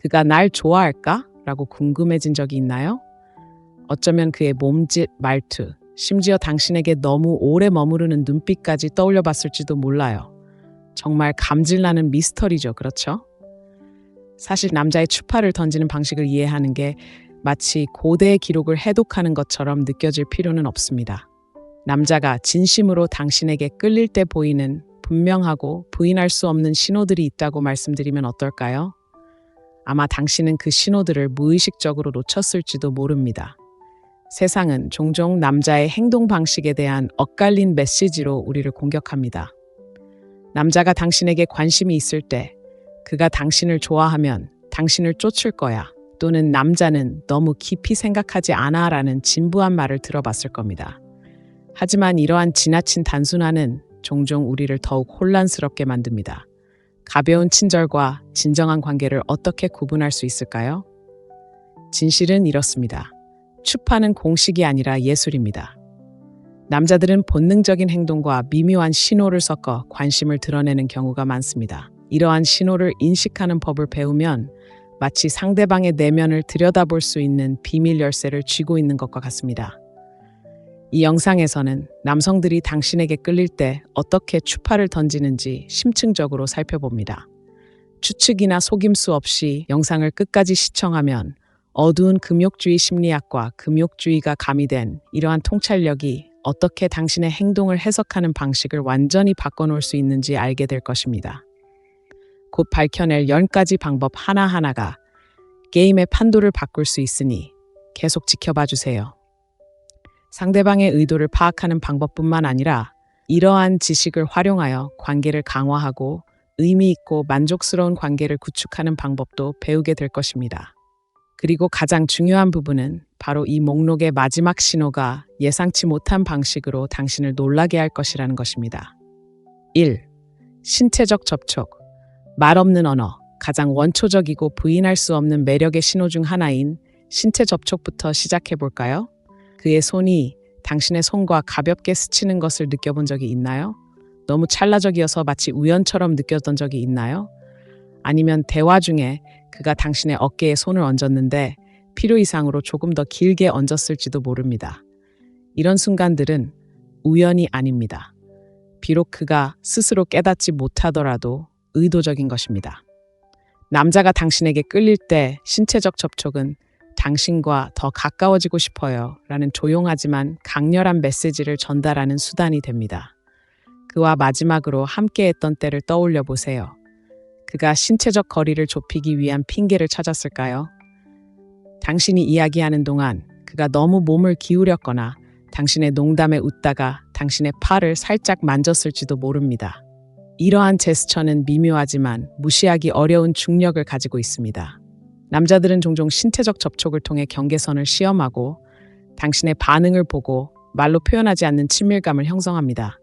그가 날 좋아할까? 라고 궁금해진 적이 있나요? 어쩌면 그의 몸짓, 말투, 심지어 당신에게 너무 오래 머무르는 눈빛까지 떠올려 봤을지도 몰라요. 정말 감질나는 미스터리죠, 그렇죠? 사실 남자의 추파를 던지는 방식을 이해하는 게 마치 고대의 기록을 해독하는 것처럼 느껴질 필요는 없습니다. 남자가 진심으로 당신에게 끌릴 때 보이는 분명하고 부인할 수 없는 신호들이 있다고 말씀드리면 어떨까요? 아마 당신은 그 신호들을 무의식적으로 놓쳤을지도 모릅니다. 세상은 종종 남자의 행동 방식에 대한 엇갈린 메시지로 우리를 공격합니다. 남자가 당신에게 관심이 있을 때, 그가 당신을 좋아하면 당신을 쫓을 거야. 또는 남자는 너무 깊이 생각하지 않아 라는 진부한 말을 들어봤을 겁니다. 하지만 이러한 지나친 단순화는 종종 우리를 더욱 혼란스럽게 만듭니다. 가벼운 친절과 진정한 관계를 어떻게 구분할 수 있을까요? 진실은 이렇습니다. 추파는 공식이 아니라 예술입니다. 남자들은 본능적인 행동과 미묘한 신호를 섞어 관심을 드러내는 경우가 많습니다. 이러한 신호를 인식하는 법을 배우면 마치 상대방의 내면을 들여다볼 수 있는 비밀 열쇠를 쥐고 있는 것과 같습니다. 이 영상에서는 남성들이 당신에게 끌릴 때 어떻게 추파를 던지는지 심층적으로 살펴봅니다. 추측이나 속임수 없이 영상을 끝까지 시청하면 어두운 금욕주의 심리학과 금욕주의가 가미된 이러한 통찰력이 어떻게 당신의 행동을 해석하는 방식을 완전히 바꿔놓을 수 있는지 알게 될 것입니다. 곧 밝혀낼 10가지 방법 하나하나가 게임의 판도를 바꿀 수 있으니 계속 지켜봐 주세요. 상대방의 의도를 파악하는 방법뿐만 아니라 이러한 지식을 활용하여 관계를 강화하고 의미 있고 만족스러운 관계를 구축하는 방법도 배우게 될 것입니다. 그리고 가장 중요한 부분은 바로 이 목록의 마지막 신호가 예상치 못한 방식으로 당신을 놀라게 할 것이라는 것입니다. 1. 신체적 접촉. 말 없는 언어, 가장 원초적이고 부인할 수 없는 매력의 신호 중 하나인 신체 접촉부터 시작해 볼까요? 그의 손이 당신의 손과 가볍게 스치는 것을 느껴본 적이 있나요? 너무 찰나적이어서 마치 우연처럼 느꼈던 적이 있나요? 아니면 대화 중에 그가 당신의 어깨에 손을 얹었는데 필요 이상으로 조금 더 길게 얹었을지도 모릅니다. 이런 순간들은 우연이 아닙니다. 비록 그가 스스로 깨닫지 못하더라도 의도적인 것입니다. 남자가 당신에게 끌릴 때 신체적 접촉은 당신과 더 가까워지고 싶어요 라는 조용하지만 강렬한 메시지를 전달하는 수단이 됩니다. 그와 마지막으로 함께했던 때를 떠올려 보세요. 그가 신체적 거리를 좁히기 위한 핑계를 찾았을까요? 당신이 이야기하는 동안 그가 너무 몸을 기울였거나 당신의 농담에 웃다가 당신의 팔을 살짝 만졌을지도 모릅니다. 이러한 제스처는 미묘하지만 무시하기 어려운 중력을 가지고 있습니다. 남자들은 종종 신체적 접촉을 통해 경계선을 시험하고 당신의 반응을 보고 말로 표현하지 않는 친밀감을 형성합니다.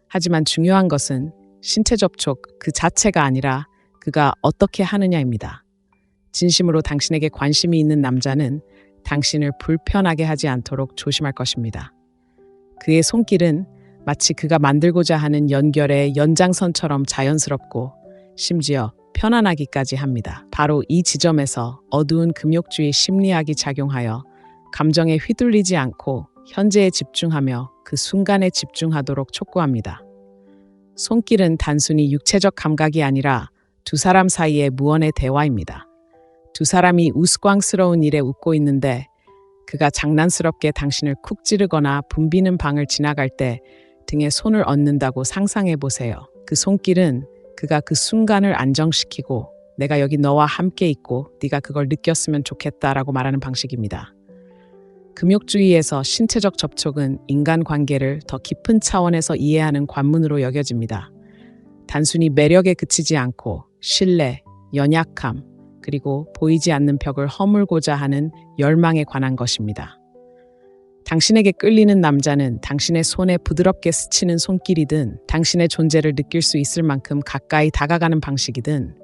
하지만 중요한 것은 신체 접촉 그 자체가 아니라 그가 어떻게 하느냐입니다. 진심으로 당신에게 관심이 있는 남자는 당신을 불편하게 하지 않도록 조심할 것입니다. 그의 손길은 마치 그가 만들고자 하는 연결의 연장선처럼 자연스럽고 심지어 편안하기까지 합니다. 바로 이 지점에서 어두운 금욕주의 심리학이 작용하여 감정에 휘둘리지 않고 현재에 집중하며 그 순간에 집중하도록 촉구합니다. 손길은 단순히 육체적 감각이 아니라 두 사람 사이의 무언의 대화입니다. 두 사람이 우스꽝스러운 일에 웃고 있는데 그가 장난스럽게 당신을 쿡 찌르거나 붐비는 방을 지나갈 때 등에 손을 얹는다고 상상해 보세요. 그 손길은 그가 그 순간을 안정시키고 내가 여기 너와 함께 있고 네가 그걸 느꼈으면 좋겠다라고 말하는 방식입니다. 금욕주의에서 신체적 접촉은 인간관계를 더 깊은 차원에서 이해하는 관문으로 여겨집니다. 단순히 매력에 그치지 않고 신뢰, 연약함, 그리고 보이지 않는 벽을 허물고자 하는 열망에 관한 것입니다. 당신에게 끌리는 남자는 당신의 손에 부드럽게 스치는 손길이든 당신의 존재를 느낄 수 있을 만큼 가까이 다가가는 방식이든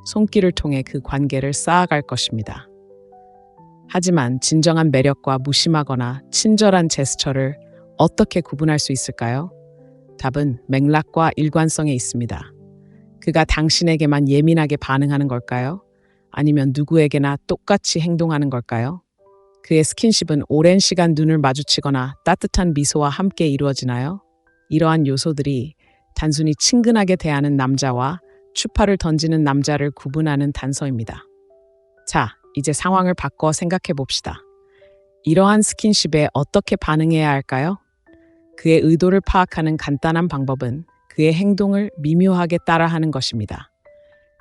손길을 통해 그 관계를 쌓아갈 것입니다. 하지만 진정한 매력과 무심하거나 친절한 제스처를 어떻게 구분할 수 있을까요? 답은 맥락과 일관성에 있습니다. 그가 당신에게만 예민하게 반응하는 걸까요? 아니면 누구에게나 똑같이 행동하는 걸까요? 그의 스킨십은 오랜 시간 눈을 마주치거나 따뜻한 미소와 함께 이루어지나요? 이러한 요소들이 단순히 친근하게 대하는 남자와 추파를 던지는 남자를 구분하는 단서입니다. 자, 이제 상황을 바꿔 생각해 봅시다. 이러한 스킨십에 어떻게 반응해야 할까요? 그의 의도를 파악하는 간단한 방법은 그의 행동을 미묘하게 따라하는 것입니다.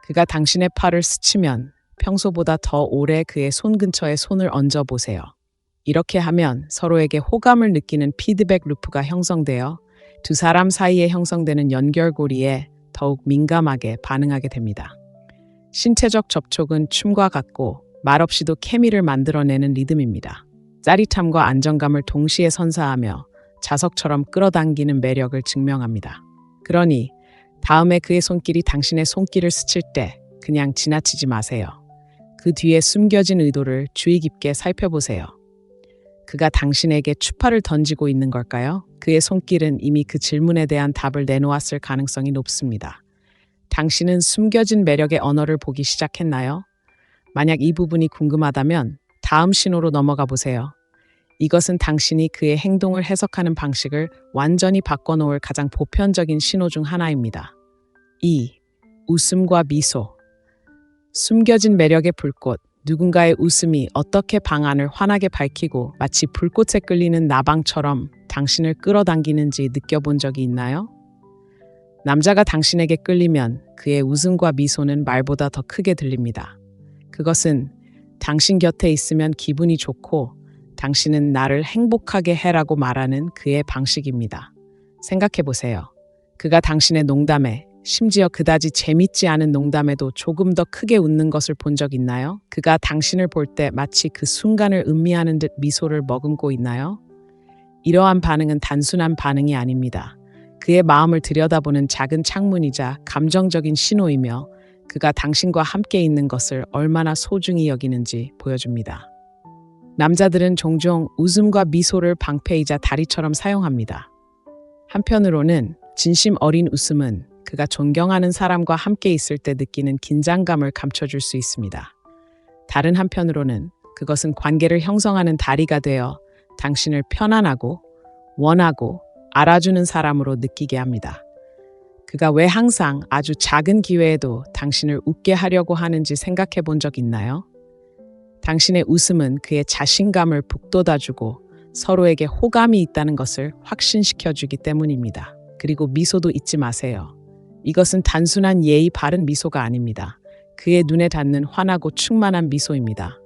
그가 당신의 팔을 스치면 평소보다 더 오래 그의 손 근처에 손을 얹어 보세요. 이렇게 하면 서로에게 호감을 느끼는 피드백 루프가 형성되어 두 사람 사이에 형성되는 연결고리에 더욱 민감하게 반응하게 됩니다. 신체적 접촉은 춤과 같고 말없이도 케미를 만들어내는 리듬입니다. 짜릿함과 안정감을 동시에 선사하며 자석처럼 끌어당기는 매력을 증명합니다. 그러니 다음에 그의 손길이 당신의 손길을 스칠 때 그냥 지나치지 마세요. 그 뒤에 숨겨진 의도를 주의 깊게 살펴보세요. 그가 당신에게 추파를 던지고 있는 걸까요? 그의 손길은 이미 그 질문에 대한 답을 내놓았을 가능성이 높습니다. 당신은 숨겨진 매력의 언어를 보기 시작했나요? 만약 이 부분이 궁금하다면 다음 신호로 넘어가 보세요. 이것은 당신이 그의 행동을 해석하는 방식을 완전히 바꿔놓을 가장 보편적인 신호 중 하나입니다. 2. 웃음과 미소. 숨겨진 매력의 불꽃. 누군가의 웃음이 어떻게 방안을 환하게 밝히고 마치 불꽃에 끌리는 나방처럼 당신을 끌어당기는지 느껴본 적이 있나요? 남자가 당신에게 끌리면 그의 웃음과 미소는 말보다 더 크게 들립니다. 그것은 당신 곁에 있으면 기분이 좋고 당신은 나를 행복하게 해라고 말하는 그의 방식입니다. 생각해 보세요. 그가 당신의 농담에, 심지어 그다지 재밌지 않은 농담에도 조금 더 크게 웃는 것을 본 적 있나요? 그가 당신을 볼 때 마치 그 순간을 음미하는 듯 미소를 머금고 있나요? 이러한 반응은 단순한 반응이 아닙니다. 그의 마음을 들여다보는 작은 창문이자 감정적인 신호이며 그가 당신과 함께 있는 것을 얼마나 소중히 여기는지 보여줍니다. 남자들은 종종 웃음과 미소를 방패이자 다리처럼 사용합니다. 한편으로는 진심 어린 웃음은 그가 존경하는 사람과 함께 있을 때 느끼는 긴장감을 감춰줄 수 있습니다. 다른 한편으로는 그것은 관계를 형성하는 다리가 되어 당신을 편안하고 원하고 알아주는 사람으로 느끼게 합니다. 그가 왜 항상 아주 작은 기회에도 당신을 웃게 하려고 하는지 생각해 본 적 있나요? 당신의 웃음은 그의 자신감을 북돋아주고 서로에게 호감이 있다는 것을 확신시켜주기 때문입니다. 그리고 미소도 잊지 마세요. 이것은 단순한 예의 바른 미소가 아닙니다. 그의 눈에 닿는 환하고 충만한 미소입니다.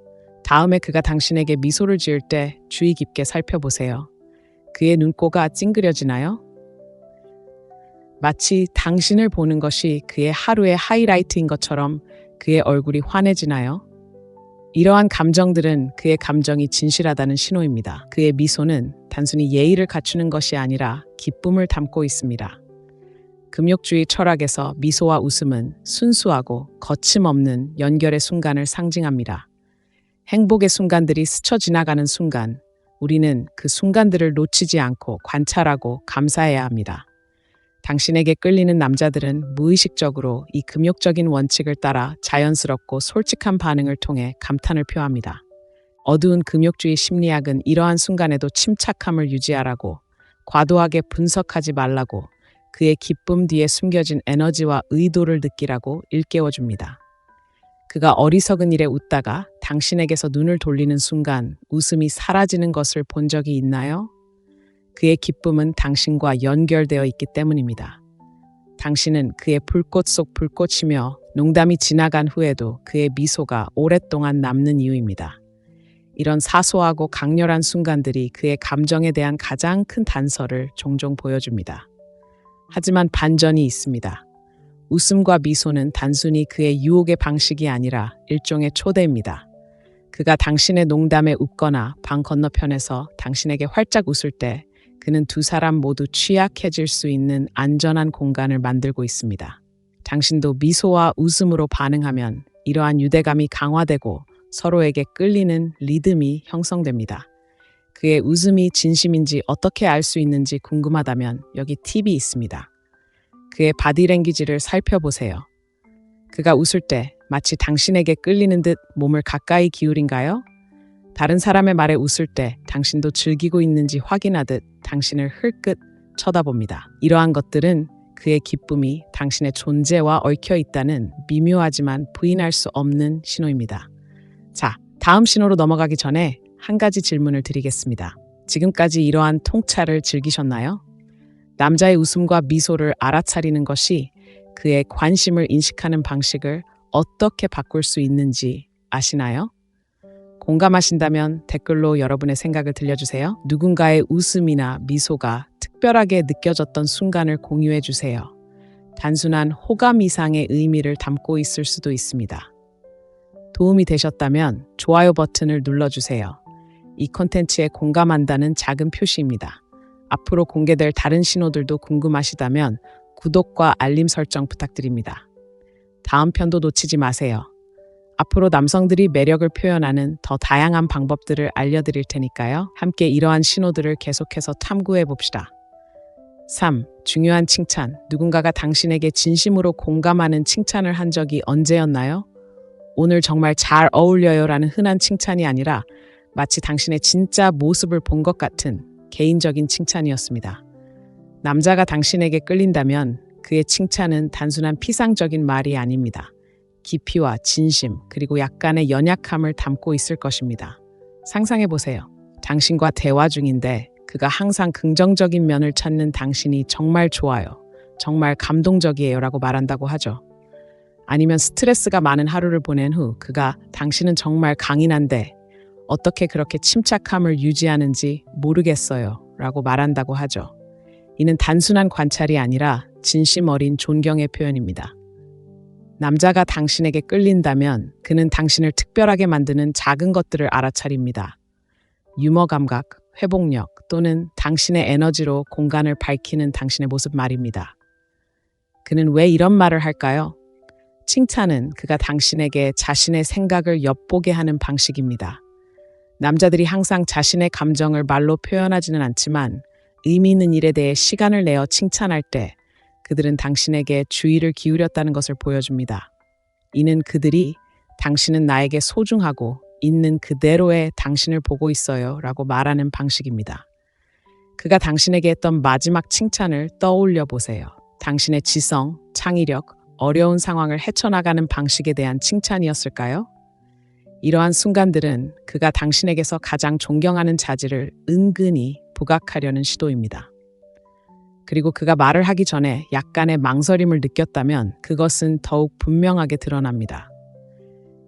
다음에 그가 당신에게 미소를 지을 때 주의 깊게 살펴보세요. 그의 눈꼬가 찡그려지나요? 마치 당신을 보는 것이 그의 하루의 하이라이트인 것처럼 그의 얼굴이 환해지나요? 이러한 감정들은 그의 감정이 진실하다는 신호입니다. 그의 미소는 단순히 예의를 갖추는 것이 아니라 기쁨을 담고 있습니다. 금욕주의 철학에서 미소와 웃음은 순수하고 거침없는 연결의 순간을 상징합니다. 행복의 순간들이 스쳐 지나가는 순간, 우리는 그 순간들을 놓치지 않고 관찰하고 감사해야 합니다. 당신에게 끌리는 남자들은 무의식적으로 이 금욕적인 원칙을 따라 자연스럽고 솔직한 반응을 통해 감탄을 표합니다. 어두운 금욕주의 심리학은 이러한 순간에도 침착함을 유지하라고, 과도하게 분석하지 말라고, 그의 기쁨 뒤에 숨겨진 에너지와 의도를 느끼라고 일깨워줍니다. 그가 어리석은 일에 웃다가 당신에게서 눈을 돌리는 순간 웃음이 사라지는 것을 본 적이 있나요? 그의 기쁨은 당신과 연결되어 있기 때문입니다. 당신은 그의 불꽃 속 불꽃이며 농담이 지나간 후에도 그의 미소가 오랫동안 남는 이유입니다. 이런 사소하고 강렬한 순간들이 그의 감정에 대한 가장 큰 단서를 종종 보여줍니다. 하지만 반전이 있습니다. 웃음과 미소는 단순히 그의 유혹의 방식이 아니라 일종의 초대입니다. 그가 당신의 농담에 웃거나 방 건너편에서 당신에게 활짝 웃을 때 그는 두 사람 모두 취약해질 수 있는 안전한 공간을 만들고 있습니다. 당신도 미소와 웃음으로 반응하면 이러한 유대감이 강화되고 서로에게 끌리는 리듬이 형성됩니다. 그의 웃음이 진심인지 어떻게 알 수 있는지 궁금하다면 여기 팁이 있습니다. 그의 바디랭귀지를 살펴보세요. 그가 웃을 때 마치 당신에게 끌리는 듯 몸을 가까이 기울인가요? 다른 사람의 말에 웃을 때 당신도 즐기고 있는지 확인하듯 당신을 흘끗 쳐다봅니다. 이러한 것들은 그의 기쁨이 당신의 존재와 얽혀 있다는 미묘하지만 부인할 수 없는 신호입니다. 자, 다음 신호로 넘어가기 전에 한 가지 질문을 드리겠습니다. 지금까지 이러한 통찰을 즐기셨나요? 남자의 웃음과 미소를 알아차리는 것이 그의 관심을 인식하는 방식을 어떻게 바꿀 수 있는지 아시나요? 공감하신다면 댓글로 여러분의 생각을 들려주세요. 누군가의 웃음이나 미소가 특별하게 느껴졌던 순간을 공유해 주세요. 단순한 호감 이상의 의미를 담고 있을 수도 있습니다. 도움이 되셨다면 좋아요 버튼을 눌러주세요. 이 콘텐츠에 공감한다는 작은 표시입니다. 앞으로 공개될 다른 신호들도 궁금하시다면 구독과 알림 설정 부탁드립니다. 다음 편도 놓치지 마세요. 앞으로 남성들이 매력을 표현하는 더 다양한 방법들을 알려드릴 테니까요. 함께 이러한 신호들을 계속해서 탐구해 봅시다. 3. 중요한 칭찬. 누군가가 당신에게 진심으로 공감하는 칭찬을 한 적이 언제였나요? 오늘 정말 잘 어울려요 라는 흔한 칭찬이 아니라 마치 당신의 진짜 모습을 본 것 같은 개인적인 칭찬이었습니다. 남자가 당신에게 끌린다면 그의 칭찬은 단순한 피상적인 말이 아닙니다. 깊이와 진심, 그리고 약간의 연약함을 담고 있을 것입니다. 상상해 보세요. 당신과 대화 중인데 그가 항상 긍정적인 면을 찾는 당신이 정말 좋아요. 정말 감동적이에요 라고 말한다고 하죠. 아니면 스트레스가 많은 하루를 보낸 후 그가 당신은 정말 강인한데 어떻게 그렇게 침착함을 유지하는지 모르겠어요 라고 말한다고 하죠. 이는 단순한 관찰이 아니라 진심 어린 존경의 표현입니다. 남자가 당신에게 끌린다면 그는 당신을 특별하게 만드는 작은 것들을 알아차립니다. 유머 감각, 회복력 또는 당신의 에너지로 공간을 밝히는 당신의 모습 말입니다. 그는 왜 이런 말을 할까요? 칭찬은 그가 당신에게 자신의 생각을 엿보게 하는 방식입니다. 남자들이 항상 자신의 감정을 말로 표현하지는 않지만 의미 있는 일에 대해 시간을 내어 칭찬할 때 그들은 당신에게 주의를 기울였다는 것을 보여줍니다. 이는 그들이 당신은 나에게 소중하고 있는 그대로의 당신을 보고 있어요 라고 말하는 방식입니다. 그가 당신에게 했던 마지막 칭찬을 떠올려 보세요. 당신의 지성, 창의력, 어려운 상황을 헤쳐나가는 방식에 대한 칭찬이었을까요? 이러한 순간들은 그가 당신에게서 가장 존경하는 자질을 은근히 부각하려는 시도입니다. 그리고 그가 말을 하기 전에 약간의 망설임을 느꼈다면 그것은 더욱 분명하게 드러납니다.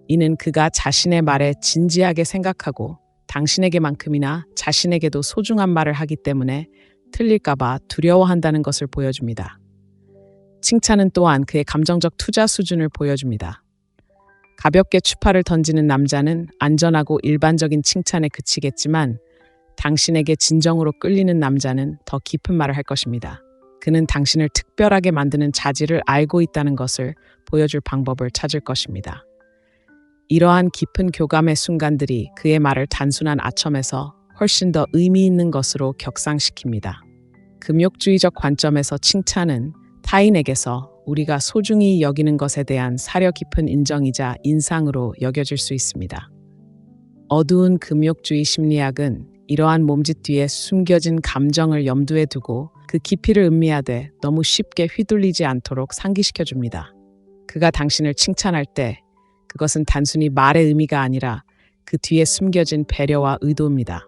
이는 그가 자신의 말에 진지하게 생각하고 당신에게만큼이나 자신에게도 소중한 말을 하기 때문에 틀릴까봐 두려워한다는 것을 보여줍니다. 칭찬은 또한 그의 감정적 투자 수준을 보여줍니다. 가볍게 추파를 던지는 남자는 안전하고 일반적인 칭찬에 그치겠지만 당신에게 진정으로 끌리는 남자는 더 깊은 말을 할 것입니다. 그는 당신을 특별하게 만드는 자질을 알고 있다는 것을 보여줄 방법을 찾을 것입니다. 이러한 깊은 교감의 순간들이 그의 말을 단순한 아첨에서 훨씬 더 의미 있는 것으로 격상시킵니다. 금욕주의적 관점에서 칭찬은 타인에게서 우리가 소중히 여기는 것에 대한 사려 깊은 인정이자 인상으로 여겨질 수 있습니다. 어두운 금욕주의 심리학은 이러한 몸짓 뒤에 숨겨진 감정을 염두에 두고 그 깊이를 음미하되 너무 쉽게 휘둘리지 않도록 상기시켜줍니다. 그가 당신을 칭찬할 때 그것은 단순히 말의 의미가 아니라 그 뒤에 숨겨진 배려와 의도입니다.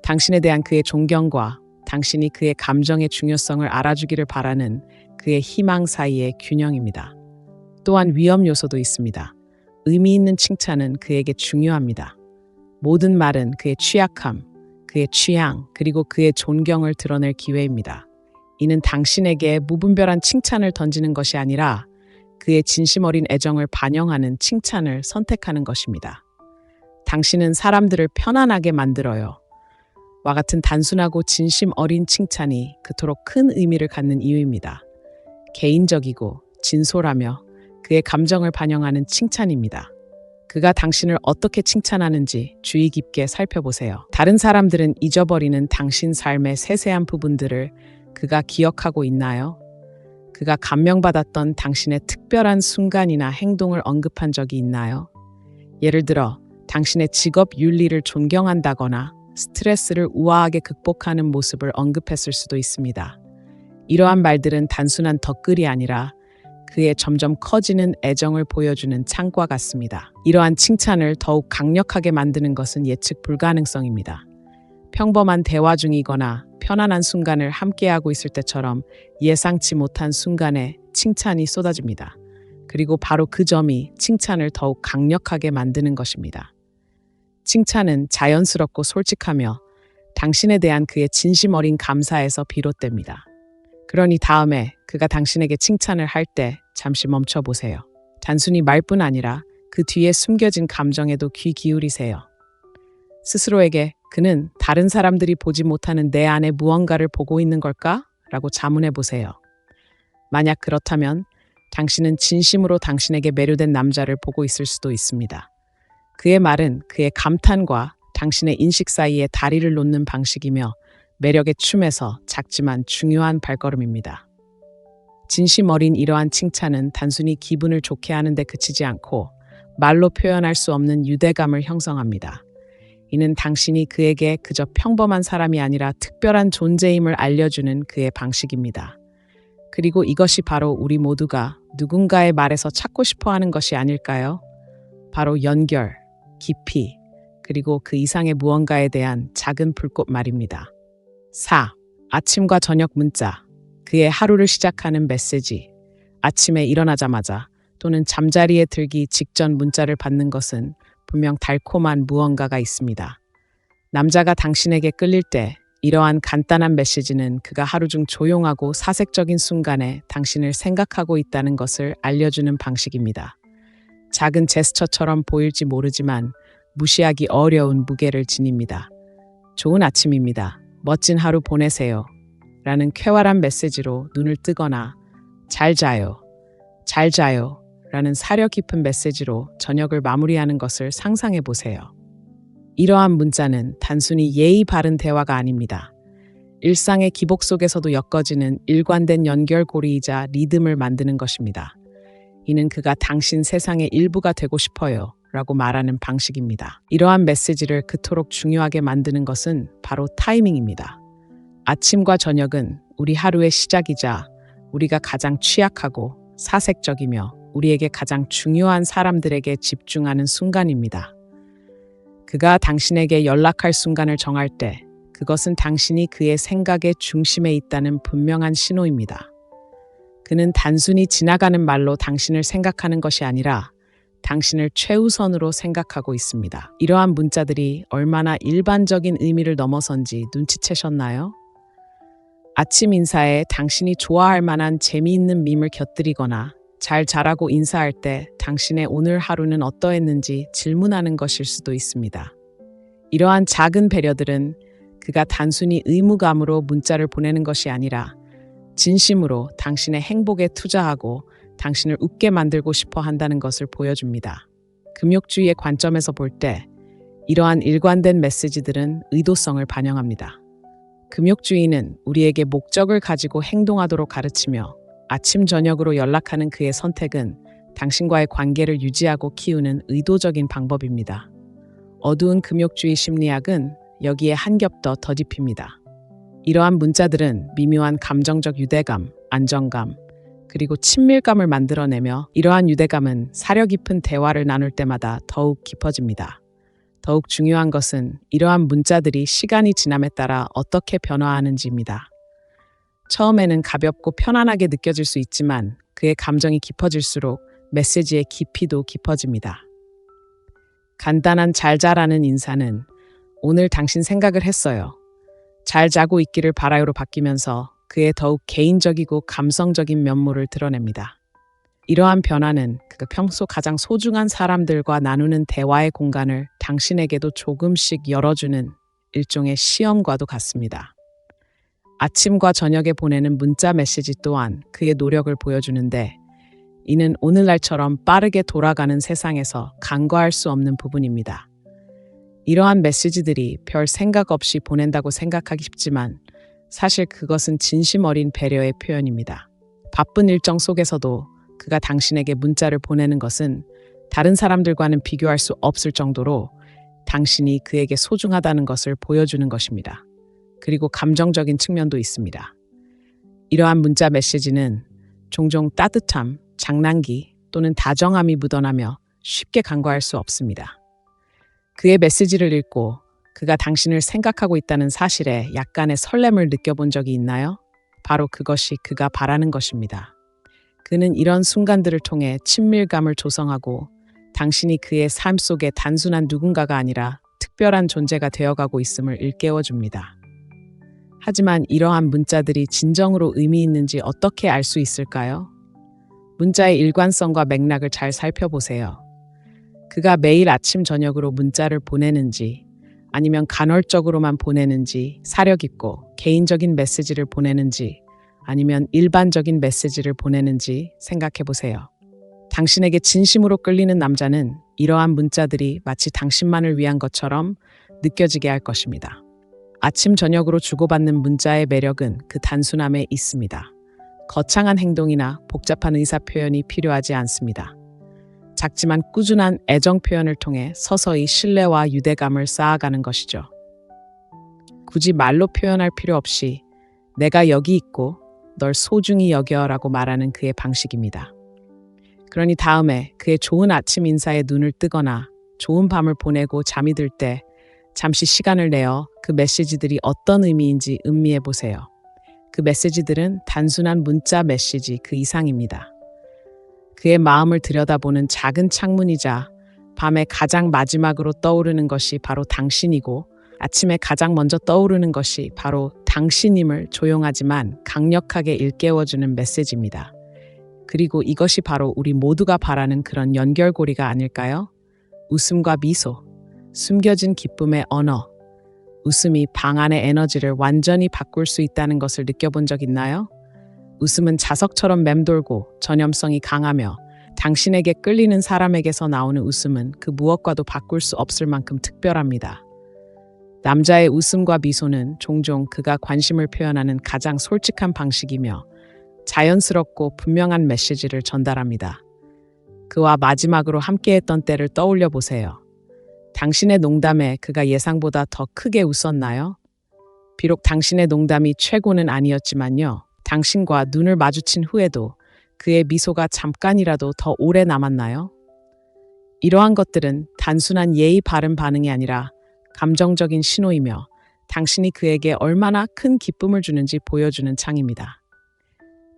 당신에 대한 그의 존경과 당신이 그의 감정의 중요성을 알아주기를 바라는 그의 희망 사이의 균형입니다. 또한 위험 요소도 있습니다. 의미 있는 칭찬은 그에게 중요합니다. 모든 말은 그의 취약함, 그의 취향, 그리고 그의 존경을 드러낼 기회입니다. 이는 당신에게 무분별한 칭찬을 던지는 것이 아니라 그의 진심 어린 애정을 반영하는 칭찬을 선택하는 것입니다. 당신은 사람들을 편안하게 만들어요. 와 같은 단순하고 진심 어린 칭찬이 그토록 큰 의미를 갖는 이유입니다. 개인적이고 진솔하며 그의 감정을 반영하는 칭찬입니다. 그가 당신을 어떻게 칭찬하는지 주의 깊게 살펴보세요. 다른 사람들은 잊어버리는 당신 삶의 세세한 부분들을 그가 기억하고 있나요? 그가 감명받았던 당신의 특별한 순간이나 행동을 언급한 적이 있나요? 예를 들어 당신의 직업 윤리를 존경한다거나 스트레스를 우아하게 극복하는 모습을 언급했을 수도 있습니다. 이러한 말들은 단순한 덧글이 아니라 그의 점점 커지는 애정을 보여주는 창과 같습니다. 이러한 칭찬을 더욱 강력하게 만드는 것은 예측 불가능성입니다. 평범한 대화 중이거나 편안한 순간을 함께하고 있을 때처럼 예상치 못한 순간에 칭찬이 쏟아집니다. 그리고 바로 그 점이 칭찬을 더욱 강력하게 만드는 것입니다. 칭찬은 자연스럽고 솔직하며 당신에 대한 그의 진심 어린 감사에서 비롯됩니다. 그러니 다음에 그가 당신에게 칭찬을 할 때 잠시 멈춰 보세요. 단순히 말뿐 아니라 그 뒤에 숨겨진 감정에도 귀 기울이세요. 스스로에게 그는 다른 사람들이 보지 못하는 내 안에 무언가를 보고 있는 걸까? 라고 자문해 보세요. 만약 그렇다면 당신은 진심으로 당신에게 매료된 남자를 보고 있을 수도 있습니다. 그의 말은 그의 감탄과 당신의 인식 사이에 다리를 놓는 방식이며 매력의 춤에서 작지만 중요한 발걸음입니다. 진심 어린 이러한 칭찬은 단순히 기분을 좋게 하는 데 그치지 않고 말로 표현할 수 없는 유대감을 형성합니다. 이는 당신이 그에게 그저 평범한 사람이 아니라 특별한 존재임을 알려주는 그의 방식입니다. 그리고 이것이 바로 우리 모두가 누군가의 말에서 찾고 싶어 하는 것이 아닐까요? 바로 연결, 깊이, 그리고 그 이상의 무언가에 대한 작은 불꽃 말입니다. 4. 아침과 저녁 문자. 그의 하루를 시작하는 메시지. 아침에 일어나자마자 또는 잠자리에 들기 직전 문자를 받는 것은 분명 달콤한 무언가가 있습니다. 남자가 당신에게 끌릴 때 이러한 간단한 메시지는 그가 하루 중 조용하고 사색적인 순간에 당신을 생각하고 있다는 것을 알려주는 방식입니다. 작은 제스처처럼 보일지 모르지만 무시하기 어려운 무게를 지닙니다. 좋은 아침입니다. 멋진 하루 보내세요. 라는 쾌활한 메시지로 눈을 뜨거나 잘 자요. 잘 자요. 라는 사려 깊은 메시지로 저녁을 마무리하는 것을 상상해 보세요. 이러한 문자는 단순히 예의 바른 대화가 아닙니다. 일상의 기복 속에서도 엮어지는 일관된 연결고리이자 리듬을 만드는 것입니다. 이는 그가 당신 세상의 일부가 되고 싶어요 라고 말하는 방식입니다. 이러한 메시지를 그토록 중요하게 만드는 것은 바로 타이밍입니다. 아침과 저녁은 우리 하루의 시작이자 우리가 가장 취약하고 사색적이며 우리에게 가장 중요한 사람들에게 집중하는 순간입니다. 그가 당신에게 연락할 순간을 정할 때 그것은 당신이 그의 생각의 중심에 있다는 분명한 신호입니다. 그는 단순히 지나가는 말로 당신을 생각하는 것이 아니라 당신을 최우선으로 생각하고 있습니다. 이러한 문자들이 얼마나 일반적인 의미를 넘어선지 눈치채셨나요? 아침 인사에 당신이 좋아할 만한 재미있는 밈을 곁들이거나 잘 자라고 인사할 때 당신의 오늘 하루는 어떠했는지 질문하는 것일 수도 있습니다. 이러한 작은 배려들은 그가 단순히 의무감으로 문자를 보내는 것이 아니라 진심으로 당신의 행복에 투자하고 당신을 웃게 만들고 싶어 한다는 것을 보여줍니다. 금욕주의의 관점에서 볼 때 이러한 일관된 메시지들은 의도성을 반영합니다. 금욕주의는 우리에게 목적을 가지고 행동하도록 가르치며 아침 저녁으로 연락하는 그의 선택은 당신과의 관계를 유지하고 키우는 의도적인 방법입니다. 어두운 금욕주의 심리학은 여기에 한 겹 더 더딥힙니다. 이러한 문자들은 미묘한 감정적 유대감, 안정감, 그리고 친밀감을 만들어내며 이러한 유대감은 사려 깊은 대화를 나눌 때마다 더욱 깊어집니다. 더욱 중요한 것은 이러한 문자들이 시간이 지남에 따라 어떻게 변화하는지입니다. 처음에는 가볍고 편안하게 느껴질 수 있지만 그의 감정이 깊어질수록 메시지의 깊이도 깊어집니다. 간단한 잘 자라는 인사는 오늘 당신 생각을 했어요. 잘 자고 있기를 바라요로 바뀌면서 그의 더욱 개인적이고 감성적인 면모를 드러냅니다. 이러한 변화는 그가 평소 가장 소중한 사람들과 나누는 대화의 공간을 당신에게도 조금씩 열어주는 일종의 시험과도 같습니다. 아침과 저녁에 보내는 문자 메시지 또한 그의 노력을 보여주는데 이는 오늘날처럼 빠르게 돌아가는 세상에서 간과할 수 없는 부분입니다. 이러한 메시지들이 별 생각 없이 보낸다고 생각하기 쉽지만 사실 그것은 진심 어린 배려의 표현입니다. 바쁜 일정 속에서도 그가 당신에게 문자를 보내는 것은 다른 사람들과는 비교할 수 없을 정도로 당신이 그에게 소중하다는 것을 보여주는 것입니다. 그리고 감정적인 측면도 있습니다. 이러한 문자 메시지는 종종 따뜻함, 장난기 또는 다정함이 묻어나며 쉽게 간과할 수 없습니다. 그의 메시지를 읽고 그가 당신을 생각하고 있다는 사실에 약간의 설렘을 느껴본 적이 있나요? 바로 그것이 그가 바라는 것입니다. 그는 이런 순간들을 통해 친밀감을 조성하고 당신이 그의 삶 속에 단순한 누군가가 아니라 특별한 존재가 되어가고 있음을 일깨워줍니다. 하지만 이러한 문자들이 진정으로 의미 있는지 어떻게 알 수 있을까요? 문자의 일관성과 맥락을 잘 살펴보세요. 그가 매일 아침 저녁으로 문자를 보내는지 아니면 간헐적으로만 보내는지, 사력 있고 개인적인 메시지를 보내는지 아니면 일반적인 메시지를 보내는지 생각해 보세요. 당신에게 진심으로 끌리는 남자는 이러한 문자들이 마치 당신만을 위한 것처럼 느껴지게 할 것입니다. 아침 저녁으로 주고받는 문자의 매력은 그 단순함에 있습니다. 거창한 행동이나 복잡한 의사 표현이 필요하지 않습니다. 작지만 꾸준한 애정 표현을 통해 서서히 신뢰와 유대감을 쌓아가는 것이죠. 굳이 말로 표현할 필요 없이 내가 여기 있고 널 소중히 여겨라고 말하는 그의 방식입니다. 그러니 다음에 그의 좋은 아침 인사에 눈을 뜨거나 좋은 밤을 보내고 잠이 들 때 잠시 시간을 내어 그 메시지들이 어떤 의미인지 음미해 보세요. 그 메시지들은 단순한 문자 메시지 그 이상입니다. 그의 마음을 들여다보는 작은 창문이자 밤에 가장 마지막으로 떠오르는 것이 바로 당신이고 아침에 가장 먼저 떠오르는 것이 바로 당신임을 조용하지만 강력하게 일깨워주는 메시지입니다. 그리고 이것이 바로 우리 모두가 바라는 그런 연결고리가 아닐까요? 웃음과 미소, 숨겨진 기쁨의 언어. 웃음이 방 안의 에너지를 완전히 바꿀 수 있다는 것을 느껴본 적 있나요? 웃음은 자석처럼 맴돌고 전염성이 강하며 당신에게 끌리는 사람에게서 나오는 웃음은 그 무엇과도 바꿀 수 없을 만큼 특별합니다. 남자의 웃음과 미소는 종종 그가 관심을 표현하는 가장 솔직한 방식이며 자연스럽고 분명한 메시지를 전달합니다. 그와 마지막으로 함께했던 때를 떠올려 보세요. 당신의 농담에 그가 예상보다 더 크게 웃었나요? 비록 당신의 농담이 최고는 아니었지만요. 당신과 눈을 마주친 후에도 그의 미소가 잠깐이라도 더 오래 남았나요? 이러한 것들은 단순한 예의 바른 반응이 아니라 감정적인 신호이며 당신이 그에게 얼마나 큰 기쁨을 주는지 보여주는 창입니다.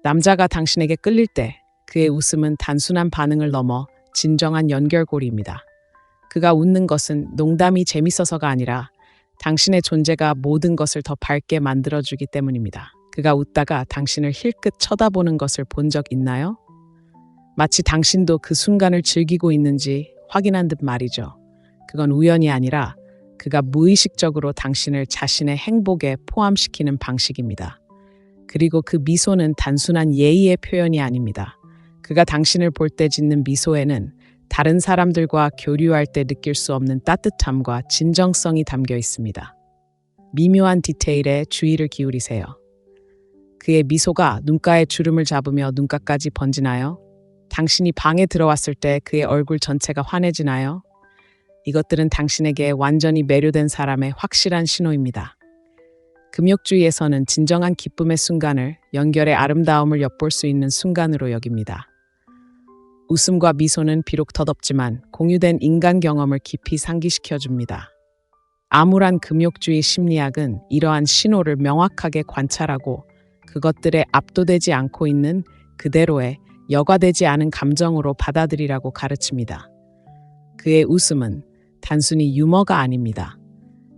남자가 당신에게 끌릴 때 그의 웃음은 단순한 반응을 넘어 진정한 연결고리입니다. 그가 웃는 것은 농담이 재밌어서가 아니라 당신의 존재가 모든 것을 더 밝게 만들어주기 때문입니다. 그가 웃다가 당신을 힐끗 쳐다보는 것을 본 적 있나요? 마치 당신도 그 순간을 즐기고 있는지 확인한 듯 말이죠. 그건 우연이 아니라 그가 무의식적으로 당신을 자신의 행복에 포함시키는 방식입니다. 그리고 그 미소는 단순한 예의의 표현이 아닙니다. 그가 당신을 볼 때 짓는 미소에는 다른 사람들과 교류할 때 느낄 수 없는 따뜻함과 진정성이 담겨 있습니다. 미묘한 디테일에 주의를 기울이세요. 그의 미소가 눈가에 주름을 잡으며 눈가까지 번지나요? 당신이 방에 들어왔을 때 그의 얼굴 전체가 환해지나요? 이것들은 당신에게 완전히 매료된 사람의 확실한 신호입니다. 금욕주의에서는 진정한 기쁨의 순간을 연결의 아름다움을 엿볼 수 있는 순간으로 여깁니다. 웃음과 미소는 비록 덧없지만 공유된 인간 경험을 깊이 상기시켜줍니다. 암울한 금욕주의 심리학은 이러한 신호를 명확하게 관찰하고 그것들에 압도되지 않고 있는 그대로의 여과되지 않은 감정으로 받아들이라고 가르칩니다. 그의 웃음은 단순히 유머가 아닙니다.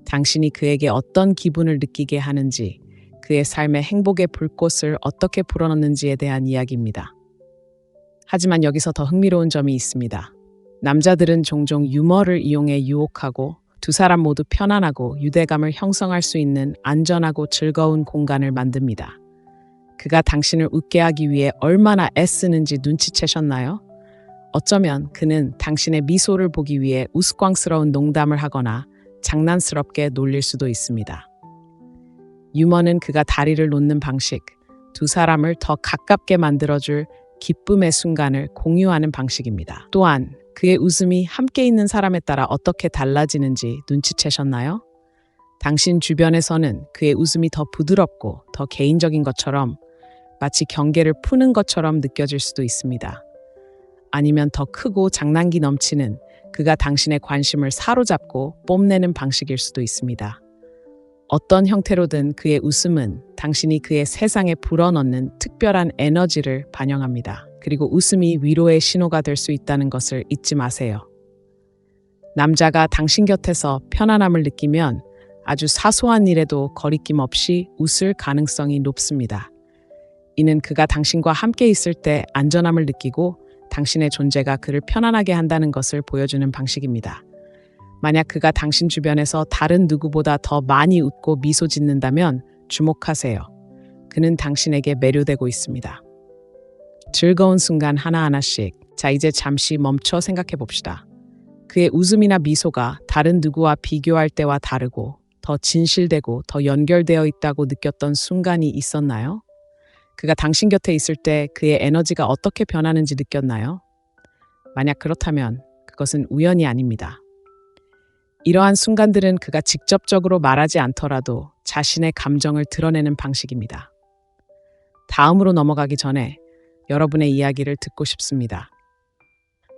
당신이 그에게 어떤 기분을 느끼게 하는지, 그의 삶의 행복의 불꽃을 어떻게 불어넣는지에 대한 이야기입니다. 하지만 여기서 더 흥미로운 점이 있습니다. 남자들은 종종 유머를 이용해 유혹하고 두 사람 모두 편안하고 유대감을 형성할 수 있는 안전하고 즐거운 공간을 만듭니다. 그가 당신을 웃게 하기 위해 얼마나 애쓰는지 눈치채셨나요? 어쩌면 그는 당신의 미소를 보기 위해 우스꽝스러운 농담을 하거나 장난스럽게 놀릴 수도 있습니다. 유머는 그가 다리를 놓는 방식, 두 사람을 더 가깝게 만들어줄 기쁨의 순간을 공유하는 방식입니다. 또한 그의 웃음이 함께 있는 사람에 따라 어떻게 달라지는지 눈치채셨나요? 당신 주변에서는 그의 웃음이 더 부드럽고 더 개인적인 것처럼 마치 경계를 푸는 것처럼 느껴질 수도 있습니다. 아니면 더 크고 장난기 넘치는 그가 당신의 관심을 사로잡고 뽐내는 방식일 수도 있습니다. 어떤 형태로든 그의 웃음은 당신이 그의 세상에 불어넣는 특별한 에너지를 반영합니다. 그리고 웃음이 위로의 신호가 될 수 있다는 것을 잊지 마세요. 남자가 당신 곁에서 편안함을 느끼면 아주 사소한 일에도 거리낌 없이 웃을 가능성이 높습니다. 이는 그가 당신과 함께 있을 때 안전함을 느끼고 당신의 존재가 그를 편안하게 한다는 것을 보여주는 방식입니다. 만약 그가 당신 주변에서 다른 누구보다 더 많이 웃고 미소 짓는다면 주목하세요. 그는 당신에게 매료되고 있습니다. 즐거운 순간 하나하나씩. 자, 이제 잠시 멈춰 생각해 봅시다. 그의 웃음이나 미소가 다른 누구와 비교할 때와 다르고 더 진실되고 더 연결되어 있다고 느꼈던 순간이 있었나요? 그가 당신 곁에 있을 때 그의 에너지가 어떻게 변하는지 느꼈나요? 만약 그렇다면 그것은 우연이 아닙니다. 이러한 순간들은 그가 직접적으로 말하지 않더라도 자신의 감정을 드러내는 방식입니다. 다음으로 넘어가기 전에 여러분의 이야기를 듣고 싶습니다.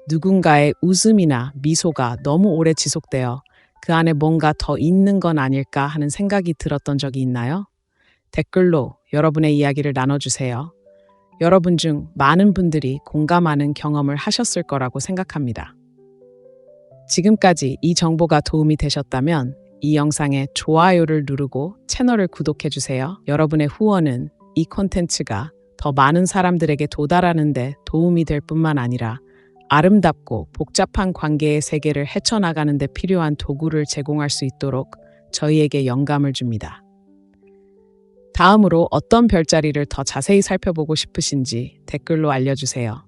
누군가의 웃음이나 미소가 너무 오래 지속되어 그 안에 뭔가 더 있는 건 아닐까 하는 생각이 들었던 적이 있나요? 댓글로 여러분의 이야기를 나눠주세요. 여러분 중 많은 분들이 공감하는 경험을 하셨을 거라고 생각합니다. 지금까지 이 정보가 도움이 되셨다면 이 영상에 좋아요를 누르고 채널을 구독해주세요. 여러분의 후원은 이 콘텐츠가 더 많은 사람들에게 도달하는 데 도움이 될 뿐만 아니라 아름답고 복잡한 관계의 세계를 헤쳐나가는 데 필요한 도구를 제공할 수 있도록 저희에게 영감을 줍니다. 다음으로 어떤 별자리를 더 자세히 살펴보고 싶으신지 댓글로 알려주세요.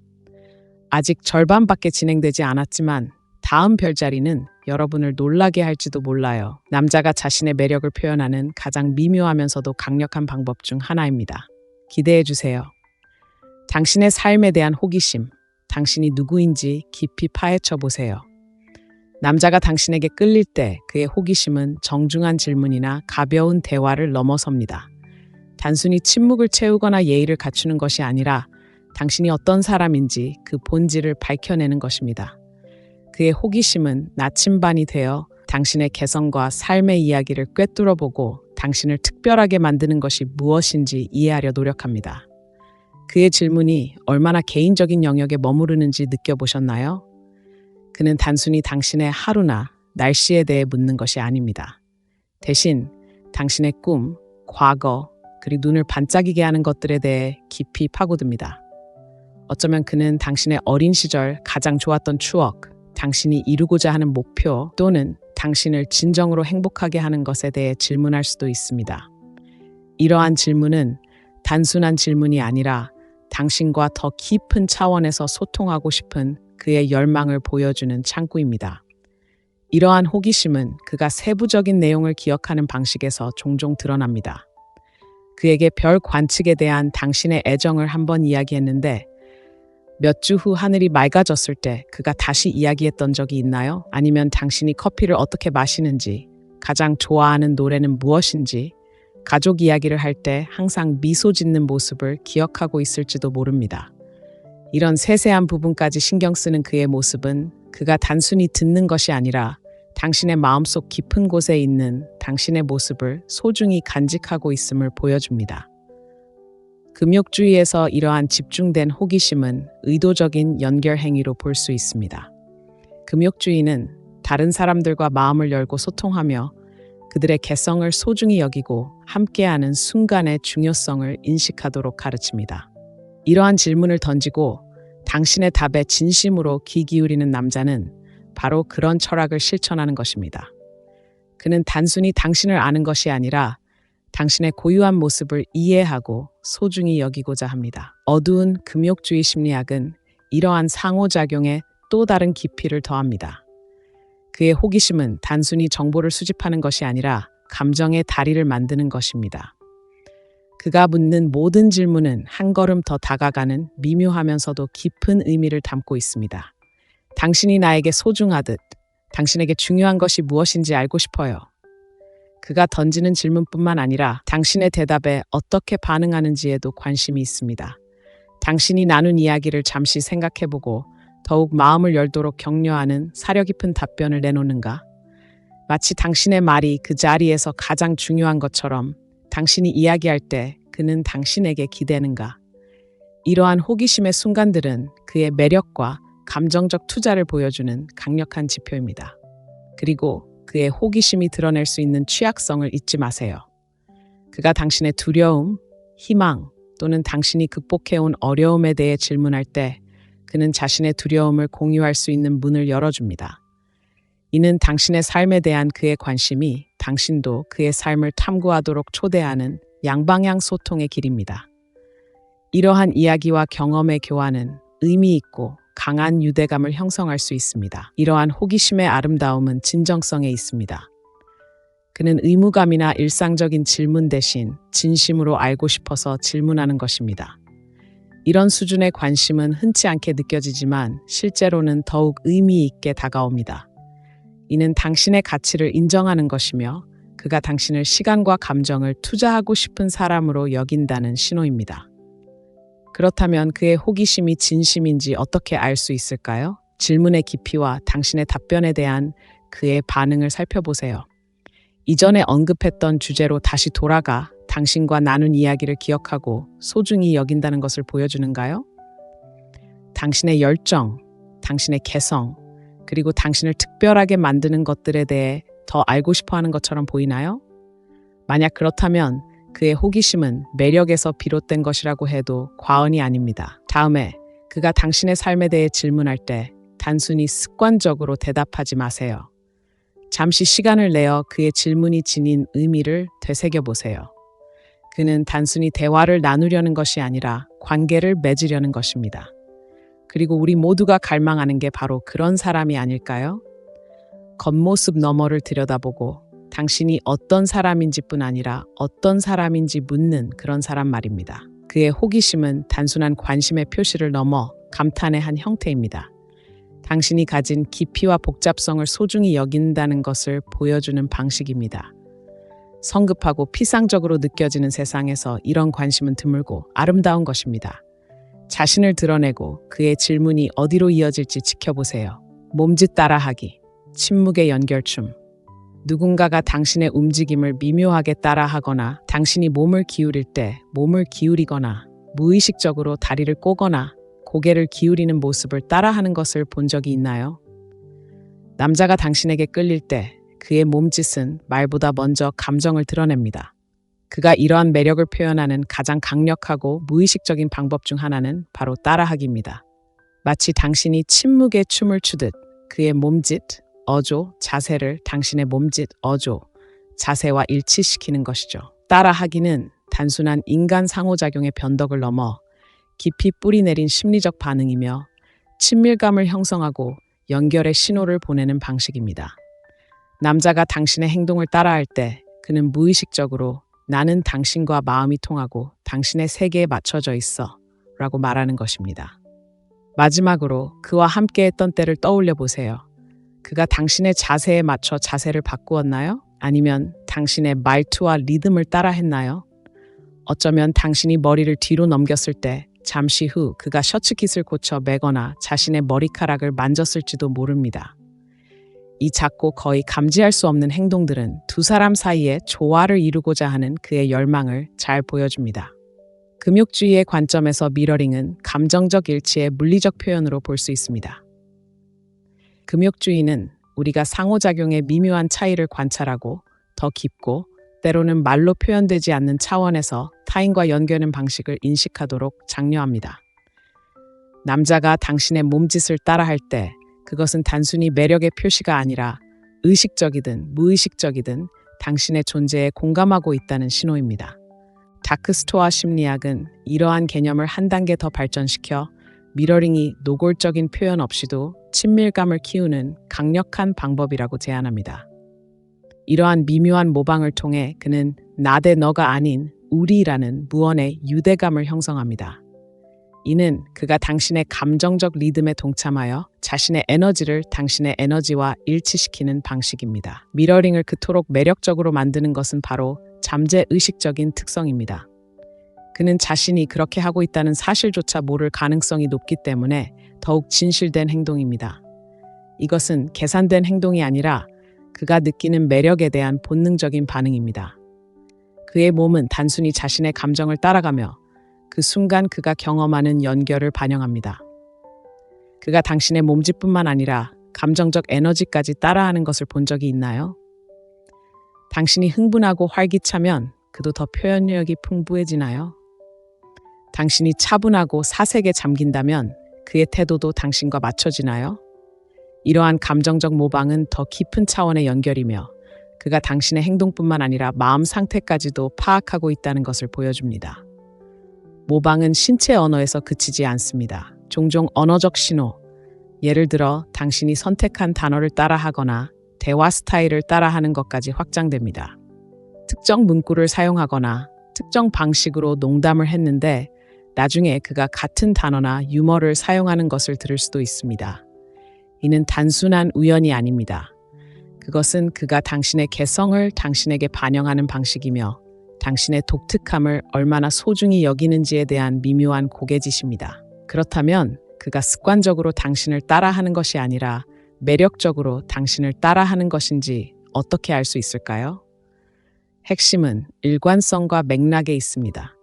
아직 절반밖에 진행되지 않았지만 다음 별자리는 여러분을 놀라게 할지도 몰라요. 남자가 자신의 매력을 표현하는 가장 미묘하면서도 강력한 방법 중 하나입니다. 기대해주세요. 당신의 삶에 대한 호기심, 당신이 누구인지 깊이 파헤쳐 보세요. 남자가 당신에게 끌릴 때 그의 호기심은 정중한 질문이나 가벼운 대화를 넘어섭니다. 단순히 침묵을 채우거나 예의를 갖추는 것이 아니라 당신이 어떤 사람인지 그 본질을 밝혀내는 것입니다. 그의 호기심은 나침반이 되어 당신의 개성과 삶의 이야기를 꿰뚫어보고 당신을 특별하게 만드는 것이 무엇인지 이해하려 노력합니다. 그의 질문이 얼마나 개인적인 영역에 머무르는지 느껴보셨나요? 그는 단순히 당신의 하루나 날씨에 대해 묻는 것이 아닙니다. 대신 당신의 꿈, 과거, 그리고 눈을 반짝이게 하는 것들에 대해 깊이 파고듭니다. 어쩌면 그는 당신의 어린 시절 가장 좋았던 추억, 당신이 이루고자 하는 목표 또는 당신을 진정으로 행복하게 하는 것에 대해 질문할 수도 있습니다. 이러한 질문은 단순한 질문이 아니라 당신과 더 깊은 차원에서 소통하고 싶은 그의 열망을 보여주는 창구입니다. 이러한 호기심은 그가 세부적인 내용을 기억하는 방식에서 종종 드러납니다. 그에게 별 관측에 대한 당신의 애정을 한번 이야기했는데 몇 주 후 하늘이 맑아졌을 때 그가 다시 이야기했던 적이 있나요? 아니면 당신이 커피를 어떻게 마시는지, 가장 좋아하는 노래는 무엇인지, 가족 이야기를 할 때 항상 미소 짓는 모습을 기억하고 있을지도 모릅니다. 이런 세세한 부분까지 신경 쓰는 그의 모습은 그가 단순히 듣는 것이 아니라 당신의 마음속 깊은 곳에 있는 당신의 모습을 소중히 간직하고 있음을 보여줍니다. 금욕주의에서 이러한 집중된 호기심은 의도적인 연결 행위로 볼 수 있습니다. 금욕주의는 다른 사람들과 마음을 열고 소통하며 그들의 개성을 소중히 여기고 함께하는 순간의 중요성을 인식하도록 가르칩니다. 이러한 질문을 던지고 당신의 답에 진심으로 귀 기울이는 남자는 바로 그런 철학을 실천하는 것입니다. 그는 단순히 당신을 아는 것이 아니라 당신의 고유한 모습을 이해하고 소중히 여기고자 합니다. 어두운 금욕주의 심리학은 이러한 상호작용에 또 다른 깊이를 더합니다. 그의 호기심은 단순히 정보를 수집하는 것이 아니라 감정의 다리를 만드는 것입니다. 그가 묻는 모든 질문은 한 걸음 더 다가가는 미묘하면서도 깊은 의미를 담고 있습니다. 당신이 나에게 소중하듯 당신에게 중요한 것이 무엇인지 알고 싶어요. 그가 던지는 질문뿐만 아니라 당신의 대답에 어떻게 반응하는지에도 관심이 있습니다. 당신이 나눈 이야기를 잠시 생각해보고 더욱 마음을 열도록 격려하는 사려 깊은 답변을 내놓는가? 마치 당신의 말이 그 자리에서 가장 중요한 것처럼 당신이 이야기할 때 그는 당신에게 기대는가? 이러한 호기심의 순간들은 그의 매력과 감정적 투자를 보여주는 강력한 지표입니다. 그리고 그의 호기심이 드러낼 수 있는 취약성을 잊지 마세요. 그가 당신의 두려움, 희망 또는 당신이 극복해온 어려움에 대해 질문할 때 그는 자신의 두려움을 공유할 수 있는 문을 열어줍니다. 이는 당신의 삶에 대한 그의 관심이 당신도 그의 삶을 탐구하도록 초대하는 양방향 소통의 길입니다. 이러한 이야기와 경험의 교환은 의미 있고 강한 유대감을 형성할 수 있습니다. 이러한 호기심의 아름다움은 진정성에 있습니다. 그는 의무감이나 일상적인 질문 대신 진심으로 알고 싶어서 질문하는 것입니다. 이런 수준의 관심은 흔치 않게 느껴지지만 실제로는 더욱 의미 있게 다가옵니다. 이는 당신의 가치를 인정하는 것이며 그가 당신을 시간과 감정을 투자하고 싶은 사람으로 여긴다는 신호입니다. 그렇다면 그의 호기심이 진심인지 어떻게 알 수 있을까요? 질문의 깊이와 당신의 답변에 대한 그의 반응을 살펴보세요. 이전에 언급했던 주제로 다시 돌아가 당신과 나눈 이야기를 기억하고 소중히 여긴다는 것을 보여주는가요? 당신의 열정, 당신의 개성, 그리고 당신을 특별하게 만드는 것들에 대해 더 알고 싶어 하는 것처럼 보이나요? 만약 그렇다면 그의 호기심은 매력에서 비롯된 것이라고 해도 과언이 아닙니다. 다음에 그가 당신의 삶에 대해 질문할 때 단순히 습관적으로 대답하지 마세요. 잠시 시간을 내어 그의 질문이 지닌 의미를 되새겨 보세요. 그는 단순히 대화를 나누려는 것이 아니라 관계를 맺으려는 것입니다. 그리고 우리 모두가 갈망하는 게 바로 그런 사람이 아닐까요? 겉모습 너머를 들여다보고 당신이 어떤 사람인지뿐 아니라 어떤 사람인지 묻는 그런 사람 말입니다. 그의 호기심은 단순한 관심의 표시를 넘어 감탄의 한 형태입니다. 당신이 가진 깊이와 복잡성을 소중히 여긴다는 것을 보여주는 방식입니다. 성급하고 피상적으로 느껴지는 세상에서 이런 관심은 드물고 아름다운 것입니다. 자신을 드러내고 그의 질문이 어디로 이어질지 지켜보세요. 몸짓 따라하기, 침묵의 연결춤. 누군가가 당신의 움직임을 미묘하게 따라하거나 당신이 몸을 기울일 때 몸을 기울이거나 무의식적으로 다리를 꼬거나 고개를 기울이는 모습을 따라하는 것을 본 적이 있나요? 남자가 당신에게 끌릴 때 그의 몸짓은 말보다 먼저 감정을 드러냅니다. 그가 이러한 매력을 표현하는 가장 강력하고 무의식적인 방법 중 하나는 바로 따라하기입니다. 마치 당신이 침묵의 춤을 추듯 그의 몸짓, 어조, 자세를 당신의 몸짓, 어조, 자세와 일치시키는 것이죠. 따라하기는 단순한 인간 상호작용의 변덕을 넘어 깊이 뿌리 내린 심리적 반응이며 친밀감을 형성하고 연결의 신호를 보내는 방식입니다. 남자가 당신의 행동을 따라할 때 그는 무의식적으로 나는 당신과 마음이 통하고 당신의 세계에 맞춰져 있어 라고 말하는 것입니다. 마지막으로 그와 함께했던 때를 떠올려 보세요. 그가 당신의 자세에 맞춰 자세를 바꾸었나요? 아니면 당신의 말투와 리듬을 따라 했나요? 어쩌면 당신이 머리를 뒤로 넘겼을 때 잠시 후 그가 셔츠깃을 고쳐 매거나 자신의 머리카락을 만졌을지도 모릅니다. 이 작고 거의 감지할 수 없는 행동들은 두 사람 사이에 조화를 이루고자 하는 그의 열망을 잘 보여줍니다. 금욕주의의 관점에서 미러링은 감정적 일치의 물리적 표현으로 볼 수 있습니다. 금욕주의는 우리가 상호작용의 미묘한 차이를 관찰하고 더 깊고 때로는 말로 표현되지 않는 차원에서 타인과 연결하는 방식을 인식하도록 장려합니다. 남자가 당신의 몸짓을 따라할 때 그것은 단순히 매력의 표시가 아니라 의식적이든 무의식적이든 당신의 존재에 공감하고 있다는 신호입니다. 다크스토아 심리학은 이러한 개념을 한 단계 더 발전시켜 미러링이 노골적인 표현 없이도 친밀감을 키우는 강력한 방법이라고 제안합니다. 이러한 미묘한 모방을 통해 그는 나 대 너가 아닌 우리라는 무언의 유대감을 형성합니다. 이는 그가 당신의 감정적 리듬에 동참하여 자신의 에너지를 당신의 에너지와 일치시키는 방식입니다. 미러링을 그토록 매력적으로 만드는 것은 바로 잠재의식적인 특성입니다. 그는 자신이 그렇게 하고 있다는 사실조차 모를 가능성이 높기 때문에 더욱 진실된 행동입니다. 이것은 계산된 행동이 아니라 그가 느끼는 매력에 대한 본능적인 반응입니다. 그의 몸은 단순히 자신의 감정을 따라가며 그 순간 그가 경험하는 연결을 반영합니다. 그가 당신의 몸짓뿐만 아니라 감정적 에너지까지 따라하는 것을 본 적이 있나요? 당신이 흥분하고 활기차면 그도 더 표현력이 풍부해지나요? 당신이 차분하고 사색에 잠긴다면 그의 태도도 당신과 맞춰지나요? 이러한 감정적 모방은 더 깊은 차원의 연결이며 그가 당신의 행동뿐만 아니라 마음 상태까지도 파악하고 있다는 것을 보여줍니다. 모방은 신체 언어에서 그치지 않습니다. 종종 언어적 신호, 예를 들어 당신이 선택한 단어를 따라하거나 대화 스타일을 따라하는 것까지 확장됩니다. 특정 문구를 사용하거나 특정 방식으로 농담을 했는데 나중에 그가 같은 단어나 유머를 사용하는 것을 들을 수도 있습니다. 이는 단순한 우연이 아닙니다. 그것은 그가 당신의 개성을 당신에게 반영하는 방식이며 당신의 독특함을 얼마나 소중히 여기는지에 대한 미묘한 고개짓입니다. 그렇다면 그가 습관적으로 당신을 따라하는 것이 아니라 매력적으로 당신을 따라하는 것인지 어떻게 알 수 있을까요? 핵심은 일관성과 맥락에 있습니다.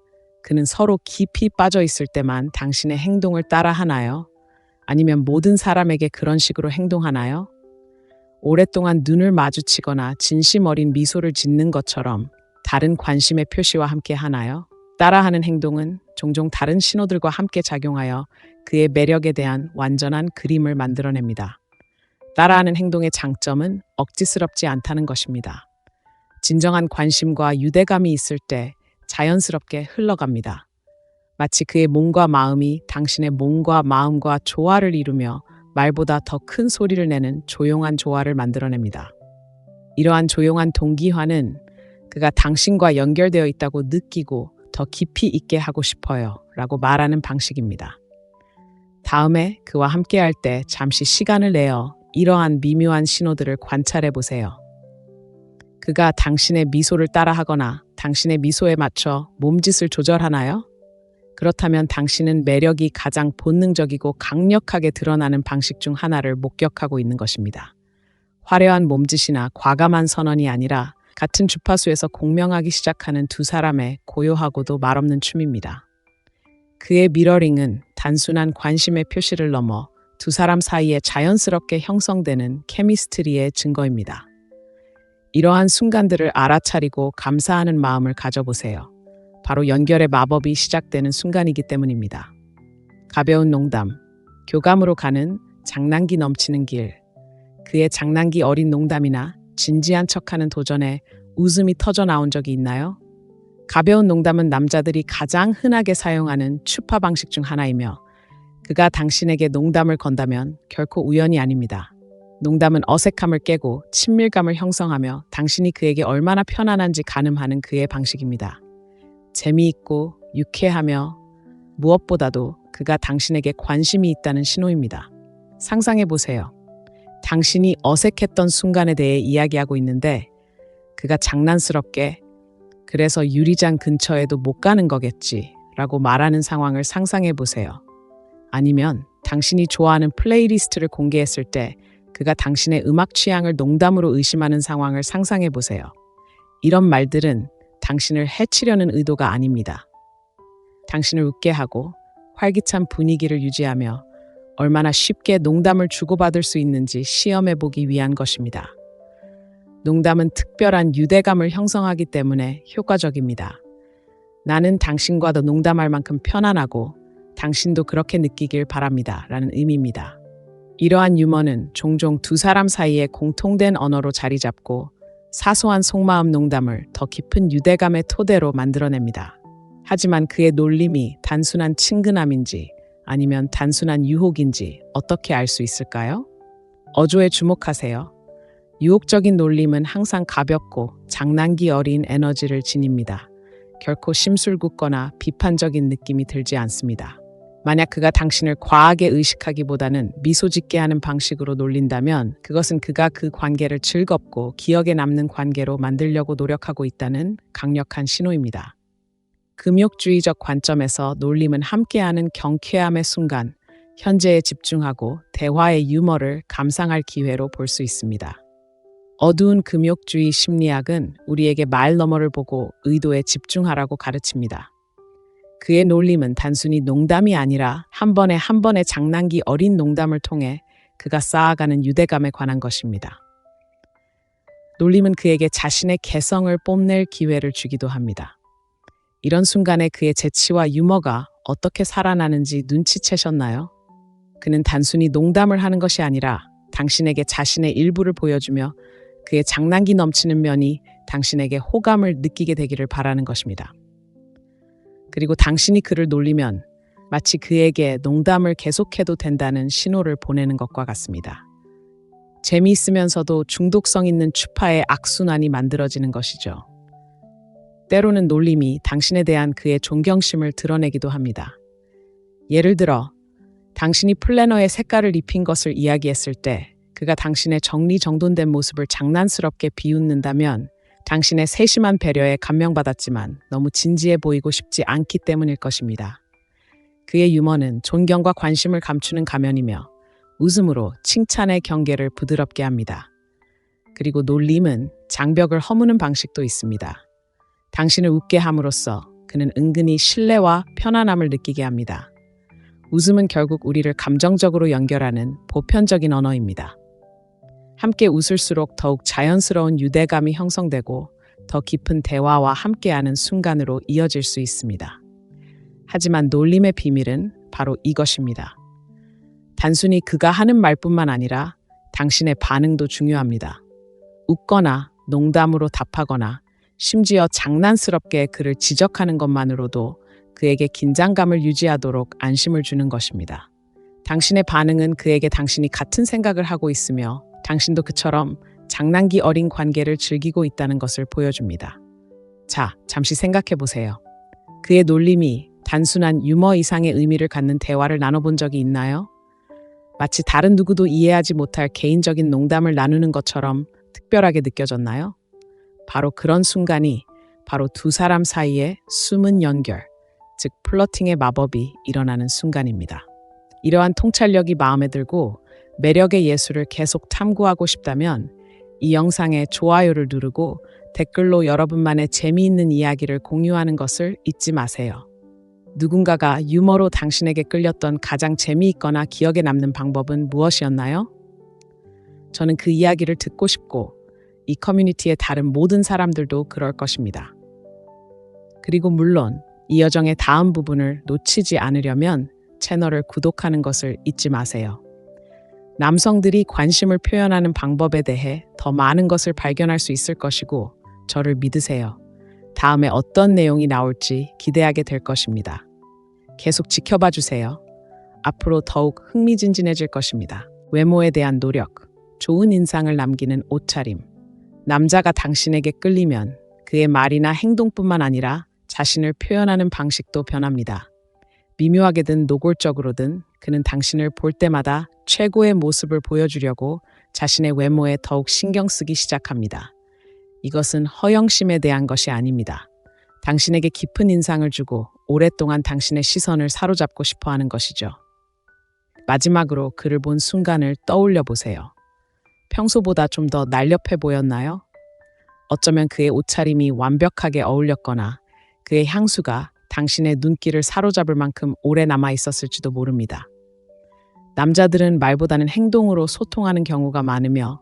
그는 서로 깊이 빠져 있을 때만 당신의 행동을 따라하나요? 아니면 모든 사람에게 그런 식으로 행동하나요? 오랫동안 눈을 마주치거나 진심 어린 미소를 짓는 것처럼 다른 관심의 표시와 함께 하나요? 따라하는 행동은 종종 다른 신호들과 함께 작용하여 그의 매력에 대한 완전한 그림을 만들어냅니다. 따라하는 행동의 장점은 억지스럽지 않다는 것입니다. 진정한 관심과 유대감이 있을 때 자연스럽게 흘러갑니다. 마치 그의 몸과 마음이 당신의 몸과 마음과 조화를 이루며 말보다 더 큰 소리를 내는 조용한 조화를 만들어냅니다. 이러한 조용한 동기화는 그가 당신과 연결되어 있다고 느끼고 더 깊이 있게 하고 싶어요 라고 말하는 방식입니다. 다음에 그와 함께 할 때 잠시 시간을 내어 이러한 미묘한 신호들을 관찰해 보세요. 그가 당신의 미소를 따라하거나 당신의 미소에 맞춰 몸짓을 조절하나요? 그렇다면 당신은 매력이 가장 본능적이고 강력하게 드러나는 방식 중 하나를 목격하고 있는 것입니다. 화려한 몸짓이나 과감한 선언이 아니라 같은 주파수에서 공명하기 시작하는 두 사람의 고요하고도 말없는 춤입니다. 그의 미러링은 단순한 관심의 표시를 넘어 두 사람 사이에 자연스럽게 형성되는 케미스트리의 증거입니다. 이러한 순간들을 알아차리고 감사하는 마음을 가져보세요. 바로 연결의 마법이 시작되는 순간이기 때문입니다. 가벼운 농담, 교감으로 가는 장난기 넘치는 길, 그의 장난기 어린 농담이나 진지한 척하는 도전에 웃음이 터져 나온 적이 있나요? 가벼운 농담은 남자들이 가장 흔하게 사용하는 추파 방식 중 하나이며 그가 당신에게 농담을 건다면 결코 우연이 아닙니다. 농담은 어색함을 깨고 친밀감을 형성하며 당신이 그에게 얼마나 편안한지 가늠하는 그의 방식입니다. 재미있고 유쾌하며 무엇보다도 그가 당신에게 관심이 있다는 신호입니다. 상상해 보세요. 당신이 어색했던 순간에 대해 이야기하고 있는데 그가 장난스럽게 그래서 유리장 근처에도 못 가는 거겠지 라고 말하는 상황을 상상해 보세요. 아니면 당신이 좋아하는 플레이리스트를 공개했을 때 그가 당신의 음악 취향을 농담으로 의심하는 상황을 상상해 보세요. 이런 말들은 당신을 해치려는 의도가 아닙니다. 당신을 웃게 하고 활기찬 분위기를 유지하며 얼마나 쉽게 농담을 주고받을 수 있는지 시험해 보기 위한 것입니다. 농담은 특별한 유대감을 형성하기 때문에 효과적입니다. 나는 당신과도 농담할 만큼 편안하고 당신도 그렇게 느끼길 바랍니다. 라는 의미입니다. 이러한 유머는 종종 두 사람 사이에 공통된 언어로 자리 잡고 사소한 속마음 농담을 더 깊은 유대감의 토대로 만들어냅니다. 하지만 그의 놀림이 단순한 친근함인지 아니면 단순한 유혹인지 어떻게 알 수 있을까요? 어조에 주목하세요. 유혹적인 놀림은 항상 가볍고 장난기 어린 에너지를 지닙니다. 결코 심술궂거나 비판적인 느낌이 들지 않습니다. 만약 그가 당신을 과하게 의식하기보다는 미소 짓게 하는 방식으로 놀린다면 그것은 그가 그 관계를 즐겁고 기억에 남는 관계로 만들려고 노력하고 있다는 강력한 신호입니다. 금욕주의적 관점에서 놀림은 함께하는 경쾌함의 순간, 현재에 집중하고 대화의 유머를 감상할 기회로 볼 수 있습니다. 어두운 금욕주의 심리학은 우리에게 말 너머를 보고 의도에 집중하라고 가르칩니다. 그의 놀림은 단순히 농담이 아니라 한 번에 한 번의 장난기 어린 농담을 통해 그가 쌓아가는 유대감에 관한 것입니다. 놀림은 그에게 자신의 개성을 뽐낼 기회를 주기도 합니다. 이런 순간에 그의 재치와 유머가 어떻게 살아나는지 눈치채셨나요? 그는 단순히 농담을 하는 것이 아니라 당신에게 자신의 일부를 보여주며 그의 장난기 넘치는 면이 당신에게 호감을 느끼게 되기를 바라는 것입니다. 그리고 당신이 그를 놀리면 마치 그에게 농담을 계속해도 된다는 신호를 보내는 것과 같습니다. 재미있으면서도 중독성 있는 추파의 악순환이 만들어지는 것이죠. 때로는 놀림이 당신에 대한 그의 존경심을 드러내기도 합니다. 예를 들어, 당신이 플래너에 색깔을 입힌 것을 이야기했을 때 그가 당신의 정리정돈된 모습을 장난스럽게 비웃는다면 당신의 세심한 배려에 감명받았지만 너무 진지해 보이고 싶지 않기 때문일 것입니다. 그의 유머는 존경과 관심을 감추는 가면이며 웃음으로 칭찬의 경계를 부드럽게 합니다. 그리고 놀림은 장벽을 허무는 방식도 있습니다. 당신을 웃게 함으로써 그는 은근히 신뢰와 편안함을 느끼게 합니다. 웃음은 결국 우리를 감정적으로 연결하는 보편적인 언어입니다. 함께 웃을수록 더욱 자연스러운 유대감이 형성되고 더 깊은 대화와 함께하는 순간으로 이어질 수 있습니다. 하지만 놀림의 비밀은 바로 이것입니다. 단순히 그가 하는 말뿐만 아니라 당신의 반응도 중요합니다. 웃거나 농담으로 답하거나 심지어 장난스럽게 그를 지적하는 것만으로도 그에게 긴장감을 유지하도록 안심을 주는 것입니다. 당신의 반응은 그에게 당신이 같은 생각을 하고 있으며 당신도 그처럼 장난기 어린 관계를 즐기고 있다는 것을 보여줍니다. 자, 잠시 생각해 보세요. 그의 놀림이 단순한 유머 이상의 의미를 갖는 대화를 나눠본 적이 있나요? 마치 다른 누구도 이해하지 못할 개인적인 농담을 나누는 것처럼 특별하게 느껴졌나요? 바로 그런 순간이 바로 두 사람 사이의 숨은 연결, 즉 플러팅의 마법이 일어나는 순간입니다. 이러한 통찰력이 마음에 들고 매력의 예술을 계속 탐구하고 싶다면 이 영상에 좋아요를 누르고 댓글로 여러분만의 재미있는 이야기를 공유하는 것을 잊지 마세요. 누군가가 유머로 당신에게 끌렸던 가장 재미있거나 기억에 남는 방법은 무엇이었나요? 저는 그 이야기를 듣고 싶고 이 커뮤니티의 다른 모든 사람들도 그럴 것입니다. 그리고 물론 이 여정의 다음 부분을 놓치지 않으려면 채널을 구독하는 것을 잊지 마세요. 남성들이 관심을 표현하는 방법에 대해 더 많은 것을 발견할 수 있을 것이고 저를 믿으세요. 다음에 어떤 내용이 나올지 기대하게 될 것입니다. 계속 지켜봐 주세요. 앞으로 더욱 흥미진진해질 것입니다. 외모에 대한 노력, 좋은 인상을 남기는 옷차림. 남자가 당신에게 끌리면 그의 말이나 행동뿐만 아니라 자신을 표현하는 방식도 변합니다. 미묘하게든 노골적으로든 그는 당신을 볼 때마다 최고의 모습을 보여주려고 자신의 외모에 더욱 신경 쓰기 시작합니다. 이것은 허영심에 대한 것이 아닙니다. 당신에게 깊은 인상을 주고 오랫동안 당신의 시선을 사로잡고 싶어 하는 것이죠. 마지막으로 그를 본 순간을 떠올려 보세요. 평소보다 좀 더 날렵해 보였나요? 어쩌면 그의 옷차림이 완벽하게 어울렸거나 그의 향수가 당신의 눈길을 사로잡을 만큼 오래 남아 있었을지도 모릅니다. 남자들은 말보다는 행동으로 소통하는 경우가 많으며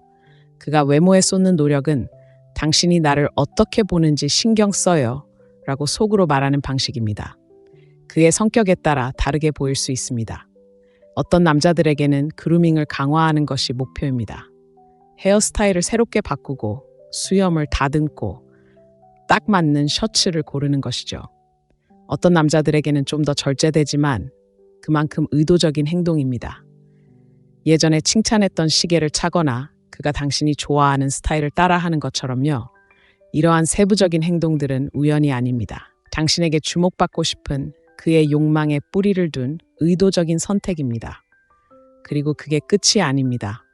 그가 외모에 쏟는 노력은 당신이 나를 어떻게 보는지 신경 써요 라고 속으로 말하는 방식입니다. 그의 성격에 따라 다르게 보일 수 있습니다. 어떤 남자들에게는 그루밍을 강화하는 것이 목표입니다. 헤어스타일을 새롭게 바꾸고 수염을 다듬고 딱 맞는 셔츠를 고르는 것이죠. 어떤 남자들에게는 좀 더 절제되지만 그만큼 의도적인 행동입니다. 예전에 칭찬했던 시계를 차거나 그가 당신이 좋아하는 스타일을 따라하는 것처럼요. 이러한 세부적인 행동들은 우연이 아닙니다. 당신에게 주목받고 싶은 그의 욕망에 뿌리를 둔 의도적인 선택입니다. 그리고 그게 끝이 아닙니다.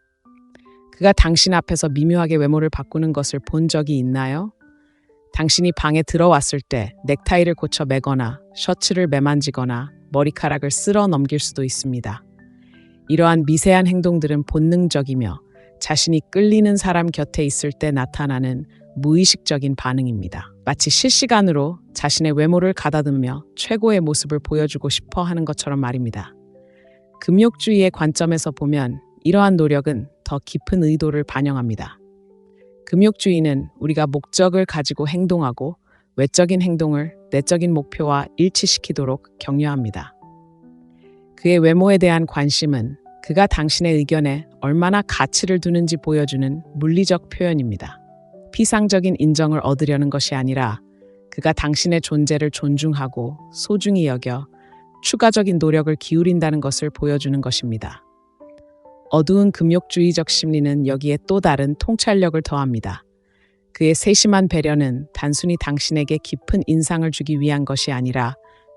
그가 당신 앞에서 미묘하게 외모를 바꾸는 것을 본 적이 있나요? 당신이 방에 들어왔을 때 넥타이를 고쳐 매거나 셔츠를 매만지거나 머리카락을 쓸어 넘길 수도 있습니다. 이러한 미세한 행동들은 본능적이며 자신이 끌리는 사람 곁에 있을 때 나타나는 무의식적인 반응입니다. 마치 실시간으로 자신의 외모를 가다듬으며 최고의 모습을 보여주고 싶어 하는 것처럼 말입니다. 금욕주의의 관점에서 보면 이러한 노력은 더 깊은 의도를 반영합니다. 금욕주의는 우리가 목적을 가지고 행동하고 외적인 행동을 내적인 목표와 일치시키도록 격려합니다. 그의 외모에 대한 관심은 그가 당신의 의견에 얼마나 가치를 두는지 보여주는 물리적 표현입니다. 피상적인 인정을 얻으려는 것이 아니라 그가 당신의 존재를 존중하고 소중히 여겨 추가적인 노력을 기울인다는 것을 보여주는 것입니다. 어두운 금욕주의적 심리는 여기에 또 다른 통찰력을 더합니다. 그의 세심한 배려는 단순히 당신에게 깊은 인상을 주기 위한 것이 아니라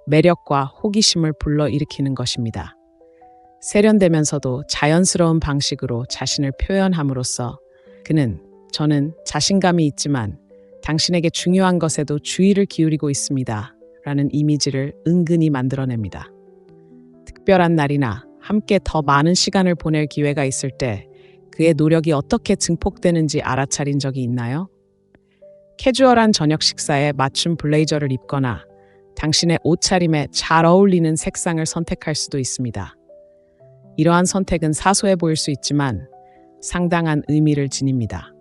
매력과 호기심을 불러일으키는 것입니다. 세련되면서도 자연스러운 방식으로 자신을 표현함으로써 그는 저는 자신감이 있지만 당신에게 중요한 것에도 주의를 기울이고 있습니다. 라는 이미지를 은근히 만들어냅니다. 특별한 날이나 함께 더 많은 시간을 보낼 기회가 있을 때 그의 노력이 어떻게 증폭되는지 알아차린 적이 있나요? 캐주얼한 저녁 식사에 맞춤 블레이저를 입거나 당신의 옷차림에 잘 어울리는 색상을 선택할 수도 있습니다. 이러한 선택은 사소해 보일 수 있지만 상당한 의미를 지닙니다.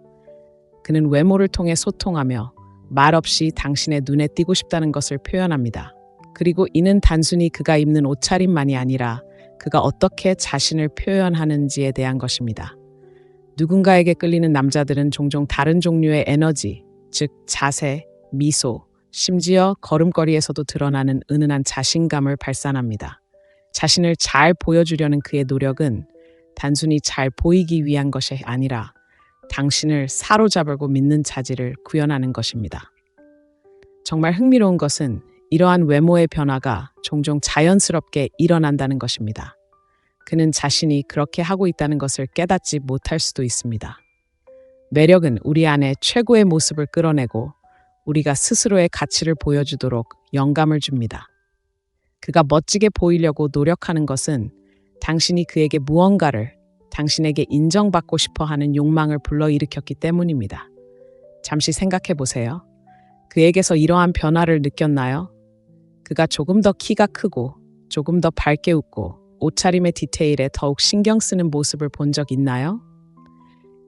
그는 외모를 통해 소통하며 말없이 당신의 눈에 띄고 싶다는 것을 표현합니다. 그리고 이는 단순히 그가 입는 옷차림만이 아니라 그가 어떻게 자신을 표현하는지에 대한 것입니다. 누군가에게 끌리는 남자들은 종종 다른 종류의 에너지, 즉 자세, 미소, 심지어 걸음걸이에서도 드러나는 은은한 자신감을 발산합니다. 자신을 잘 보여주려는 그의 노력은 단순히 잘 보이기 위한 것이 아니라 당신을 사로잡으고 믿는 자질을 구현하는 것입니다. 정말 흥미로운 것은 이러한 외모의 변화가 종종 자연스럽게 일어난다는 것입니다. 그는 자신이 그렇게 하고 있다는 것을 깨닫지 못할 수도 있습니다. 매력은 우리 안에 최고의 모습을 끌어내고 우리가 스스로의 가치를 보여주도록 영감을 줍니다. 그가 멋지게 보이려고 노력하는 것은 당신이 그에게 무언가를 당신에게 인정받고 싶어 하는 욕망을 불러일으켰기 때문입니다. 잠시 생각해 보세요. 그에게서 이러한 변화를 느꼈나요? 그가 조금 더 키가 크고 조금 더 밝게 웃고 옷차림의 디테일에 더욱 신경 쓰는 모습을 본 적 있나요?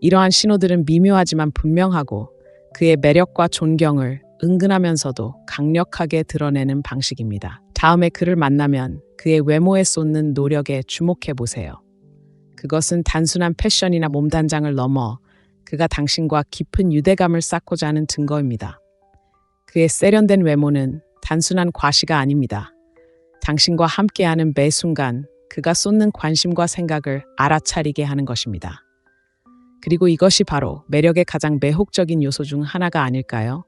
이러한 신호들은 미묘하지만 분명하고 그의 매력과 존경을 은근하면서도 강력하게 드러내는 방식입니다. 다음에 그를 만나면 그의 외모에 쏟는 노력에 주목해 보세요. 그것은 단순한 패션이나 몸단장을 넘어 그가 당신과 깊은 유대감을 쌓고자 하는 증거입니다. 그의 세련된 외모는 단순한 과시가 아닙니다. 당신과 함께하는 매 순간 그가 쏟는 관심과 생각을 알아차리게 하는 것입니다. 그리고 이것이 바로 매력의 가장 매혹적인 요소 중 하나가 아닐까요?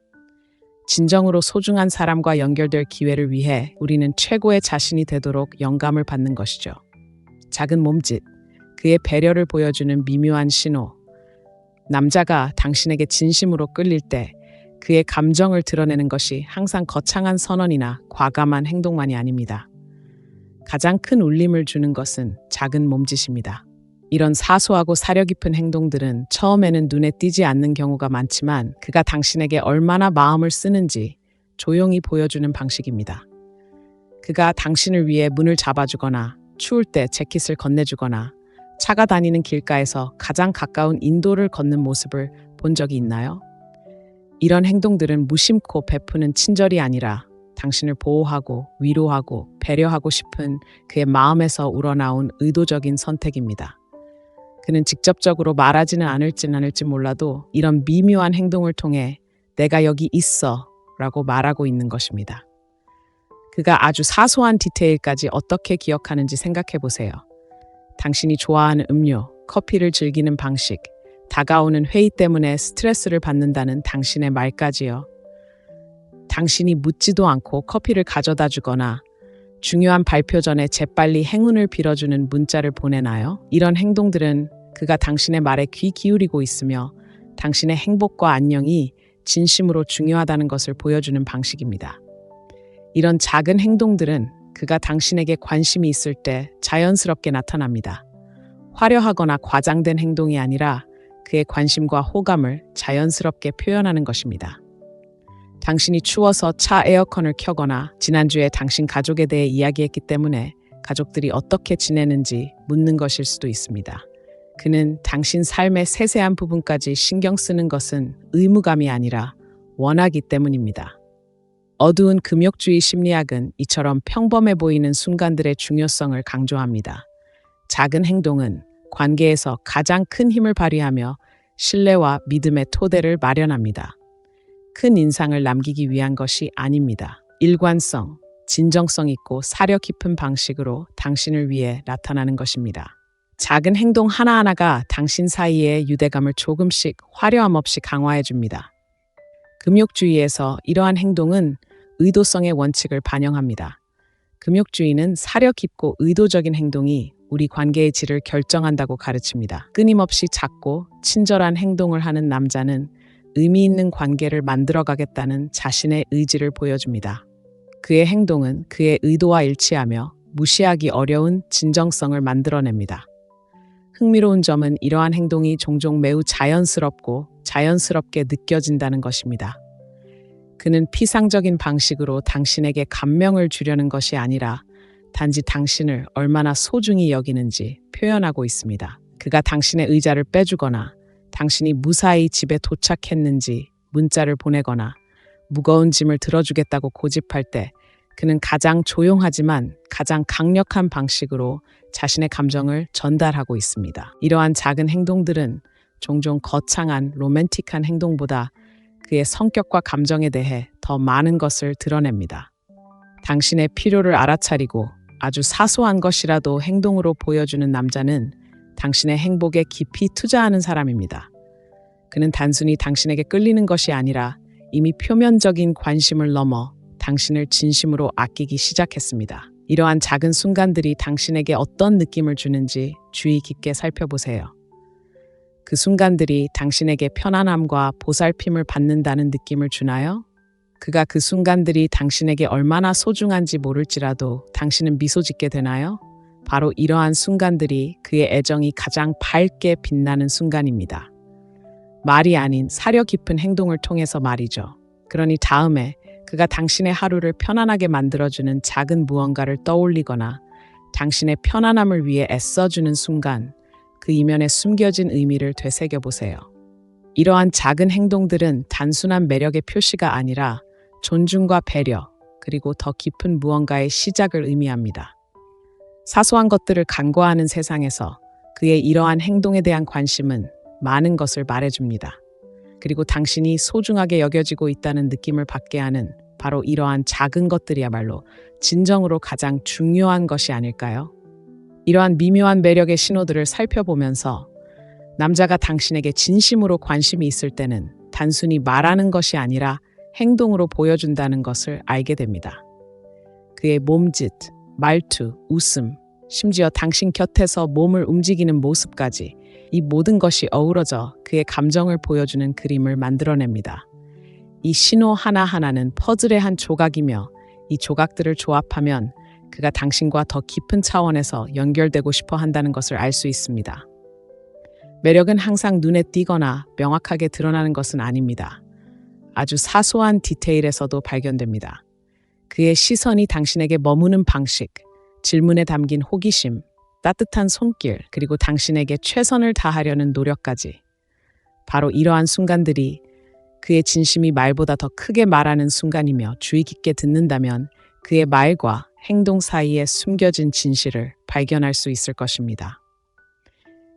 진정으로 소중한 사람과 연결될 기회를 위해 우리는 최고의 자신이 되도록 영감을 받는 것이죠. 작은 몸짓, 그의 배려를 보여주는 미묘한 신호. 남자가 당신에게 진심으로 끌릴 때 그의 감정을 드러내는 것이 항상 거창한 선언이나 과감한 행동만이 아닙니다. 가장 큰 울림을 주는 것은 작은 몸짓입니다. 이런 사소하고 사려 깊은 행동들은 처음에는 눈에 띄지 않는 경우가 많지만 그가 당신에게 얼마나 마음을 쓰는지 조용히 보여주는 방식입니다. 그가 당신을 위해 문을 잡아주거나 추울 때 재킷을 건네주거나 차가 다니는 길가에서 가장 가까운 인도를 걷는 모습을 본 적이 있나요? 이런 행동들은 무심코 베푸는 친절이 아니라 당신을 보호하고 위로하고 배려하고 싶은 그의 마음에서 우러나온 의도적인 선택입니다. 그는 직접적으로 말하지는 않을지 몰라도 이런 미묘한 행동을 통해 내가 여기 있어 라고 말하고 있는 것입니다. 그가 아주 사소한 디테일까지 어떻게 기억하는지 생각해 보세요. 당신이 좋아하는 음료, 커피를 즐기는 방식, 다가오는 회의 때문에 스트레스를 받는다는 당신의 말까지요. 당신이 묻지도 않고 커피를 가져다 주거나 중요한 발표 전에 재빨리 행운을 빌어주는 문자를 보내나요? 이런 행동들은 그가 당신의 말에 귀 기울이고 있으며 당신의 행복과 안녕이 진심으로 중요하다는 것을 보여주는 방식입니다. 이런 작은 행동들은 그가 당신에게 관심이 있을 때 자연스럽게 나타납니다. 화려하거나 과장된 행동이 아니라 그의 관심과 호감을 자연스럽게 표현하는 것입니다. 당신이 추워서 차 에어컨을 켜거나 지난주에 당신 가족에 대해 이야기했기 때문에 가족들이 어떻게 지내는지 묻는 것일 수도 있습니다. 그는 당신 삶의 세세한 부분까지 신경 쓰는 것은 의무감이 아니라 원하기 때문입니다. 어두운 금욕주의 심리학은 이처럼 평범해 보이는 순간들의 중요성을 강조합니다. 작은 행동은 관계에서 가장 큰 힘을 발휘하며 신뢰와 믿음의 토대를 마련합니다. 큰 인상을 남기기 위한 것이 아닙니다. 일관성, 진정성 있고 사려 깊은 방식으로 당신을 위해 나타나는 것입니다. 작은 행동 하나하나가 당신 사이의 유대감을 조금씩 화려함 없이 강화해 줍니다. 금욕주의에서 이러한 행동은 의도성의 원칙을 반영합니다. 금욕주의는 사려 깊고 의도적인 행동이 우리 관계의 질을 결정한다고 가르칩니다. 끊임없이 작고 친절한 행동을 하는 남자는 의미 있는 관계를 만들어가겠다는 자신의 의지를 보여줍니다. 그의 행동은 그의 의도와 일치하며 무시하기 어려운 진정성을 만들어냅니다. 흥미로운 점은 이러한 행동이 종종 매우 자연스럽고 자연스럽게 느껴진다는 것입니다. 그는 피상적인 방식으로 당신에게 감명을 주려는 것이 아니라 단지 당신을 얼마나 소중히 여기는지 표현하고 있습니다. 그가 당신의 의자를 빼주거나 당신이 무사히 집에 도착했는지 문자를 보내거나 무거운 짐을 들어주겠다고 고집할 때 그는 가장 조용하지만 가장 강력한 방식으로 자신의 감정을 전달하고 있습니다. 이러한 작은 행동들은 종종 거창한 로맨틱한 행동보다 그의 성격과 감정에 대해 더 많은 것을 드러냅니다. 당신의 필요를 알아차리고 아주 사소한 것이라도 행동으로 보여주는 남자는 당신의 행복에 깊이 투자하는 사람입니다. 그는 단순히 당신에게 끌리는 것이 아니라 이미 표면적인 관심을 넘어 당신을 진심으로 아끼기 시작했습니다. 이러한 작은 순간들이 당신에게 어떤 느낌을 주는지 주의 깊게 살펴보세요. 그 순간들이 당신에게 편안함과 보살핌을 받는다는 느낌을 주나요? 그가 그 순간들이 당신에게 얼마나 소중한지 모를지라도 당신은 미소 짓게 되나요? 바로 이러한 순간들이 그의 애정이 가장 밝게 빛나는 순간입니다. 말이 아닌 사려 깊은 행동을 통해서 말이죠. 그러니 다음에 그가 당신의 하루를 편안하게 만들어주는 작은 무언가를 떠올리거나 당신의 편안함을 위해 애써주는 순간 그 이면에 숨겨진 의미를 되새겨보세요. 이러한 작은 행동들은 단순한 매력의 표시가 아니라 존중과 배려, 그리고 더 깊은 무언가의 시작을 의미합니다. 사소한 것들을 간과하는 세상에서 그의 이러한 행동에 대한 관심은 많은 것을 말해줍니다. 그리고 당신이 소중하게 여겨지고 있다는 느낌을 받게 하는 바로 이러한 작은 것들이야말로 진정으로 가장 중요한 것이 아닐까요? 이러한 미묘한 매력의 신호들을 살펴보면서 남자가 당신에게 진심으로 관심이 있을 때는 단순히 말하는 것이 아니라 행동으로 보여준다는 것을 알게 됩니다. 그의 몸짓, 말투, 웃음, 심지어 당신 곁에서 몸을 움직이는 모습까지 이 모든 것이 어우러져 그의 감정을 보여주는 그림을 만들어냅니다. 이 신호 하나하나는 퍼즐의 한 조각이며 이 조각들을 조합하면 그가 당신과 더 깊은 차원에서 연결되고 싶어 한다는 것을 알 수 있습니다. 매력은 항상 눈에 띄거나 명확하게 드러나는 것은 아닙니다. 아주 사소한 디테일에서도 발견됩니다. 그의 시선이 당신에게 머무는 방식, 질문에 담긴 호기심, 따뜻한 손길, 그리고 당신에게 최선을 다하려는 노력까지. 바로 이러한 순간들이 그의 진심이 말보다 더 크게 말하는 순간이며 주의 깊게 듣는다면 그의 말과 행동 사이에 숨겨진 진실을 발견할 수 있을 것입니다.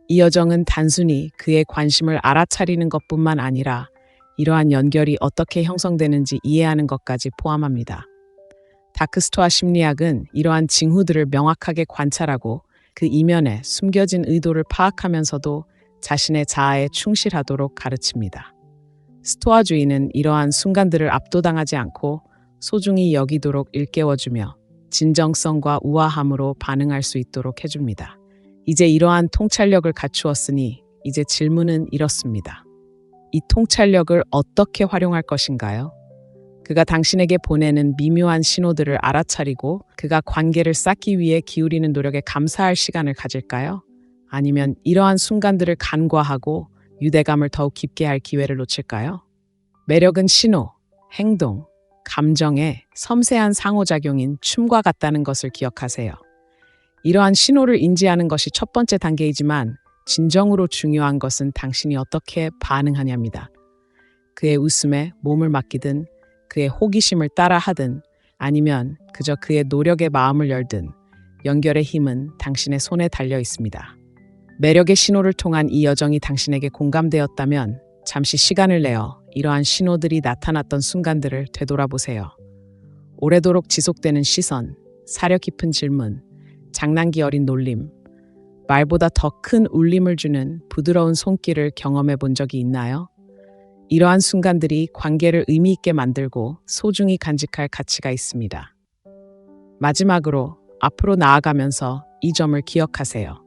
이 여정은 단순히 그의 관심을 알아차리는 것뿐만 아니라 이러한 연결이 어떻게 형성되는지 이해하는 것까지 포함합니다. 다크스토아 심리학은 이러한 징후들을 명확하게 관찰하고 그 이면에 숨겨진 의도를 파악하면서도 자신의 자아에 충실하도록 가르칩니다. 스토아주의는 이러한 순간들을 압도당하지 않고 소중히 여기도록 일깨워주며 진정성과 우아함으로 반응할 수 있도록 해줍니다. 이제 이러한 통찰력을 갖추었으니 이제 질문은 이렇습니다. 이 통찰력을 어떻게 활용할 것인가요? 그가 당신에게 보내는 미묘한 신호들을 알아차리고 그가 관계를 쌓기 위해 기울이는 노력에 감사할 시간을 가질까요? 아니면 이러한 순간들을 간과하고 유대감을 더욱 깊게 할 기회를 놓칠까요? 매력은 신호, 행동, 감정의 섬세한 상호작용인 춤과 같다는 것을 기억하세요. 이러한 신호를 인지하는 것이 첫 번째 단계이지만 진정으로 중요한 것은 당신이 어떻게 반응하냐입니다. 그의 웃음에 몸을 맡기든 그의 호기심을 따라하든 아니면 그저 그의 노력에 마음을 열든 연결의 힘은 당신의 손에 달려 있습니다. 매력의 신호를 통한 이 여정이 당신에게 공감되었다면 잠시 시간을 내어 이러한 신호들이 나타났던 순간들을 되돌아보세요. 오래도록 지속되는 시선, 사려 깊은 질문, 장난기 어린 놀림, 말보다 더 큰 울림을 주는 부드러운 손길을 경험해 본 적이 있나요? 이러한 순간들이 관계를 의미 있게 만들고 소중히 간직할 가치가 있습니다. 마지막으로 앞으로 나아가면서 이 점을 기억하세요.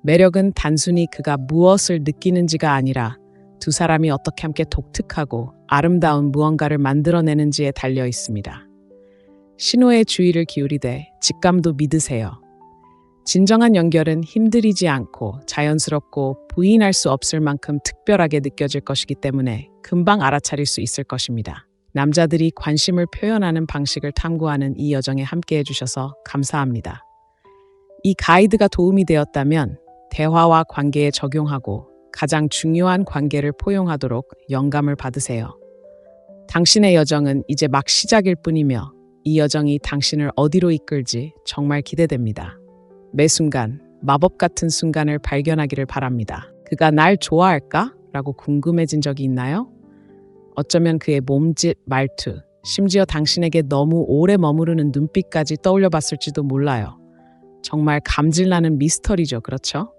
매력은 단순히 그가 무엇을 느끼는지가 아니라 두 사람이 어떻게 함께 독특하고 아름다운 무언가를 만들어내는지에 달려 있습니다. 신호에 주의를 기울이되 직감도 믿으세요. 진정한 연결은 힘들이지 않고 자연스럽고 부인할 수 없을 만큼 특별하게 느껴질 것이기 때문에 금방 알아차릴 수 있을 것입니다. 남자들이 관심을 표현하는 방식을 탐구하는 이 여정에 함께해 주셔서 감사합니다. 이 가이드가 도움이 되었다면 대화와 관계에 적용하고 가장 중요한 관계를 포용하도록 영감을 받으세요. 당신의 여정은 이제 막 시작일 뿐이며 이 여정이 당신을 어디로 이끌지 정말 기대됩니다. 매 순간 마법 같은 순간을 발견하기를 바랍니다. 그가 날 좋아할까? 라고 궁금해진 적이 있나요? 어쩌면 그의 몸짓, 말투, 심지어 당신에게 너무 오래 머무르는 눈빛까지 떠올려 봤을지도 몰라요. 정말 감질나는 미스터리죠, 그렇죠?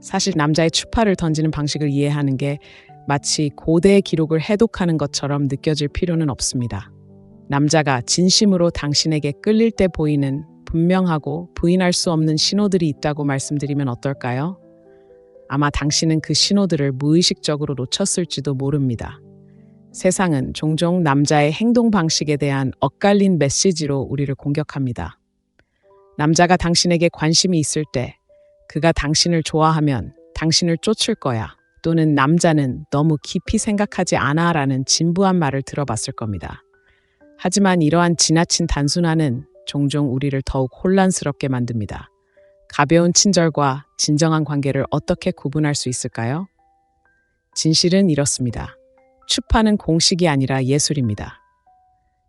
사실 남자의 추파를 던지는 방식을 이해하는 게 마치 고대의 기록을 해독하는 것처럼 느껴질 필요는 없습니다. 남자가 진심으로 당신에게 끌릴 때 보이는 분명하고 부인할 수 없는 신호들이 있다고 말씀드리면 어떨까요? 아마 당신은 그 신호들을 무의식적으로 놓쳤을지도 모릅니다. 세상은 종종 남자의 행동 방식에 대한 엇갈린 메시지로 우리를 공격합니다. 남자가 당신에게 관심이 있을 때, 그가 당신을 좋아하면 당신을 쫓을 거야. 또는 남자는 너무 깊이 생각하지 않아 라는 진부한 말을 들어봤을 겁니다. 하지만 이러한 지나친 단순화는 종종 우리를 더욱 혼란스럽게 만듭니다. 가벼운 친절과 진정한 관계를 어떻게 구분할 수 있을까요? 진실은 이렇습니다. 추파는 공식이 아니라 예술입니다.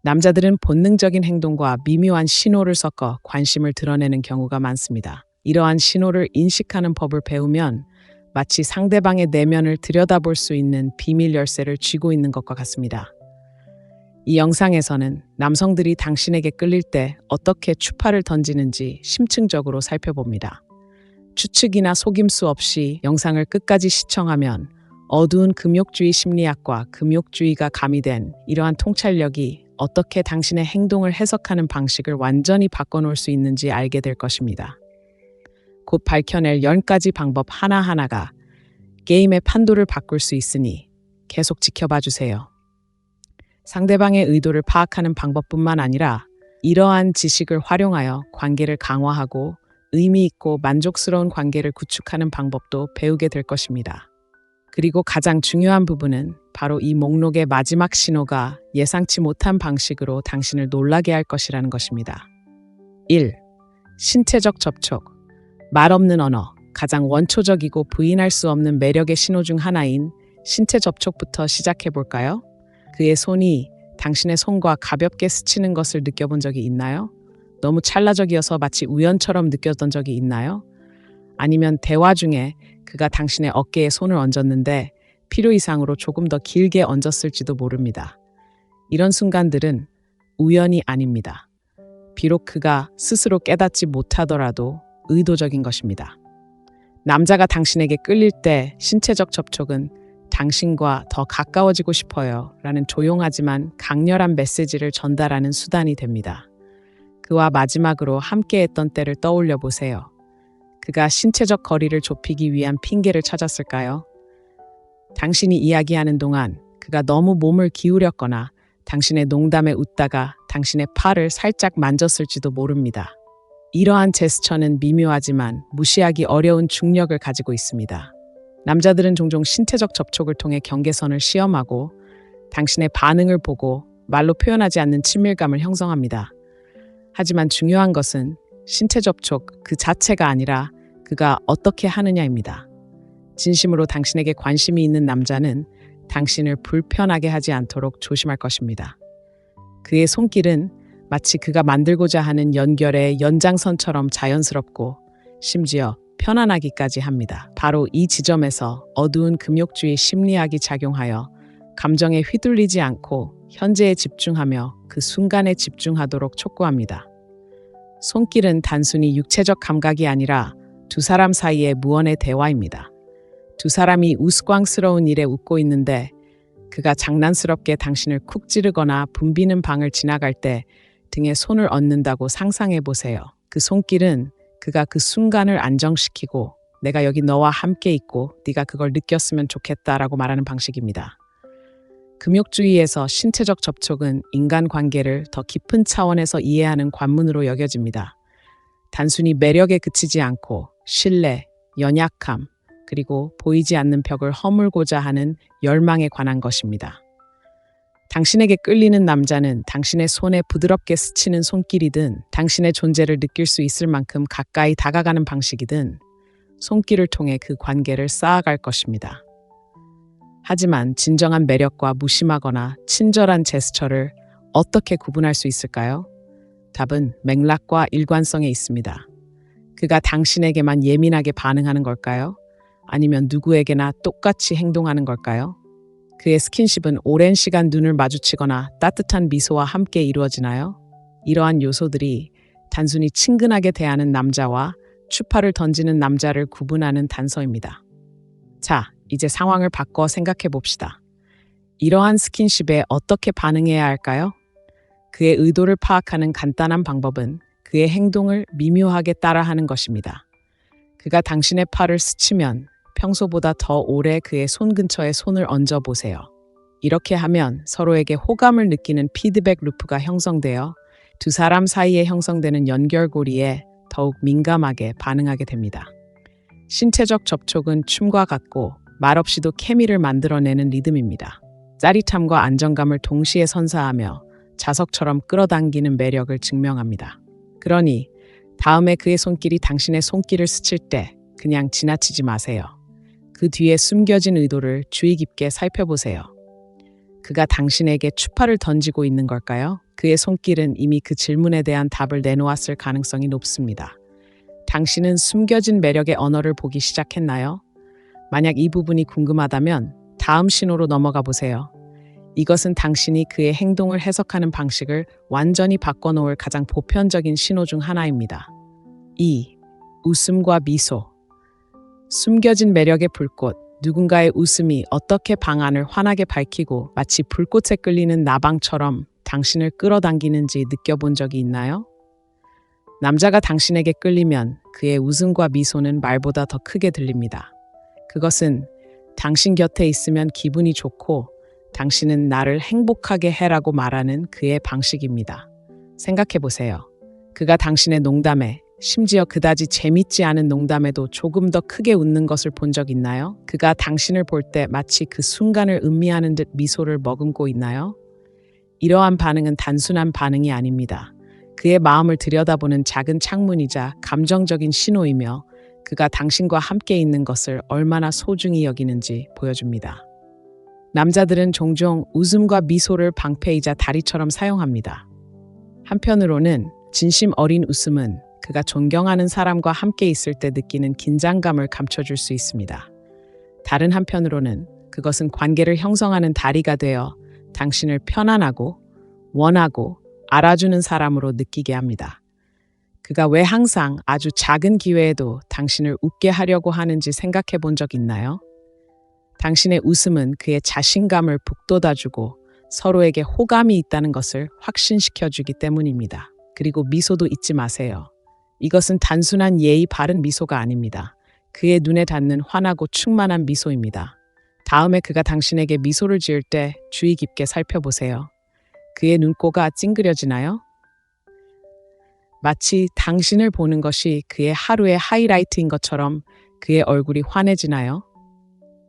남자들은 본능적인 행동과 미묘한 신호를 섞어 관심을 드러내는 경우가 많습니다. 이러한 신호를 인식하는 법을 배우면 마치 상대방의 내면을 들여다볼 수 있는 비밀 열쇠를 쥐고 있는 것과 같습니다. 이 영상에서는 남성들이 당신에게 끌릴 때 어떻게 추파를 던지는지 심층적으로 살펴봅니다. 추측이나 속임수 없이 영상을 끝까지 시청하면 어두운 금욕주의 심리학과 금욕주의가 가미된 이러한 통찰력이 어떻게 당신의 행동을 해석하는 방식을 완전히 바꿔놓을 수 있는지 알게 될 것입니다. 곧 밝혀낼 10가지 방법 하나하나가 게임의 판도를 바꿀 수 있으니 계속 지켜봐 주세요. 상대방의 의도를 파악하는 방법뿐만 아니라 이러한 지식을 활용하여 관계를 강화하고 의미 있고 만족스러운 관계를 구축하는 방법도 배우게 될 것입니다. 그리고 가장 중요한 부분은 바로 이 목록의 마지막 신호가 예상치 못한 방식으로 당신을 놀라게 할 것이라는 것입니다. 1. 신체적 접촉. 말 없는 언어. 가장 원초적이고 부인할 수 없는 매력의 신호 중 하나인 신체 접촉부터 시작해 볼까요? 그의 손이 당신의 손과 가볍게 스치는 것을 느껴본 적이 있나요? 너무 찰나적이어서 마치 우연처럼 느꼈던 적이 있나요? 아니면 대화 중에 그가 당신의 어깨에 손을 얹었는데 필요 이상으로 조금 더 길게 얹었을지도 모릅니다. 이런 순간들은 우연이 아닙니다. 비록 그가 스스로 깨닫지 못하더라도 의도적인 것입니다. 남자가 당신에게 끌릴 때 신체적 접촉은 당신과 더 가까워지고 싶어요 라는 조용하지만 강렬한 메시지를 전달하는 수단이 됩니다. 그와 마지막으로 함께했던 때를 떠올려 보세요. 그가 신체적 거리를 좁히기 위한 핑계를 찾았을까요? 당신이 이야기하는 동안 그가 너무 몸을 기울였거나 당신의 농담에 웃다가 당신의 팔을 살짝 만졌을지도 모릅니다. 이러한 제스처는 미묘하지만 무시하기 어려운 중력을 가지고 있습니다. 남자들은 종종 신체적 접촉을 통해 경계선을 시험하고 당신의 반응을 보고 말로 표현하지 않는 친밀감을 형성합니다. 하지만 중요한 것은 신체 접촉 그 자체가 아니라 그가 어떻게 하느냐입니다. 진심으로 당신에게 관심이 있는 남자는 당신을 불편하게 하지 않도록 조심할 것입니다. 그의 손길은 마치 그가 만들고자 하는 연결의 연장선처럼 자연스럽고 심지어 편안하기까지 합니다. 바로 이 지점에서 어두운 금욕주의 심리학이 작용하여 감정에 휘둘리지 않고 현재에 집중하며 그 순간에 집중하도록 촉구합니다. 손길은 단순히 육체적 감각이 아니라 두 사람 사이의 무언의 대화입니다. 두 사람이 우스꽝스러운 일에 웃고 있는데 그가 장난스럽게 당신을 쿡 찌르거나 붐비는 방을 지나갈 때 등에 손을 얹는다고 상상해 보세요. 그 손길은 그가 그 순간을 안정시키고 내가 여기 너와 함께 있고 네가 그걸 느꼈으면 좋겠다라고 말하는 방식입니다. 금욕주의에서 신체적 접촉은 인간관계를 더 깊은 차원에서 이해하는 관문으로 여겨집니다. 단순히 매력에 그치지 않고 신뢰, 연약함, 그리고 보이지 않는 벽을 허물고자 하는 열망에 관한 것입니다. 당신에게 끌리는 남자는 당신의 손에 부드럽게 스치는 손길이든 당신의 존재를 느낄 수 있을 만큼 가까이 다가가는 방식이든 손길을 통해 그 관계를 쌓아갈 것입니다. 하지만 진정한 매력과 무심하거나 친절한 제스처를 어떻게 구분할 수 있을까요? 답은 맥락과 일관성에 있습니다. 그가 당신에게만 예민하게 반응하는 걸까요? 아니면 누구에게나 똑같이 행동하는 걸까요? 그의 스킨십은 오랜 시간 눈을 마주치거나 따뜻한 미소와 함께 이루어지나요? 이러한 요소들이 단순히 친근하게 대하는 남자와 추파를 던지는 남자를 구분하는 단서입니다. 자, 이제 상황을 바꿔 생각해 봅시다. 이러한 스킨십에 어떻게 반응해야 할까요? 그의 의도를 파악하는 간단한 방법은 그의 행동을 미묘하게 따라하는 것입니다. 그가 당신의 팔을 스치면 평소보다 더 오래 그의 손 근처에 손을 얹어 보세요. 이렇게 하면 서로에게 호감을 느끼는 피드백 루프가 형성되어 두 사람 사이에 형성되는 연결고리에 더욱 민감하게 반응하게 됩니다. 신체적 접촉은 춤과 같고 말없이도 케미를 만들어내는 리듬입니다. 짜릿함과 안정감을 동시에 선사하며 자석처럼 끌어당기는 매력을 증명합니다. 그러니 다음에 그의 손길이 당신의 손길을 스칠 때 그냥 지나치지 마세요. 그 뒤에 숨겨진 의도를 주의 깊게 살펴보세요. 그가 당신에게 추파를 던지고 있는 걸까요? 그의 손길은 이미 그 질문에 대한 답을 내놓았을 가능성이 높습니다. 당신은 숨겨진 매력의 언어를 보기 시작했나요? 만약 이 부분이 궁금하다면 다음 신호로 넘어가 보세요. 이것은 당신이 그의 행동을 해석하는 방식을 완전히 바꿔놓을 가장 보편적인 신호 중 하나입니다. 2. 웃음과 미소. 숨겨진 매력의 불꽃. 누군가의 웃음이 어떻게 방 안을 환하게 밝히고 마치 불꽃에 끌리는 나방처럼 당신을 끌어당기는지 느껴본 적이 있나요? 남자가 당신에게 끌리면 그의 웃음과 미소는 말보다 더 크게 들립니다. 그것은 당신 곁에 있으면 기분이 좋고 당신은 나를 행복하게 해라고 말하는 그의 방식입니다. 생각해 보세요. 그가 당신의 농담에, 심지어 그다지 재밌지 않은 농담에도 조금 더 크게 웃는 것을 본 적 있나요? 그가 당신을 볼 때 마치 그 순간을 음미하는 듯 미소를 머금고 있나요? 이러한 반응은 단순한 반응이 아닙니다. 그의 마음을 들여다보는 작은 창문이자 감정적인 신호이며 그가 당신과 함께 있는 것을 얼마나 소중히 여기는지 보여줍니다. 남자들은 종종 웃음과 미소를 방패이자 다리처럼 사용합니다. 한편으로는 진심 어린 웃음은 그가 존경하는 사람과 함께 있을 때 느끼는 긴장감을 감춰줄 수 있습니다. 다른 한편으로는 그것은 관계를 형성하는 다리가 되어 당신을 편안하고 원하고 알아주는 사람으로 느끼게 합니다. 그가 왜 항상 아주 작은 기회에도 당신을 웃게 하려고 하는지 생각해 본 적 있나요? 당신의 웃음은 그의 자신감을 북돋아주고 서로에게 호감이 있다는 것을 확신시켜주기 때문입니다. 그리고 미소도 잊지 마세요. 이것은 단순한 예의 바른 미소가 아닙니다. 그의 눈에 닿는 환하고 충만한 미소입니다. 다음에 그가 당신에게 미소를 지을 때 주의 깊게 살펴보세요. 그의 눈꼬가 찡그려지나요? 마치 당신을 보는 것이 그의 하루의 하이라이트인 것처럼 그의 얼굴이 환해지나요?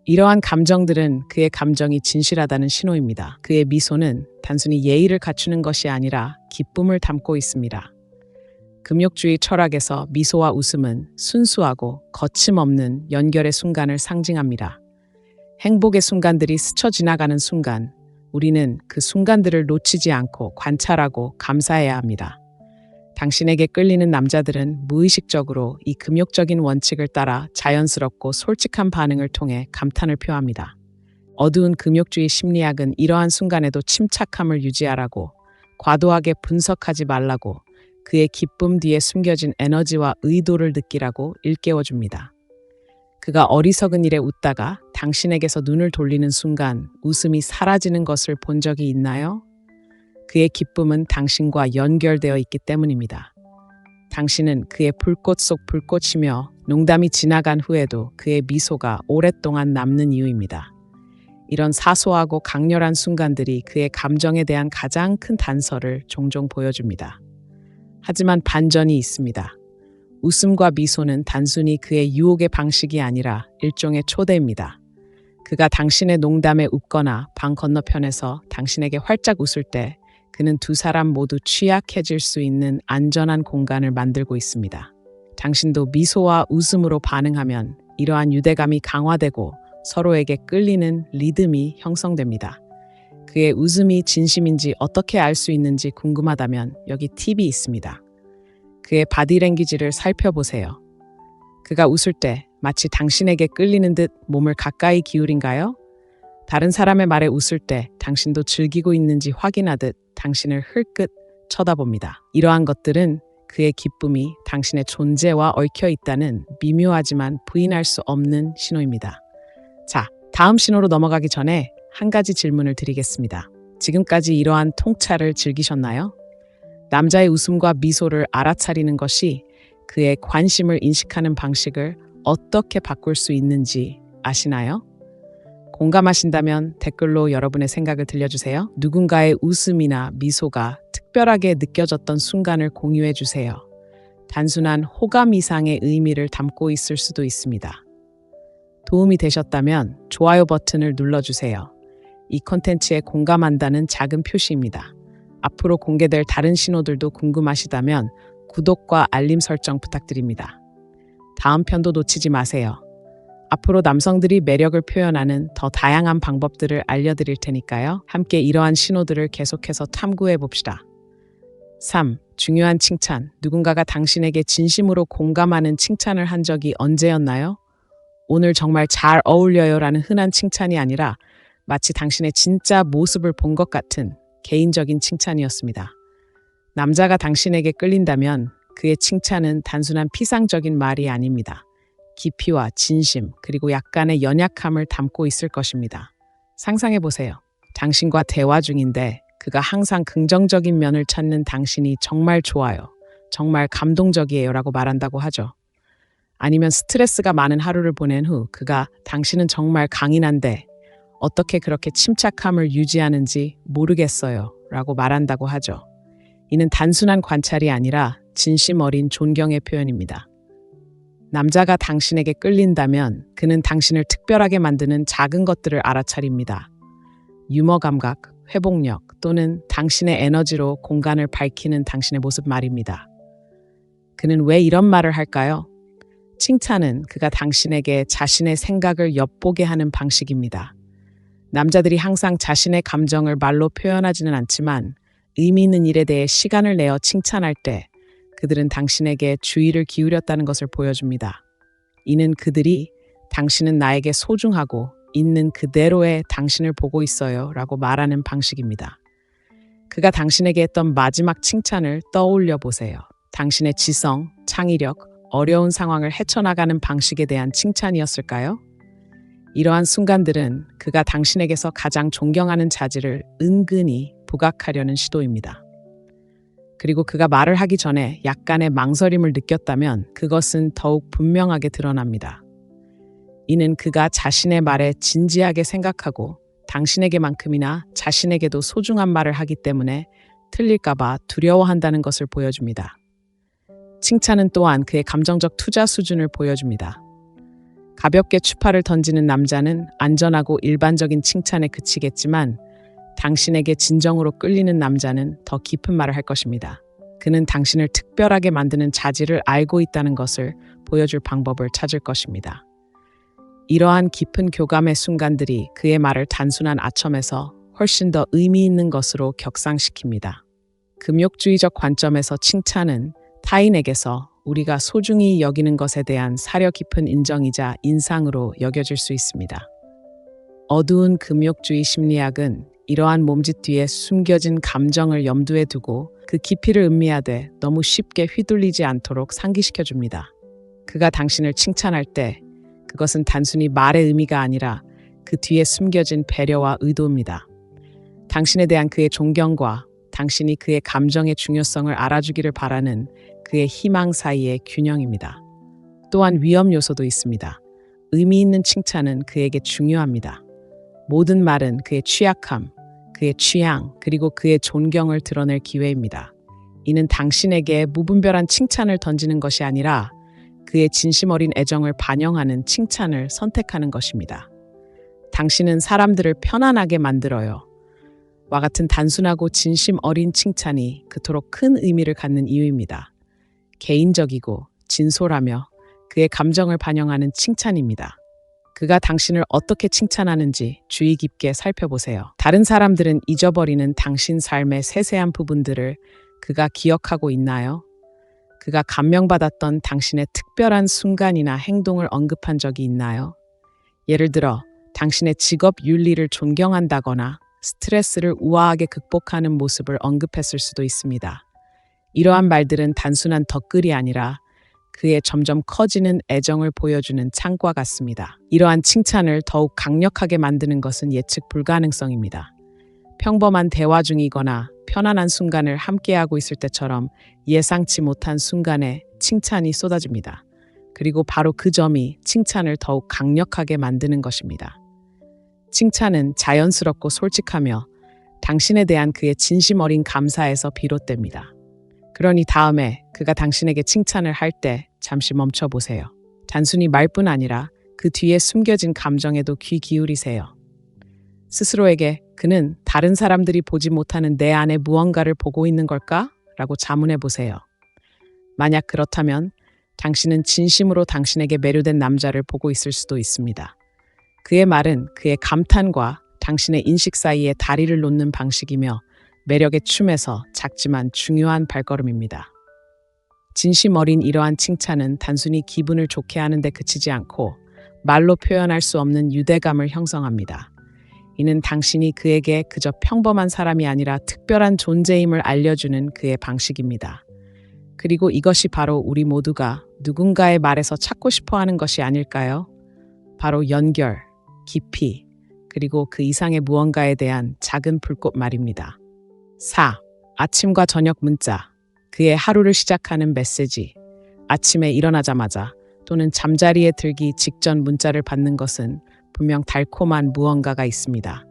이러한 감정들은 그의 감정이 진실하다는 신호입니다. 그의 미소는 단순히 예의를 갖추는 것이 아니라 기쁨을 담고 있습니다. 금욕주의 철학에서 미소와 웃음은 순수하고 거침없는 연결의 순간을 상징합니다. 행복의 순간들이 스쳐 지나가는 순간, 우리는 그 순간들을 놓치지 않고 관찰하고 감사해야 합니다. 당신에게 끌리는 남자들은 무의식적으로 이 금욕적인 원칙을 따라 자연스럽고 솔직한 반응을 통해 감탄을 표합니다. 어두운 금욕주의 심리학은 이러한 순간에도 침착함을 유지하라고, 과도하게 분석하지 말라고, 그의 기쁨 뒤에 숨겨진 에너지와 의도를 느끼라고 일깨워줍니다. 그가 어리석은 일에 웃다가 당신에게서 눈을 돌리는 순간 웃음이 사라지는 것을 본 적이 있나요? 그의 기쁨은 당신과 연결되어 있기 때문입니다. 당신은 그의 불꽃 속 불꽃이며 농담이 지나간 후에도 그의 미소가 오랫동안 남는 이유입니다. 이런 사소하고 강렬한 순간들이 그의 감정에 대한 가장 큰 단서를 종종 보여줍니다. 하지만 반전이 있습니다. 웃음과 미소는 단순히 그의 유혹의 방식이 아니라 일종의 초대입니다. 그가 당신의 농담에 웃거나 방 건너편에서 당신에게 활짝 웃을 때 그는 두 사람 모두 취약해질 수 있는 안전한 공간을 만들고 있습니다. 당신도 미소와 웃음으로 반응하면 이러한 유대감이 강화되고 서로에게 끌리는 리듬이 형성됩니다. 그의 웃음이 진심인지 어떻게 알 수 있는지 궁금하다면 여기 팁이 있습니다. 그의 바디랭귀지를 살펴보세요. 그가 웃을 때 마치 당신에게 끌리는 듯 몸을 가까이 기울인가요? 다른 사람의 말에 웃을 때 당신도 즐기고 있는지 확인하듯 당신을 흘끗 쳐다봅니다. 이러한 것들은 그의 기쁨이 당신의 존재와 얽혀 있다는 미묘하지만 부인할 수 없는 신호입니다. 자, 다음 신호로 넘어가기 전에 한 가지 질문을 드리겠습니다. 지금까지 이러한 통찰을 즐기셨나요? 남자의 웃음과 미소를 알아차리는 것이 그의 관심을 인식하는 방식을 어떻게 바꿀 수 있는지 아시나요? 공감하신다면 댓글로 여러분의 생각을 들려주세요. 누군가의 웃음이나 미소가 특별하게 느껴졌던 순간을 공유해 주세요. 단순한 호감 이상의 의미를 담고 있을 수도 있습니다. 도움이 되셨다면 좋아요 버튼을 눌러주세요. 이 콘텐츠에 공감한다는 작은 표시입니다. 앞으로 공개될 다른 신호들도 궁금하시다면 구독과 알림 설정 부탁드립니다. 다음 편도 놓치지 마세요. 앞으로 남성들이 매력을 표현하는 더 다양한 방법들을 알려드릴 테니까요. 함께 이러한 신호들을 계속해서 탐구해 봅시다. 3. 중요한 칭찬. 누군가가 당신에게 진심으로 공감하는 칭찬을 한 적이 언제였나요? 오늘 정말 잘 어울려요 라는 흔한 칭찬이 아니라 마치 당신의 진짜 모습을 본 것 같은 개인적인 칭찬이었습니다. 남자가 당신에게 끌린다면 그의 칭찬은 단순한 피상적인 말이 아닙니다. 깊이와 진심, 그리고 약간의 연약함을 담고 있을 것입니다. 상상해 보세요. 당신과 대화 중인데 그가 항상 긍정적인 면을 찾는 당신이 정말 좋아요. 정말 감동적이에요 라고 말한다고 하죠. 아니면 스트레스가 많은 하루를 보낸 후 그가 당신은 정말 강인한데 어떻게 그렇게 침착함을 유지하는지 모르겠어요 라고 말한다고 하죠. 이는 단순한 관찰이 아니라 진심 어린 존경의 표현입니다. 남자가 당신에게 끌린다면 그는 당신을 특별하게 만드는 작은 것들을 알아차립니다. 유머 감각, 회복력 또는 당신의 에너지로 공간을 밝히는 당신의 모습 말입니다. 그는 왜 이런 말을 할까요? 칭찬은 그가 당신에게 자신의 생각을 엿보게 하는 방식입니다. 남자들이 항상 자신의 감정을 말로 표현하지는 않지만 의미 있는 일에 대해 시간을 내어 칭찬할 때 그들은 당신에게 주의를 기울였다는 것을 보여줍니다. 이는 그들이 당신은 나에게 소중하고 있는 그대로의 당신을 보고 있어요 라고 말하는 방식입니다. 그가 당신에게 했던 마지막 칭찬을 떠올려 보세요. 당신의 지성, 창의력, 어려운 상황을 헤쳐나가는 방식에 대한 칭찬이었을까요? 이러한 순간들은 그가 당신에게서 가장 존경하는 자질을 은근히 부각하려는 시도입니다. 그리고 그가 말을 하기 전에 약간의 망설임을 느꼈다면 그것은 더욱 분명하게 드러납니다. 이는 그가 자신의 말에 진지하게 생각하고 당신에게만큼이나 자신에게도 소중한 말을 하기 때문에 틀릴까봐 두려워한다는 것을 보여줍니다. 칭찬은 또한 그의 감정적 투자 수준을 보여줍니다. 가볍게 추파를 던지는 남자는 안전하고 일반적인 칭찬에 그치겠지만 당신에게 진정으로 끌리는 남자는 더 깊은 말을 할 것입니다. 그는 당신을 특별하게 만드는 자질을 알고 있다는 것을 보여줄 방법을 찾을 것입니다. 이러한 깊은 교감의 순간들이 그의 말을 단순한 아첨에서 훨씬 더 의미 있는 것으로 격상시킵니다. 금욕주의적 관점에서 칭찬은 타인에게서 우리가 소중히 여기는 것에 대한 사려 깊은 인정이자 인상으로 여겨질 수 있습니다. 어두운 금욕주의 심리학은 이러한 몸짓 뒤에 숨겨진 감정을 염두에 두고 그 깊이를 음미하되 너무 쉽게 휘둘리지 않도록 상기시켜줍니다. 그가 당신을 칭찬할 때 그것은 단순히 말의 의미가 아니라 그 뒤에 숨겨진 배려와 의도입니다. 당신에 대한 그의 존경과 당신이 그의 감정의 중요성을 알아주기를 바라는 그의 희망 사이의 균형입니다. 또한 위험 요소도 있습니다. 의미 있는 칭찬은 그에게 중요합니다. 모든 말은 그의 취약함, 그의 취향, 그리고 그의 존경을 드러낼 기회입니다. 이는 당신에게 무분별한 칭찬을 던지는 것이 아니라 그의 진심 어린 애정을 반영하는 칭찬을 선택하는 것입니다. 당신은 사람들을 편안하게 만들어요. 와 같은 단순하고 진심 어린 칭찬이 그토록 큰 의미를 갖는 이유입니다. 개인적이고 진솔하며 그의 감정을 반영하는 칭찬입니다. 그가 당신을 어떻게 칭찬하는지 주의 깊게 살펴보세요. 다른 사람들은 잊어버리는 당신 삶의 세세한 부분들을 그가 기억하고 있나요? 그가 감명받았던 당신의 특별한 순간이나 행동을 언급한 적이 있나요? 예를 들어 당신의 직업 윤리를 존경한다거나 스트레스를 우아하게 극복하는 모습을 언급했을 수도 있습니다. 이러한 말들은 단순한 덧글이 아니라 그의 점점 커지는 애정을 보여주는 창과 같습니다. 이러한 칭찬을 더욱 강력하게 만드는 것은 예측 불가능성입니다. 평범한 대화 중이거나 편안한 순간을 함께하고 있을 때처럼 예상치 못한 순간에 칭찬이 쏟아집니다. 그리고 바로 그 점이 칭찬을 더욱 강력하게 만드는 것입니다. 칭찬은 자연스럽고 솔직하며 당신에 대한 그의 진심 어린 감사에서 비롯됩니다. 그러니 다음에 그가 당신에게 칭찬을 할 때 잠시 멈춰보세요. 단순히 말뿐 아니라 그 뒤에 숨겨진 감정에도 귀 기울이세요. 스스로에게 그는 다른 사람들이 보지 못하는 내 안에 무언가를 보고 있는 걸까? 라고 자문해 보세요. 만약 그렇다면 당신은 진심으로 당신에게 매료된 남자를 보고 있을 수도 있습니다. 그의 말은 그의 감탄과 당신의 인식 사이에 다리를 놓는 방식이며 매력의 춤에서 작지만 중요한 발걸음입니다. 진심 어린 이러한 칭찬은 단순히 기분을 좋게 하는 데 그치지 않고 말로 표현할 수 없는 유대감을 형성합니다. 이는 당신이 그에게 그저 평범한 사람이 아니라 특별한 존재임을 알려주는 그의 방식입니다. 그리고 이것이 바로 우리 모두가 누군가의 말에서 찾고 싶어 하는 것이 아닐까요? 바로 연결, 깊이, 그리고 그 이상의 무언가에 대한 작은 불꽃 말입니다. 4. 아침과 저녁 문자. 그의 하루를 시작하는 메시지. 아침에 일어나자마자 또는 잠자리에 들기 직전 문자를 받는 것은 분명 달콤한 무언가가 있습니다.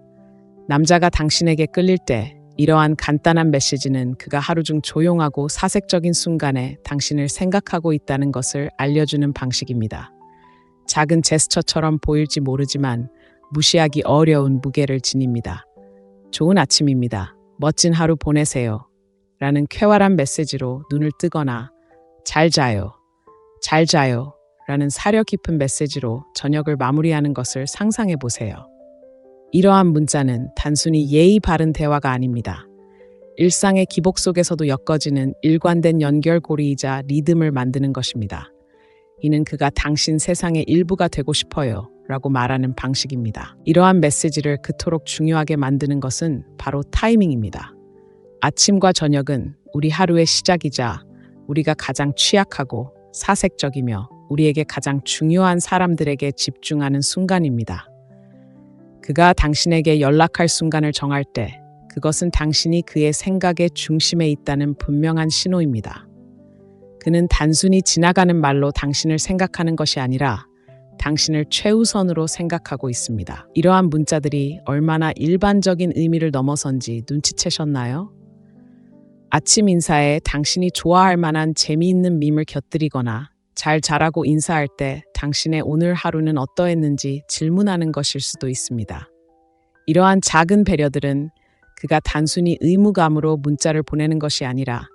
남자가 당신에게 끌릴 때 이러한 간단한 메시지는 그가 하루 중 조용하고 사색적인 순간에 당신을 생각하고 있다는 것을 알려주는 방식입니다. 작은 제스처처럼 보일지 모르지만 무시하기 어려운 무게를 지닙니다. 좋은 아침입니다. 멋진 하루 보내세요. 라는 쾌활한 메시지로 눈을 뜨거나 잘 자요. 잘 자요. 라는 사려 깊은 메시지로 저녁을 마무리하는 것을 상상해 보세요. 이러한 문자는 단순히 예의 바른 대화가 아닙니다. 일상의 기복 속에서도 엮어지는 일관된 연결고리이자 리듬을 만드는 것입니다. 이는 그가 당신 세상의 일부가 되고 싶어요 라고 말하는 방식입니다. 이러한 메시지를 그토록 중요하게 만드는 것은 바로 타이밍입니다. 아침과 저녁은 우리 하루의 시작이자 우리가 가장 취약하고 사색적이며 우리에게 가장 중요한 사람들에게 집중하는 순간입니다. 그가 당신에게 연락할 순간을 정할 때 그것은 당신이 그의 생각의 중심에 있다는 분명한 신호입니다. 그는 단순히 지나가는 말로 당신을 생각하는 것이 아니라 당신을 최우선으로 생각하고 있습니다. 이러한 문자들이 얼마나 일반적인 의미를 넘어선지 눈치채셨나요? 아침 인사에 당신이 좋아할 만한 재미있는 밈을 곁들이거나 잘 자라고 인사할 때 당신의 오늘 하루는 어떠했는지 질문하는 것일 수도 있습니다. 이러한 작은 배려들은 그가 단순히 의무감으로 문자를 보내는 것이 아니라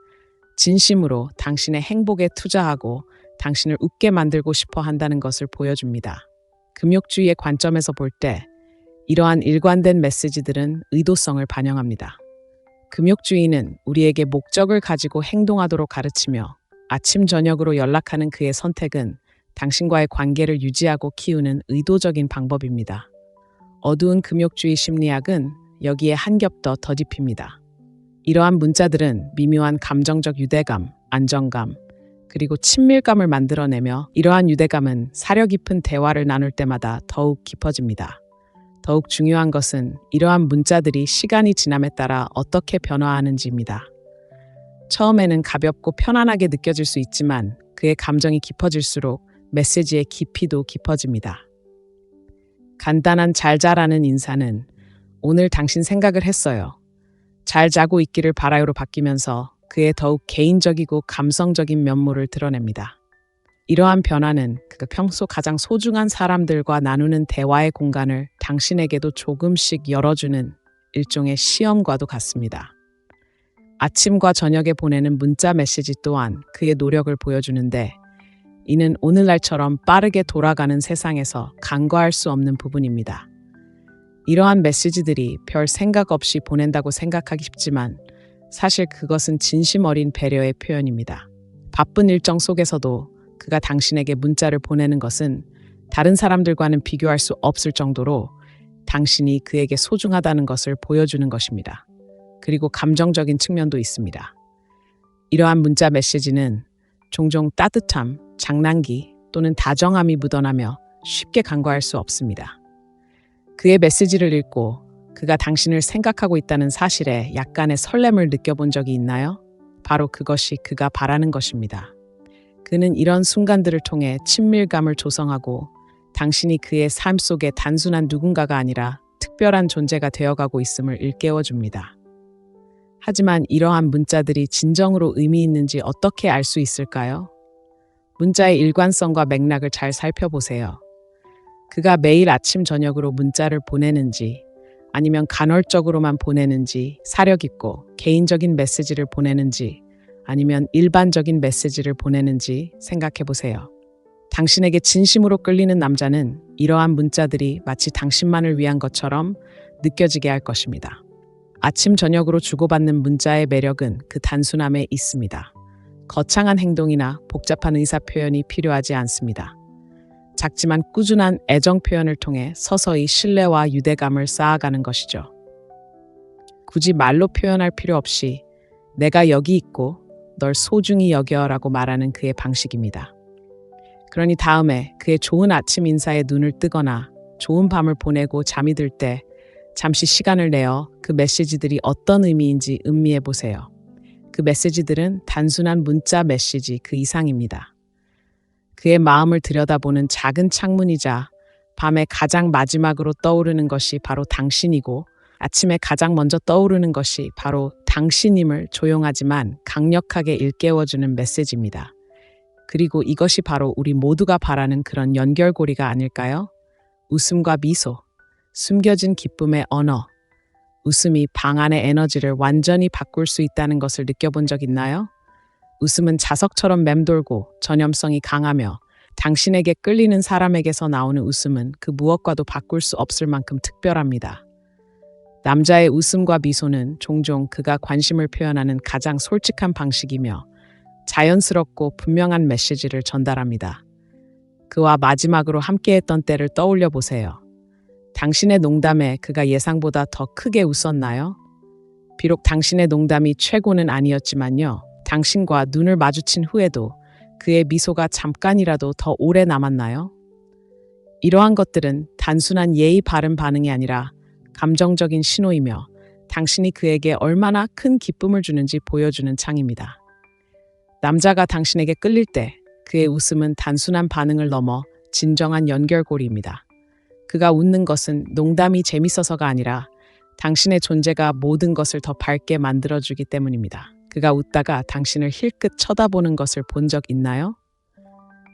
진심으로 당신의 행복에 투자하고 당신을 웃게 만들고 싶어 한다는 것을 보여줍니다. 금욕주의의 관점에서 볼 때 이러한 일관된 메시지들은 의도성을 반영합니다. 금욕주의는 우리에게 목적을 가지고 행동하도록 가르치며 아침 저녁으로 연락하는 그의 선택은 당신과의 관계를 유지하고 키우는 의도적인 방법입니다. 어두운 금욕주의 심리학은 여기에 한 겹 더 더딥힙니다. 이러한 문자들은 미묘한 감정적 유대감, 안정감, 그리고 친밀감을 만들어내며 이러한 유대감은 사려 깊은 대화를 나눌 때마다 더욱 깊어집니다. 더욱 중요한 것은 이러한 문자들이 시간이 지남에 따라 어떻게 변화하는지입니다. 처음에는 가볍고 편안하게 느껴질 수 있지만 그의 감정이 깊어질수록 메시지의 깊이도 깊어집니다. 간단한 잘 자라는 인사는 오늘 당신 생각을 했어요. 잘 자고 있기를 바라요로 바뀌면서 그의 더욱 개인적이고 감성적인 면모를 드러냅니다. 이러한 변화는 그가 평소 가장 소중한 사람들과 나누는 대화의 공간을 당신에게도 조금씩 열어주는 일종의 시험과도 같습니다. 아침과 저녁에 보내는 문자 메시지 또한 그의 노력을 보여주는데 이는 오늘날처럼 빠르게 돌아가는 세상에서 간과할 수 없는 부분입니다. 이러한 메시지들이 별 생각 없이 보낸다고 생각하기 쉽지만 사실 그것은 진심 어린 배려의 표현입니다. 바쁜 일정 속에서도 그가 당신에게 문자를 보내는 것은 다른 사람들과는 비교할 수 없을 정도로 당신이 그에게 소중하다는 것을 보여주는 것입니다. 그리고 감정적인 측면도 있습니다. 이러한 문자 메시지는 종종 따뜻함, 장난기 또는 다정함이 묻어나며 쉽게 간과할 수 없습니다. 그의 메시지를 읽고 그가 당신을 생각하고 있다는 사실에 약간의 설렘을 느껴본 적이 있나요? 바로 그것이 그가 바라는 것입니다. 그는 이런 순간들을 통해 친밀감을 조성하고 당신이 그의 삶 속에 단순한 누군가가 아니라 특별한 존재가 되어가고 있음을 일깨워줍니다. 하지만 이러한 문자들이 진정으로 의미 있는지 어떻게 알 수 있을까요? 문자의 일관성과 맥락을 잘 살펴보세요. 그가 매일 아침 저녁으로 문자를 보내는지 아니면 간헐적으로만 보내는지 사려 깊고 개인적인 메시지를 보내는지 아니면 일반적인 메시지를 보내는지 생각해 보세요. 당신에게 진심으로 끌리는 남자는 이러한 문자들이 마치 당신만을 위한 것처럼 느껴지게 할 것입니다. 아침 저녁으로 주고받는 문자의 매력은 그 단순함에 있습니다. 거창한 행동이나 복잡한 의사 표현이 필요하지 않습니다. 작지만 꾸준한 애정 표현을 통해 서서히 신뢰와 유대감을 쌓아가는 것이죠. 굳이 말로 표현할 필요 없이 내가 여기 있고 널 소중히 여겨라고 말하는 그의 방식입니다. 그러니 다음에 그의 좋은 아침 인사에 눈을 뜨거나 좋은 밤을 보내고 잠이 들 때 잠시 시간을 내어 그 메시지들이 어떤 의미인지 음미해 보세요. 그 메시지들은 단순한 문자 메시지 그 이상입니다. 그의 마음을 들여다보는 작은 창문이자 밤에 가장 마지막으로 떠오르는 것이 바로 당신이고 아침에 가장 먼저 떠오르는 것이 바로 당신임을 조용하지만 강력하게 일깨워주는 메시지입니다. 그리고 이것이 바로 우리 모두가 바라는 그런 연결고리가 아닐까요? 웃음과 미소, 숨겨진 기쁨의 언어. 웃음이 방 안의 에너지를 완전히 바꿀 수 있다는 것을 느껴본 적 있나요? 웃음은 자석처럼 맴돌고 전염성이 강하며 당신에게 끌리는 사람에게서 나오는 웃음은 그 무엇과도 바꿀 수 없을 만큼 특별합니다. 남자의 웃음과 미소는 종종 그가 관심을 표현하는 가장 솔직한 방식이며 자연스럽고 분명한 메시지를 전달합니다. 그와 마지막으로 함께했던 때를 떠올려 보세요. 당신의 농담에 그가 예상보다 더 크게 웃었나요? 비록 당신의 농담이 최고는 아니었지만요. 당신과 눈을 마주친 후에도 그의 미소가 잠깐이라도 더 오래 남았나요? 이러한 것들은 단순한 예의 바른 반응이 아니라 감정적인 신호이며 당신이 그에게 얼마나 큰 기쁨을 주는지 보여주는 창입니다. 남자가 당신에게 끌릴 때 그의 웃음은 단순한 반응을 넘어 진정한 연결고리입니다. 그가 웃는 것은 농담이 재밌어서가 아니라 당신의 존재가 모든 것을 더 밝게 만들어주기 때문입니다. 그가 웃다가 당신을 힐끗 쳐다보는 것을 본 적 있나요?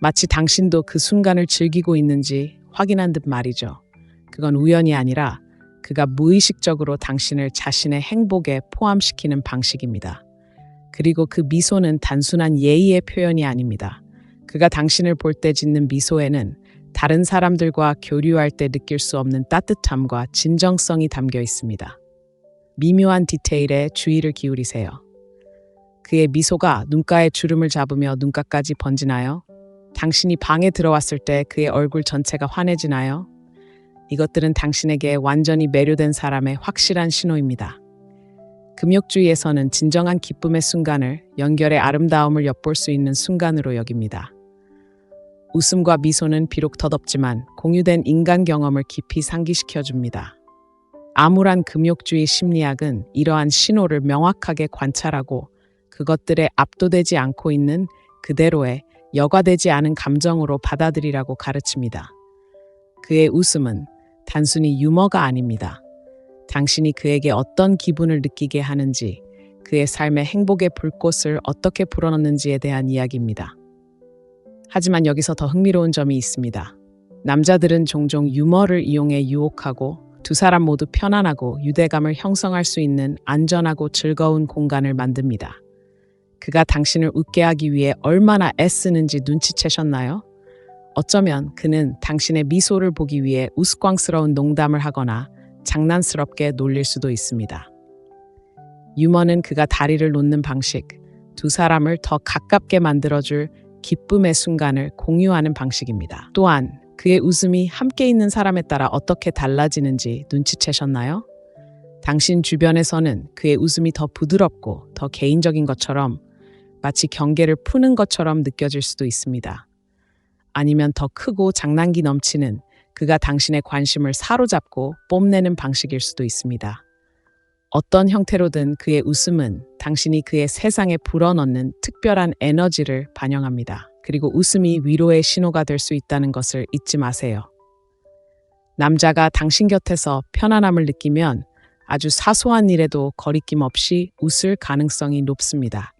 마치 당신도 그 순간을 즐기고 있는지 확인한 듯 말이죠. 그건 우연이 아니라 그가 무의식적으로 당신을 자신의 행복에 포함시키는 방식입니다. 그리고 그 미소는 단순한 예의의 표현이 아닙니다. 그가 당신을 볼 때 짓는 미소에는 다른 사람들과 교류할 때 느낄 수 없는 따뜻함과 진정성이 담겨 있습니다. 미묘한 디테일에 주의를 기울이세요. 그의 미소가 눈가에 주름을 잡으며 눈가까지 번지나요? 당신이 방에 들어왔을 때 그의 얼굴 전체가 환해지나요? 이것들은 당신에게 완전히 매료된 사람의 확실한 신호입니다. 금욕주의에서는 진정한 기쁨의 순간을 연결의 아름다움을 엿볼 수 있는 순간으로 여깁니다. 웃음과 미소는 비록 덧없지만 공유된 인간 경험을 깊이 상기시켜줍니다. 암울한 금욕주의 심리학은 이러한 신호를 명확하게 관찰하고 그것들에 압도되지 않고 있는 그대로의 여과되지 않은 감정으로 받아들이라고 가르칩니다. 그의 웃음은 단순히 유머가 아닙니다. 당신이 그에게 어떤 기분을 느끼게 하는지, 그의 삶의 행복의 불꽃을 어떻게 불어넣는지에 대한 이야기입니다. 하지만 여기서 더 흥미로운 점이 있습니다. 남자들은 종종 유머를 이용해 유혹하고 두 사람 모두 편안하고 유대감을 형성할 수 있는 안전하고 즐거운 공간을 만듭니다. 그가 당신을 웃게 하기 위해 얼마나 애쓰는지 눈치채셨나요? 어쩌면 그는 당신의 미소를 보기 위해 우스꽝스러운 농담을 하거나 장난스럽게 놀릴 수도 있습니다. 유머는 그가 다리를 놓는 방식, 두 사람을 더 가깝게 만들어줄 기쁨의 순간을 공유하는 방식입니다. 또한 그의 웃음이 함께 있는 사람에 따라 어떻게 달라지는지 눈치채셨나요? 당신 주변에서는 그의 웃음이 더 부드럽고 더 개인적인 것처럼 마치 경계를 푸는 것처럼 느껴질 수도 있습니다. 아니면 더 크고 장난기 넘치는 그가 당신의 관심을 사로잡고 뽐내는 방식일 수도 있습니다. 어떤 형태로든 그의 웃음은 당신이 그의 세상에 불어넣는 특별한 에너지를 반영합니다. 그리고 웃음이 위로의 신호가 될 수 있다는 것을 잊지 마세요. 남자가 당신 곁에서 편안함을 느끼면 아주 사소한 일에도 거리낌 없이 웃을 가능성이 높습니다.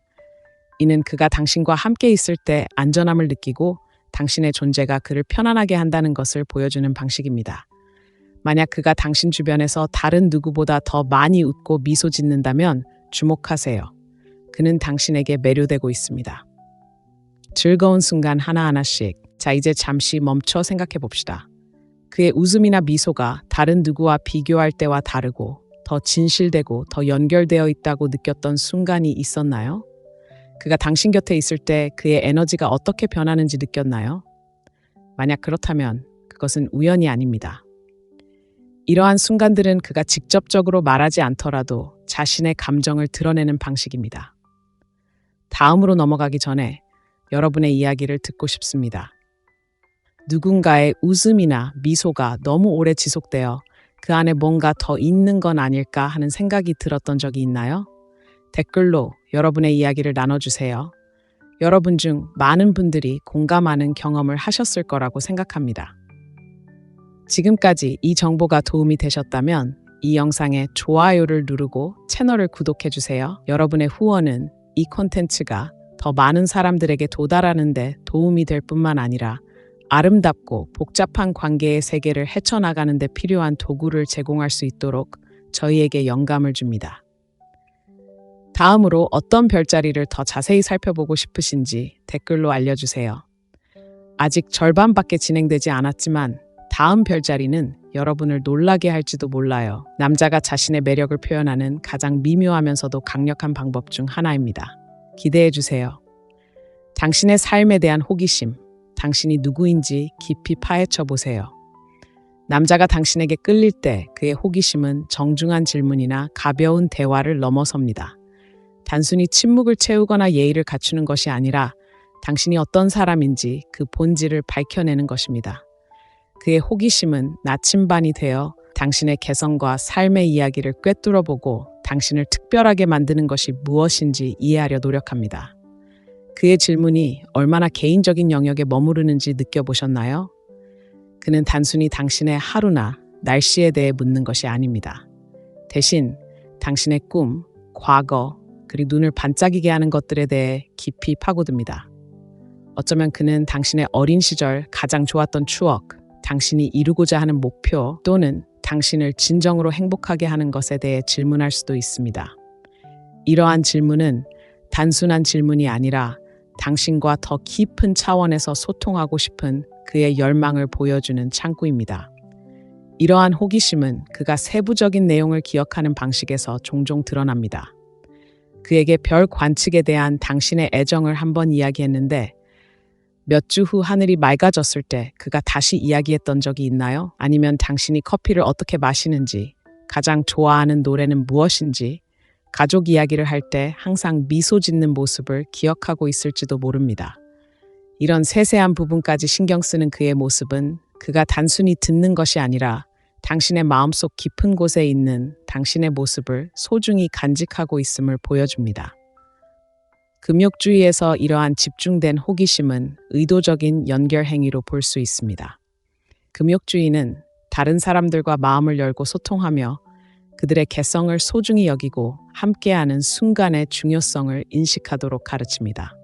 이는 그가 당신과 함께 있을 때 안전함을 느끼고 당신의 존재가 그를 편안하게 한다는 것을 보여주는 방식입니다. 만약 그가 당신 주변에서 다른 누구보다 더 많이 웃고 미소 짓는다면 주목하세요. 그는 당신에게 매료되고 있습니다. 즐거운 순간 하나하나씩. 자, 이제 잠시 멈춰 생각해 봅시다. 그의 웃음이나 미소가 다른 누구와 비교할 때와 다르고 더 진실되고 더 연결되어 있다고 느꼈던 순간이 있었나요? 그가 당신 곁에 있을 때 그의 에너지가 어떻게 변하는지 느꼈나요? 만약 그렇다면 그것은 우연이 아닙니다. 이러한 순간들은 그가 직접적으로 말하지 않더라도 자신의 감정을 드러내는 방식입니다. 다음으로 넘어가기 전에 여러분의 이야기를 듣고 싶습니다. 누군가의 웃음이나 미소가 너무 오래 지속되어 그 안에 뭔가 더 있는 건 아닐까 하는 생각이 들었던 적이 있나요? 댓글로 여러분의 이야기를 나눠주세요. 여러분 중 많은 분들이 공감하는 경험을 하셨을 거라고 생각합니다. 지금까지 이 정보가 도움이 되셨다면 이 영상에 좋아요를 누르고 채널을 구독해주세요. 여러분의 후원은 이 콘텐츠가 더 많은 사람들에게 도달하는 데 도움이 될 뿐만 아니라 아름답고 복잡한 관계의 세계를 헤쳐나가는 데 필요한 도구를 제공할 수 있도록 저희에게 영감을 줍니다. 다음으로 어떤 별자리를 더 자세히 살펴보고 싶으신지 댓글로 알려주세요. 아직 절반밖에 진행되지 않았지만 다음 별자리는 여러분을 놀라게 할지도 몰라요. 남자가 자신의 매력을 표현하는 가장 미묘하면서도 강력한 방법 중 하나입니다. 기대해주세요. 당신의 삶에 대한 호기심, 당신이 누구인지 깊이 파헤쳐 보세요. 남자가 당신에게 끌릴 때 그의 호기심은 정중한 질문이나 가벼운 대화를 넘어섭니다. 단순히 침묵을 채우거나 예의를 갖추는 것이 아니라 당신이 어떤 사람인지 그 본질을 밝혀내는 것입니다. 그의 호기심은 나침반이 되어 당신의 개성과 삶의 이야기를 꿰뚫어보고 당신을 특별하게 만드는 것이 무엇인지 이해하려 노력합니다. 그의 질문이 얼마나 개인적인 영역에 머무르는지 느껴보셨나요? 그는 단순히 당신의 하루나 날씨에 대해 묻는 것이 아닙니다. 대신 당신의 꿈, 과거, 그리고 눈을 반짝이게 하는 것들에 대해 깊이 파고듭니다. 어쩌면 그는 당신의 어린 시절 가장 좋았던 추억, 당신이 이루고자 하는 목표 또는 당신을 진정으로 행복하게 하는 것에 대해 질문할 수도 있습니다. 이러한 질문은 단순한 질문이 아니라 당신과 더 깊은 차원에서 소통하고 싶은 그의 열망을 보여주는 창구입니다. 이러한 호기심은 그가 세부적인 내용을 기억하는 방식에서 종종 드러납니다. 그에게 별 관측에 대한 당신의 애정을 한번 이야기했는데 몇 주 후 하늘이 맑아졌을 때 그가 다시 이야기했던 적이 있나요? 아니면 당신이 커피를 어떻게 마시는지, 가장 좋아하는 노래는 무엇인지, 가족 이야기를 할 때 항상 미소 짓는 모습을 기억하고 있을지도 모릅니다. 이런 세세한 부분까지 신경 쓰는 그의 모습은 그가 단순히 듣는 것이 아니라 당신의 마음속 깊은 곳에 있는 당신의 모습을 소중히 간직하고 있음을 보여줍니다. 금욕주의에서 이러한 집중된 호기심은 의도적인 연결 행위로 볼 수 있습니다. 금욕주의는 다른 사람들과 마음을 열고 소통하며 그들의 개성을 소중히 여기고 함께하는 순간의 중요성을 인식하도록 가르칩니다.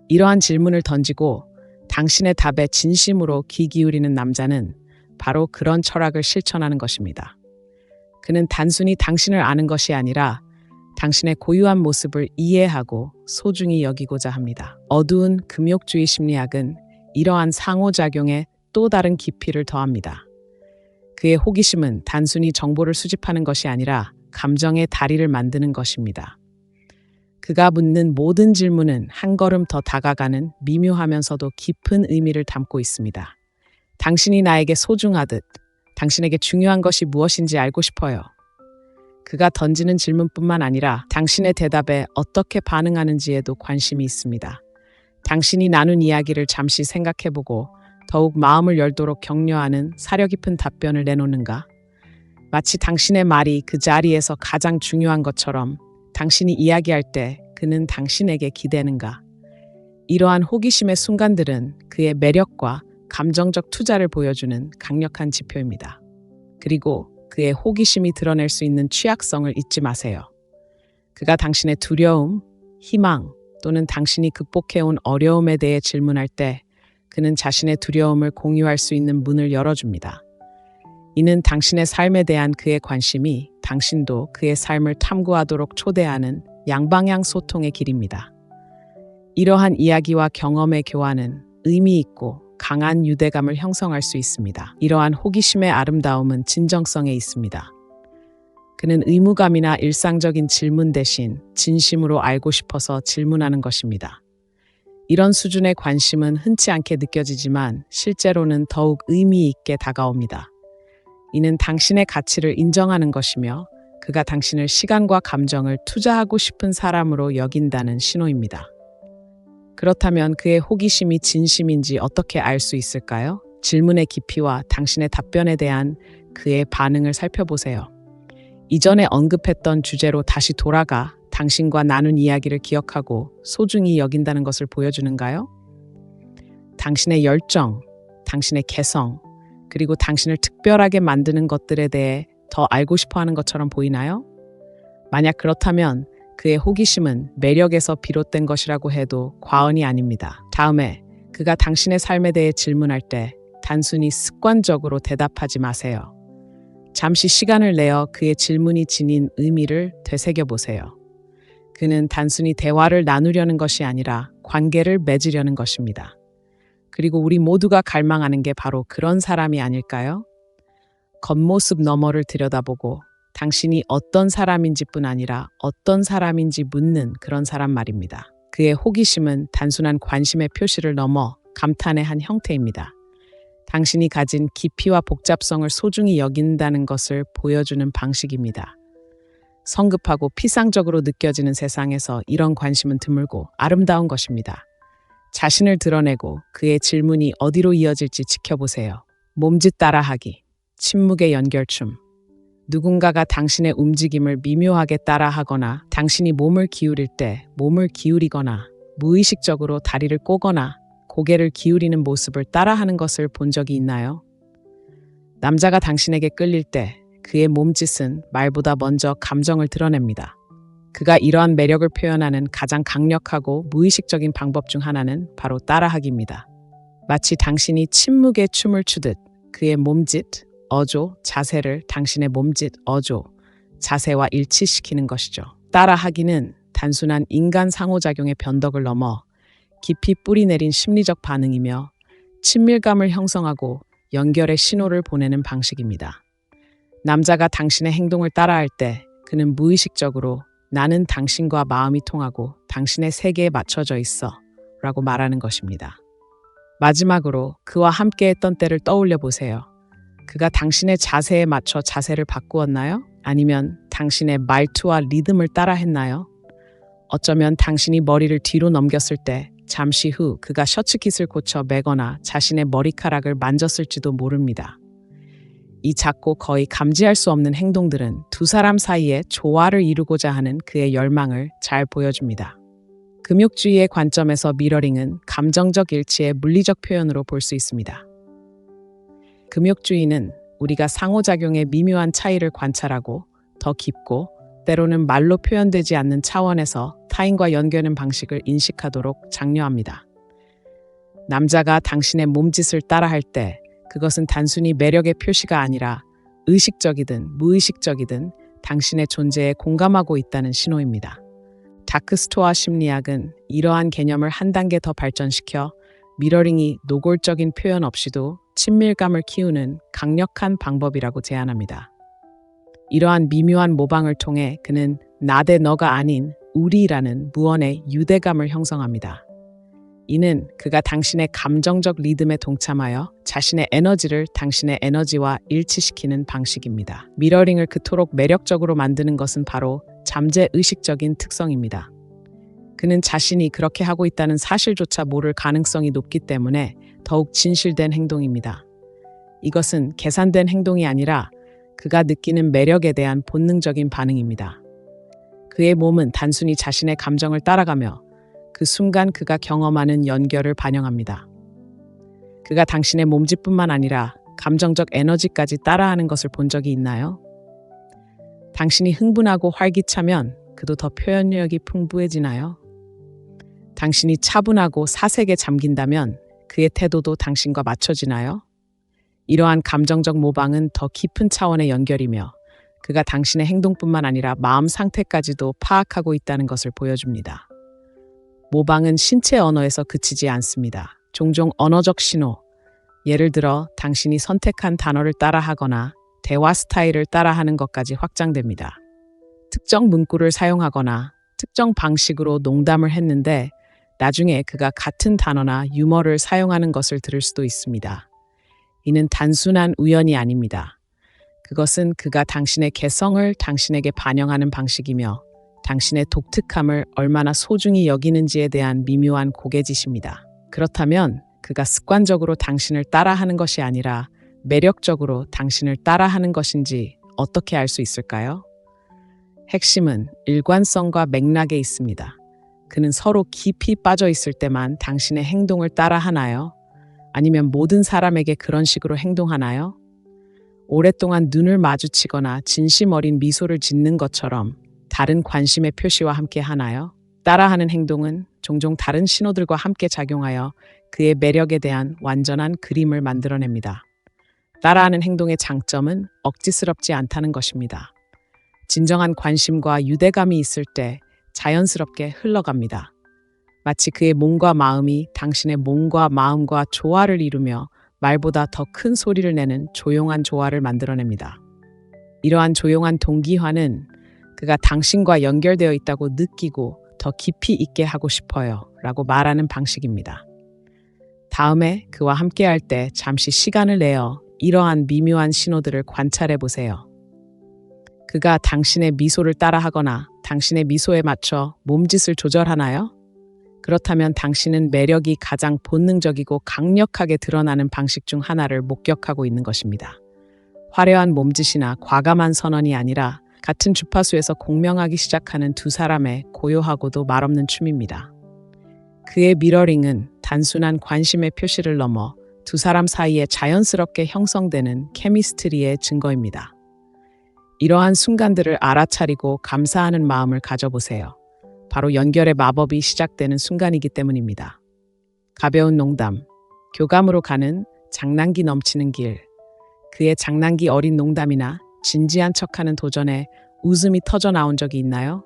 이러한 질문을 던지고 당신의 답에 진심으로 귀 기울이는 남자는 바로 그런 철학을 실천하는 것입니다. 그는 단순히 당신을 아는 것이 아니라 당신의 고유한 모습을 이해하고 소중히 여기고자 합니다. 어두운 금욕주의 심리학은 이러한 상호작용에 또 다른 깊이를 더합니다. 그의 호기심은 단순히 정보를 수집하는 것이 아니라 감정의 다리를 만드는 것입니다. 그가 묻는 모든 질문은 한 걸음 더 다가가는 미묘하면서도 깊은 의미를 담고 있습니다. 당신이 나에게 소중하듯 당신에게 중요한 것이 무엇인지 알고 싶어요. 그가 던지는 질문뿐만 아니라 당신의 대답에 어떻게 반응하는지에도 관심이 있습니다. 당신이 나눈 이야기를 잠시 생각해보고 더욱 마음을 열도록 격려하는 사려 깊은 답변을 내놓는가? 마치 당신의 말이 그 자리에서 가장 중요한 것처럼 당신이 이야기할 때 그는 당신에게 기대는가? 이러한 호기심의 순간들은 그의 매력과 감정적 투자를 보여주는 강력한 지표입니다. 그리고 그의 호기심이 드러낼 수 있는 취약성을 잊지 마세요. 그가 당신의 두려움, 희망 또는 당신이 극복해온 어려움에 대해 질문할 때 그는 자신의 두려움을 공유할 수 있는 문을 열어줍니다. 이는 당신의 삶에 대한 그의 관심이 당신도 그의 삶을 탐구하도록 초대하는 양방향 소통의 길입니다. 이러한 이야기와 경험의 교환은 의미 있고 강한 유대감을 형성할 수 있습니다. 이러한 호기심의 아름다움은 진정성에 있습니다. 그는 의무감이나 일상적인 질문 대신 진심으로 알고 싶어서 질문하는 것입니다. 이런 수준의 관심은 흔치 않게 느껴지지만 실제로는 더욱 의미 있게 다가옵니다. 이는 당신의 가치를 인정하는 것이며 그가 당신을 시간과 감정을 투자하고 싶은 사람으로 여긴다는 신호입니다. 그렇다면 그의 호기심이 진심인지 어떻게 알 수 있을까요? 질문의 깊이와 당신의 답변에 대한 그의 반응을 살펴보세요. 이전에 언급했던 주제로 다시 돌아가 당신과 나눈 이야기를 기억하고 소중히 여긴다는 것을 보여주는가요? 당신의 열정, 당신의 개성, 그리고 당신을 특별하게 만드는 것들에 대해 더 알고 싶어 하는 것처럼 보이나요? 만약 그렇다면 그의 호기심은 매력에서 비롯된 것이라고 해도 과언이 아닙니다. 다음에 그가 당신의 삶에 대해 질문할 때 단순히 습관적으로 대답하지 마세요. 잠시 시간을 내어 그의 질문이 지닌 의미를 되새겨 보세요. 그는 단순히 대화를 나누려는 것이 아니라 관계를 맺으려는 것입니다. 그리고 우리 모두가 갈망하는 게 바로 그런 사람이 아닐까요? 겉모습 너머를 들여다보고 당신이 어떤 사람인지뿐 아니라 어떤 사람인지 묻는 그런 사람 말입니다. 그의 호기심은 단순한 관심의 표시를 넘어 감탄의 한 형태입니다. 당신이 가진 깊이와 복잡성을 소중히 여긴다는 것을 보여주는 방식입니다. 성급하고 피상적으로 느껴지는 세상에서 이런 관심은 드물고 아름다운 것입니다. 자신을 드러내고 그의 질문이 어디로 이어질지 지켜보세요. 몸짓 따라하기, 침묵의 연결춤. 누군가가 당신의 움직임을 미묘하게 따라하거나 당신이 몸을 기울일 때 몸을 기울이거나 무의식적으로 다리를 꼬거나 고개를 기울이는 모습을 따라하는 것을 본 적이 있나요? 남자가 당신에게 끌릴 때 그의 몸짓은 말보다 먼저 감정을 드러냅니다. 그가 이러한 매력을 표현하는 가장 강력하고 무의식적인 방법 중 하나는 바로 따라하기입니다. 마치 당신이 침묵의 춤을 추듯 그의 몸짓, 어조, 자세를 당신의 몸짓, 어조, 자세와 일치시키는 것이죠. 따라하기는 단순한 인간 상호작용의 변덕을 넘어 깊이 뿌리내린 심리적 반응이며 친밀감을 형성하고 연결의 신호를 보내는 방식입니다. 남자가 당신의 행동을 따라할 때 그는 무의식적으로 나는 당신과 마음이 통하고 당신의 세계에 맞춰져 있어 라고 말하는 것입니다. 마지막으로 그와 함께했던 때를 떠올려 보세요. 그가 당신의 자세에 맞춰 자세를 바꾸었나요? 아니면 당신의 말투와 리듬을 따라 했나요? 어쩌면 당신이 머리를 뒤로 넘겼을 때 잠시 후 그가 셔츠깃을 고쳐 매거나 자신의 머리카락을 만졌을지도 모릅니다. 이 작고 거의 감지할 수 없는 행동들은 두 사람 사이에 조화를 이루고자 하는 그의 열망을 잘 보여줍니다. 금욕주의의 관점에서 미러링은 감정적 일치의 물리적 표현으로 볼 수 있습니다. 금욕주의는 우리가 상호작용의 미묘한 차이를 관찰하고 더 깊고 때로는 말로 표현되지 않는 차원에서 타인과 연결하는 방식을 인식하도록 장려합니다. 남자가 당신의 몸짓을 따라할 때 그것은 단순히 매력의 표시가 아니라 의식적이든 무의식적이든 당신의 존재에 공감하고 있다는 신호입니다. 다크스토어 심리학은 이러한 개념을 한 단계 더 발전시켜 미러링이 노골적인 표현 없이도 친밀감을 키우는 강력한 방법이라고 제안합니다. 이러한 미묘한 모방을 통해 그는 나 대 너가 아닌 우리라는 무언의 유대감을 형성합니다. 이는 그가 당신의 감정적 리듬에 동참하여 자신의 에너지를 당신의 에너지와 일치시키는 방식입니다. 미러링을 그토록 매력적으로 만드는 것은 바로 잠재의식적인 특성입니다. 그는 자신이 그렇게 하고 있다는 사실조차 모를 가능성이 높기 때문에 더욱 진실된 행동입니다. 이것은 계산된 행동이 아니라 그가 느끼는 매력에 대한 본능적인 반응입니다. 그의 몸은 단순히 자신의 감정을 따라가며 그 순간 그가 경험하는 연결을 반영합니다. 그가 당신의 몸짓뿐만 아니라 감정적 에너지까지 따라하는 것을 본 적이 있나요? 당신이 흥분하고 활기차면 그도 더 표현력이 풍부해지나요? 당신이 차분하고 사색에 잠긴다면 그의 태도도 당신과 맞춰지나요? 이러한 감정적 모방은 더 깊은 차원의 연결이며 그가 당신의 행동뿐만 아니라 마음 상태까지도 파악하고 있다는 것을 보여줍니다. 모방은 신체 언어에서 그치지 않습니다. 종종 언어적 신호, 예를 들어 당신이 선택한 단어를 따라하거나 대화 스타일을 따라하는 것까지 확장됩니다. 특정 문구를 사용하거나 특정 방식으로 농담을 했는데 나중에 그가 같은 단어나 유머를 사용하는 것을 들을 수도 있습니다. 이는 단순한 우연이 아닙니다. 그것은 그가 당신의 개성을 당신에게 반영하는 방식이며 당신의 독특함을 얼마나 소중히 여기는지에 대한 미묘한 고개짓입니다. 그렇다면 그가 습관적으로 당신을 따라하는 것이 아니라 매력적으로 당신을 따라하는 것인지 어떻게 알 수 있을까요? 핵심은 일관성과 맥락에 있습니다. 그는 서로 깊이 빠져 있을 때만 당신의 행동을 따라하나요? 아니면 모든 사람에게 그런 식으로 행동하나요? 오랫동안 눈을 마주치거나 진심 어린 미소를 짓는 것처럼 다른 관심의 표시와 함께 하나요? 따라하는 행동은 종종 다른 신호들과 함께 작용하여 그의 매력에 대한 완전한 그림을 만들어냅니다. 따라하는 행동의 장점은 억지스럽지 않다는 것입니다. 진정한 관심과 유대감이 있을 때 자연스럽게 흘러갑니다. 마치 그의 몸과 마음이 당신의 몸과 마음과 조화를 이루며 말보다 더 큰 소리를 내는 조용한 조화를 만들어냅니다. 이러한 조용한 동기화는 그가 당신과 연결되어 있다고 느끼고 더 깊이 있게 하고 싶어요 라고 말하는 방식입니다. 다음에 그와 함께할 때 잠시 시간을 내어 이러한 미묘한 신호들을 관찰해 보세요. 그가 당신의 미소를 따라하거나 당신의 미소에 맞춰 몸짓을 조절하나요? 그렇다면 당신은 매력이 가장 본능적이고 강력하게 드러나는 방식 중 하나를 목격하고 있는 것입니다. 화려한 몸짓이나 과감한 선언이 아니라 같은 주파수에서 공명하기 시작하는 두 사람의 고요하고도 말없는 춤입니다. 그의 미러링은 단순한 관심의 표시를 넘어 두 사람 사이에 자연스럽게 형성되는 케미스트리의 증거입니다. 이러한 순간들을 알아차리고 감사하는 마음을 가져보세요. 바로 연결의 마법이 시작되는 순간이기 때문입니다. 가벼운 농담, 교감으로 가는 장난기 넘치는 길, 그의 장난기 어린 농담이나 진지한 척하는 도전에 웃음이 터져 나온 적이 있나요?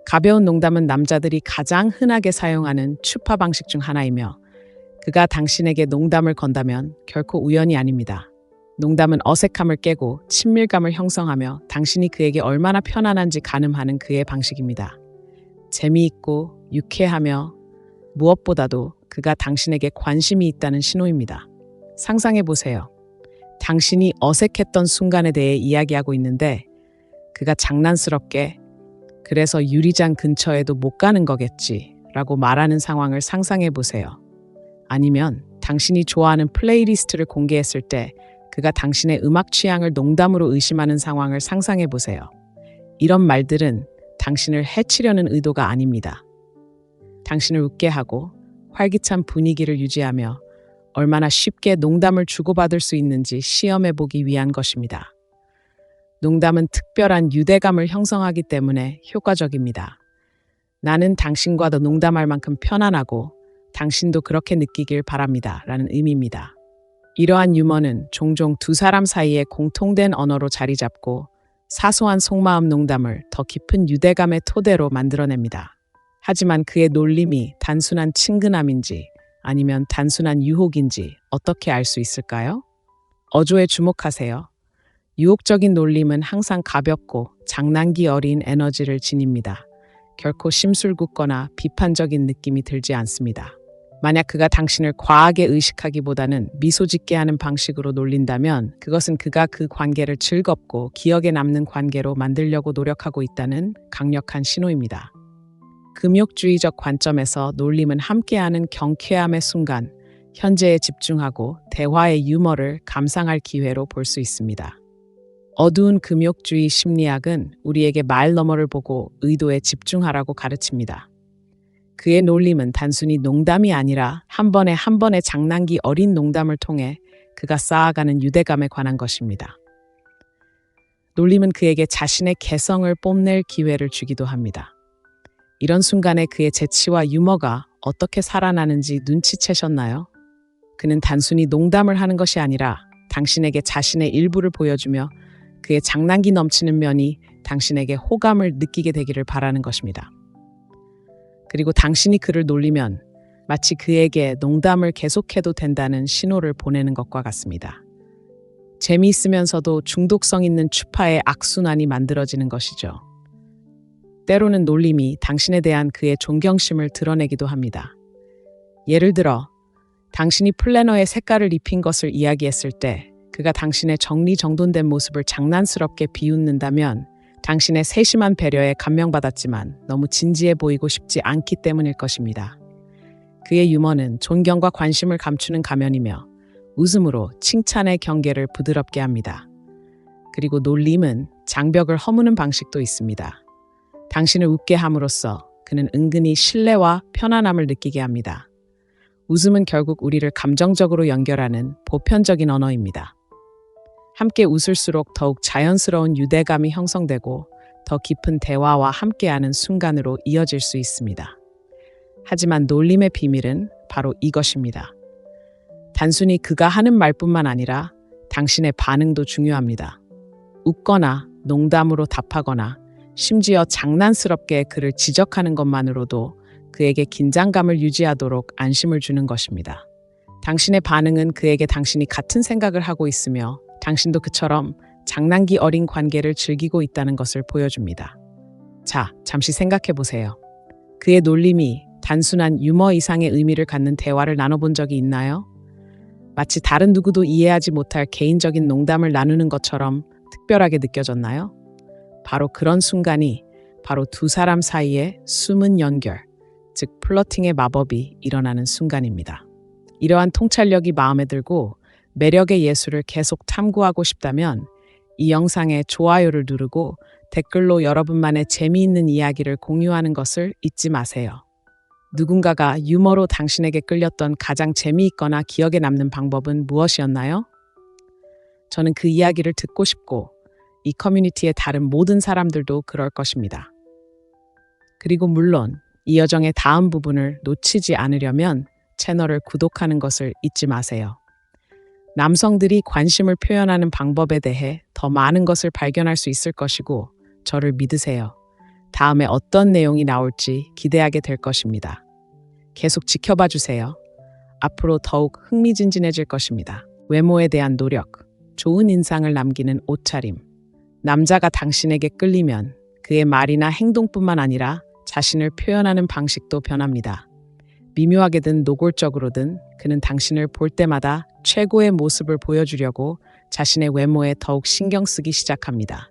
가벼운 농담은 남자들이 가장 흔하게 사용하는 추파 방식 중 하나이며 그가 당신에게 농담을 건다면 결코 우연이 아닙니다. 농담은 어색함을 깨고 친밀감을 형성하며 당신이 그에게 얼마나 편안한지 가늠하는 그의 방식입니다. 재미있고 유쾌하며 무엇보다도 그가 당신에게 관심이 있다는 신호입니다. 상상해 보세요. 당신이 어색했던 순간에 대해 이야기하고 있는데 그가 장난스럽게 그래서 유리장 근처에도 못 가는 거겠지 라고 말하는 상황을 상상해 보세요. 아니면 당신이 좋아하는 플레이리스트를 공개했을 때 그가 당신의 음악 취향을 농담으로 의심하는 상황을 상상해 보세요. 이런 말들은 당신을 해치려는 의도가 아닙니다. 당신을 웃게 하고 활기찬 분위기를 유지하며 얼마나 쉽게 농담을 주고받을 수 있는지 시험해 보기 위한 것입니다. 농담은 특별한 유대감을 형성하기 때문에 효과적입니다. 나는 당신과도 농담할 만큼 편안하고 당신도 그렇게 느끼길 바랍니다. 라는 의미입니다. 이러한 유머는 종종 두 사람 사이에 공통된 언어로 자리 잡고 사소한 속마음 농담을 더 깊은 유대감의 토대로 만들어냅니다. 하지만 그의 놀림이 단순한 친근함인지 아니면 단순한 유혹인지 어떻게 알 수 있을까요? 어조에 주목하세요. 유혹적인 놀림은 항상 가볍고 장난기 어린 에너지를 지닙니다. 결코 심술궂거나 비판적인 느낌이 들지 않습니다. 만약 그가 당신을 과하게 의식하기보다는 미소 짓게 하는 방식으로 놀린다면 그것은 그가 그 관계를 즐겁고 기억에 남는 관계로 만들려고 노력하고 있다는 강력한 신호입니다. 금욕주의적 관점에서 놀림은 함께하는 경쾌함의 순간, 현재에 집중하고 대화의 유머를 감상할 기회로 볼 수 있습니다. 어두운 금욕주의 심리학은 우리에게 말 너머를 보고 의도에 집중하라고 가르칩니다. 그의 놀림은 단순히 농담이 아니라 한 번에 한 번의 장난기 어린 농담을 통해 그가 쌓아가는 유대감에 관한 것입니다. 놀림은 그에게 자신의 개성을 뽐낼 기회를 주기도 합니다. 이런 순간에 그의 재치와 유머가 어떻게 살아나는지 눈치채셨나요? 그는 단순히 농담을 하는 것이 아니라 당신에게 자신의 일부를 보여주며 그의 장난기 넘치는 면이 당신에게 호감을 느끼게 되기를 바라는 것입니다. 그리고 당신이 그를 놀리면 마치 그에게 농담을 계속해도 된다는 신호를 보내는 것과 같습니다. 재미있으면서도 중독성 있는 추파의 악순환이 만들어지는 것이죠. 때로는 놀림이 당신에 대한 그의 존경심을 드러내기도 합니다. 예를 들어, 당신이 플래너에 색깔을 입힌 것을 이야기했을 때 그가 당신의 정리정돈된 모습을 장난스럽게 비웃는다면 당신의 세심한 배려에 감명받았지만 너무 진지해 보이고 싶지 않기 때문일 것입니다. 그의 유머는 존경과 관심을 감추는 가면이며 웃음으로 칭찬의 경계를 부드럽게 합니다. 그리고 놀림은 장벽을 허무는 방식도 있습니다. 당신을 웃게 함으로써 그는 은근히 신뢰와 편안함을 느끼게 합니다. 웃음은 결국 우리를 감정적으로 연결하는 보편적인 언어입니다. 함께 웃을수록 더욱 자연스러운 유대감이 형성되고 더 깊은 대화와 함께하는 순간으로 이어질 수 있습니다. 하지만 놀림의 비밀은 바로 이것입니다. 단순히 그가 하는 말뿐만 아니라 당신의 반응도 중요합니다. 웃거나 농담으로 답하거나 심지어 장난스럽게 그를 지적하는 것만으로도 그에게 긴장감을 유지하도록 안심을 주는 것입니다. 당신의 반응은 그에게 당신이 같은 생각을 하고 있으며 당신도 그처럼 장난기 어린 관계를 즐기고 있다는 것을 보여줍니다. 자, 잠시 생각해 보세요. 그의 놀림이 단순한 유머 이상의 의미를 갖는 대화를 나눠본 적이 있나요? 마치 다른 누구도 이해하지 못할 개인적인 농담을 나누는 것처럼 특별하게 느껴졌나요? 바로 그런 순간이 바로 두 사람 사이의 숨은 연결, 즉 플러팅의 마법이 일어나는 순간입니다. 이러한 통찰력이 마음에 들고 매력의 예술을 계속 탐구하고 싶다면 이 영상에 좋아요를 누르고 댓글로 여러분만의 재미있는 이야기를 공유하는 것을 잊지 마세요. 누군가가 유머로 당신에게 끌렸던 가장 재미있거나 기억에 남는 방법은 무엇이었나요? 저는 그 이야기를 듣고 싶고 이 커뮤니티의 다른 모든 사람들도 그럴 것입니다. 그리고 물론 이 여정의 다음 부분을 놓치지 않으려면 채널을 구독하는 것을 잊지 마세요. 남성들이 관심을 표현하는 방법에 대해 더 많은 것을 발견할 수 있을 것이고 저를 믿으세요. 다음에 어떤 내용이 나올지 기대하게 될 것입니다. 계속 지켜봐 주세요. 앞으로 더욱 흥미진진해질 것입니다. 외모에 대한 노력, 좋은 인상을 남기는 옷차림. 남자가 당신에게 끌리면 그의 말이나 행동뿐만 아니라 자신을 표현하는 방식도 변합니다. 미묘하게든 노골적으로든 그는 당신을 볼 때마다 최고의 모습을 보여주려고 자신의 외모에 더욱 신경 쓰기 시작합니다.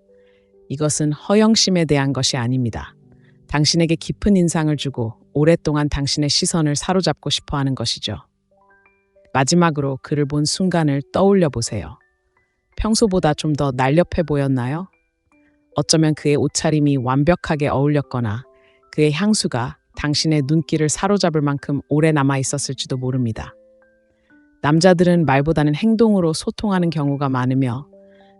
이것은 허영심에 대한 것이 아닙니다. 당신에게 깊은 인상을 주고 오랫동안 당신의 시선을 사로잡고 싶어 하는 것이죠. 마지막으로 그를 본 순간을 떠올려 보세요. 평소보다 좀 더 날렵해 보였나요? 어쩌면 그의 옷차림이 완벽하게 어울렸거나 그의 향수가 당신의 눈길을 사로잡을 만큼 오래 남아 있었을지도 모릅니다. 남자들은 말보다는 행동으로 소통하는 경우가 많으며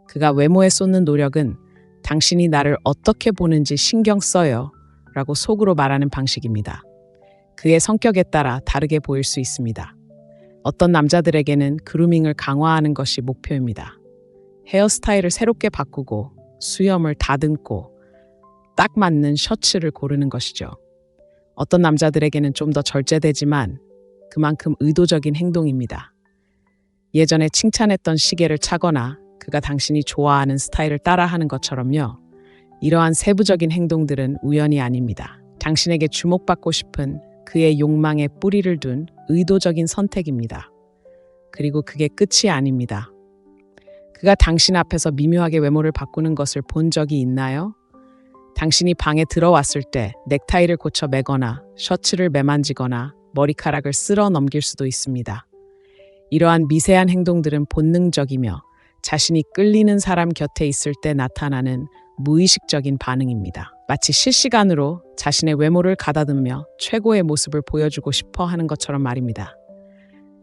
그가 외모에 쏟는 노력은 당신이 나를 어떻게 보는지 신경 써요 라고 속으로 말하는 방식입니다. 그의 성격에 따라 다르게 보일 수 있습니다. 어떤 남자들에게는 그루밍을 강화하는 것이 목표입니다. 헤어스타일을 새롭게 바꾸고 수염을 다듬고 딱 맞는 셔츠를 고르는 것이죠. 어떤 남자들에게는 좀 더 절제되지만 그만큼 의도적인 행동입니다. 예전에 칭찬했던 시계를 차거나 그가 당신이 좋아하는 스타일을 따라하는 것처럼요. 이러한 세부적인 행동들은 우연이 아닙니다. 당신에게 주목받고 싶은 그의 욕망에 뿌리를 둔 의도적인 선택입니다. 그리고 그게 끝이 아닙니다. 그가 당신 앞에서 미묘하게 외모를 바꾸는 것을 본 적이 있나요? 당신이 방에 들어왔을 때 넥타이를 고쳐 매거나 셔츠를 매만지거나 머리카락을 쓸어 넘길 수도 있습니다. 이러한 미세한 행동들은 본능적이며 자신이 끌리는 사람 곁에 있을 때 나타나는 무의식적인 반응입니다. 마치 실시간으로 자신의 외모를 가다듬으며 최고의 모습을 보여주고 싶어 하는 것처럼 말입니다.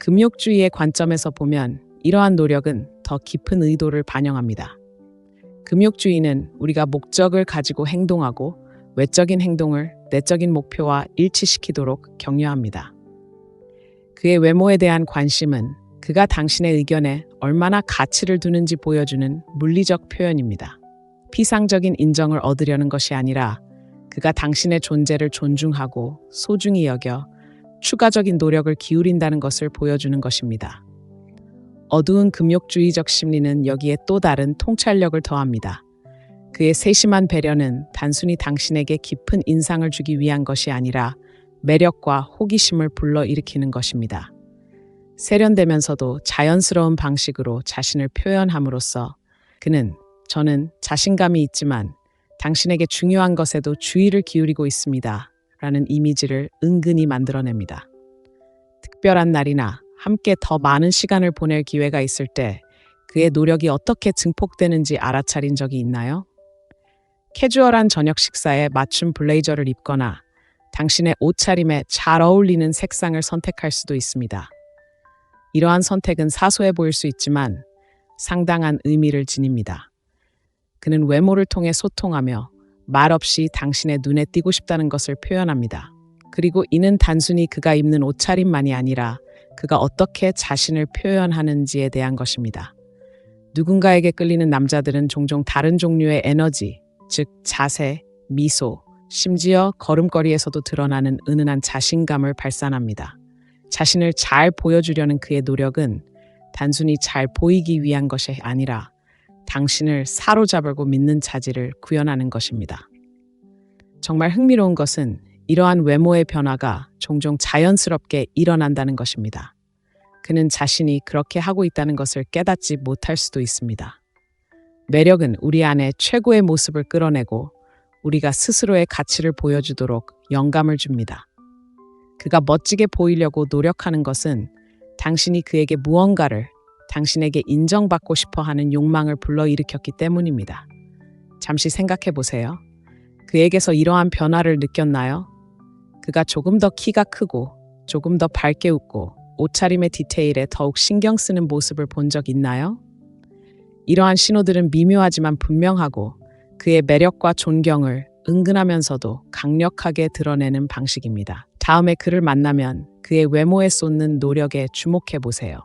금욕주의의 관점에서 보면 이러한 노력은 더 깊은 의도를 반영합니다. 금욕주의는 우리가 목적을 가지고 행동하고 외적인 행동을 내적인 목표와 일치시키도록 격려합니다. 그의 외모에 대한 관심은 그가 당신의 의견에 얼마나 가치를 두는지 보여주는 물리적 표현입니다. 피상적인 인정을 얻으려는 것이 아니라 그가 당신의 존재를 존중하고 소중히 여겨 추가적인 노력을 기울인다는 것을 보여주는 것입니다. 어두운 금욕주의적 심리는 여기에 또 다른 통찰력을 더합니다. 그의 세심한 배려는 단순히 당신에게 깊은 인상을 주기 위한 것이 아니라 매력과 호기심을 불러일으키는 것입니다. 세련되면서도 자연스러운 방식으로 자신을 표현함으로써 저는 자신감이 있지만 당신에게 중요한 것에도 주의를 기울이고 있습니다. 라는 이미지를 은근히 만들어냅니다. 특별한 날이나 함께 더 많은 시간을 보낼 기회가 있을 때 그의 노력이 어떻게 증폭되는지 알아차린 적이 있나요? 캐주얼한 저녁 식사에 맞춤 블레이저를 입거나 당신의 옷차림에 잘 어울리는 색상을 선택할 수도 있습니다. 이러한 선택은 사소해 보일 수 있지만 상당한 의미를 지닙니다. 그는 외모를 통해 소통하며 말없이 당신의 눈에 띄고 싶다는 것을 표현합니다. 그리고 이는 단순히 그가 입는 옷차림만이 아니라 그가 어떻게 자신을 표현하는지에 대한 것입니다. 누군가에게 끌리는 남자들은 종종 다른 종류의 에너지, 즉 자세, 미소, 심지어 걸음걸이에서도 드러나는 은은한 자신감을 발산합니다. 자신을 잘 보여주려는 그의 노력은 단순히 잘 보이기 위한 것이 아니라 당신을 사로잡으고 믿는 자질을 구현하는 것입니다. 정말 흥미로운 것은 이러한 외모의 변화가 종종 자연스럽게 일어난다는 것입니다. 그는 자신이 그렇게 하고 있다는 것을 깨닫지 못할 수도 있습니다. 매력은 우리 안에 최고의 모습을 끌어내고 우리가 스스로의 가치를 보여주도록 영감을 줍니다. 그가 멋지게 보이려고 노력하는 것은 당신이 그에게 무언가를, 당신에게 인정받고 싶어 하는 욕망을 불러일으켰기 때문입니다. 잠시 생각해 보세요. 그에게서 이러한 변화를 느꼈나요? 그가 조금 더 키가 크고, 조금 더 밝게 웃고, 옷차림의 디테일에 더욱 신경 쓰는 모습을 본 적 있나요? 이러한 신호들은 미묘하지만 분명하고 그의 매력과 존경을 은근하면서도 강력하게 드러내는 방식입니다. 다음에 그를 만나면 그의 외모에 쏟는 노력에 주목해 보세요.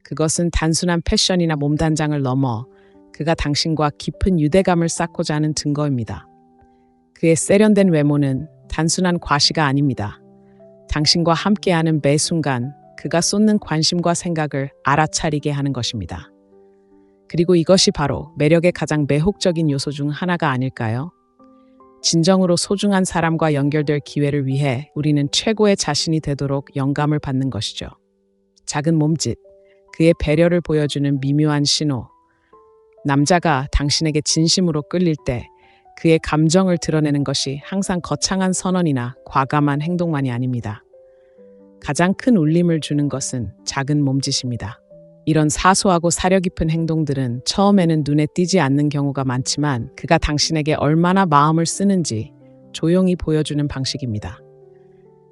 그것은 단순한 패션이나 몸단장을 넘어 그가 당신과 깊은 유대감을 쌓고자 하는 증거입니다. 그의 세련된 외모는 단순한 과시가 아닙니다. 당신과 함께하는 매 순간 그가 쏟는 관심과 생각을 알아차리게 하는 것입니다. 그리고 이것이 바로 매력의 가장 매혹적인 요소 중 하나가 아닐까요? 진정으로 소중한 사람과 연결될 기회를 위해 우리는 최고의 자신이 되도록 영감을 받는 것이죠. 작은 몸짓, 그의 배려를 보여주는 미묘한 신호. 남자가 당신에게 진심으로 끌릴 때 그의 감정을 드러내는 것이 항상 거창한 선언이나 과감한 행동만이 아닙니다. 가장 큰 울림을 주는 것은 작은 몸짓입니다. 이런 사소하고 사려 깊은 행동들은 처음에는 눈에 띄지 않는 경우가 많지만 그가 당신에게 얼마나 마음을 쓰는지 조용히 보여주는 방식입니다.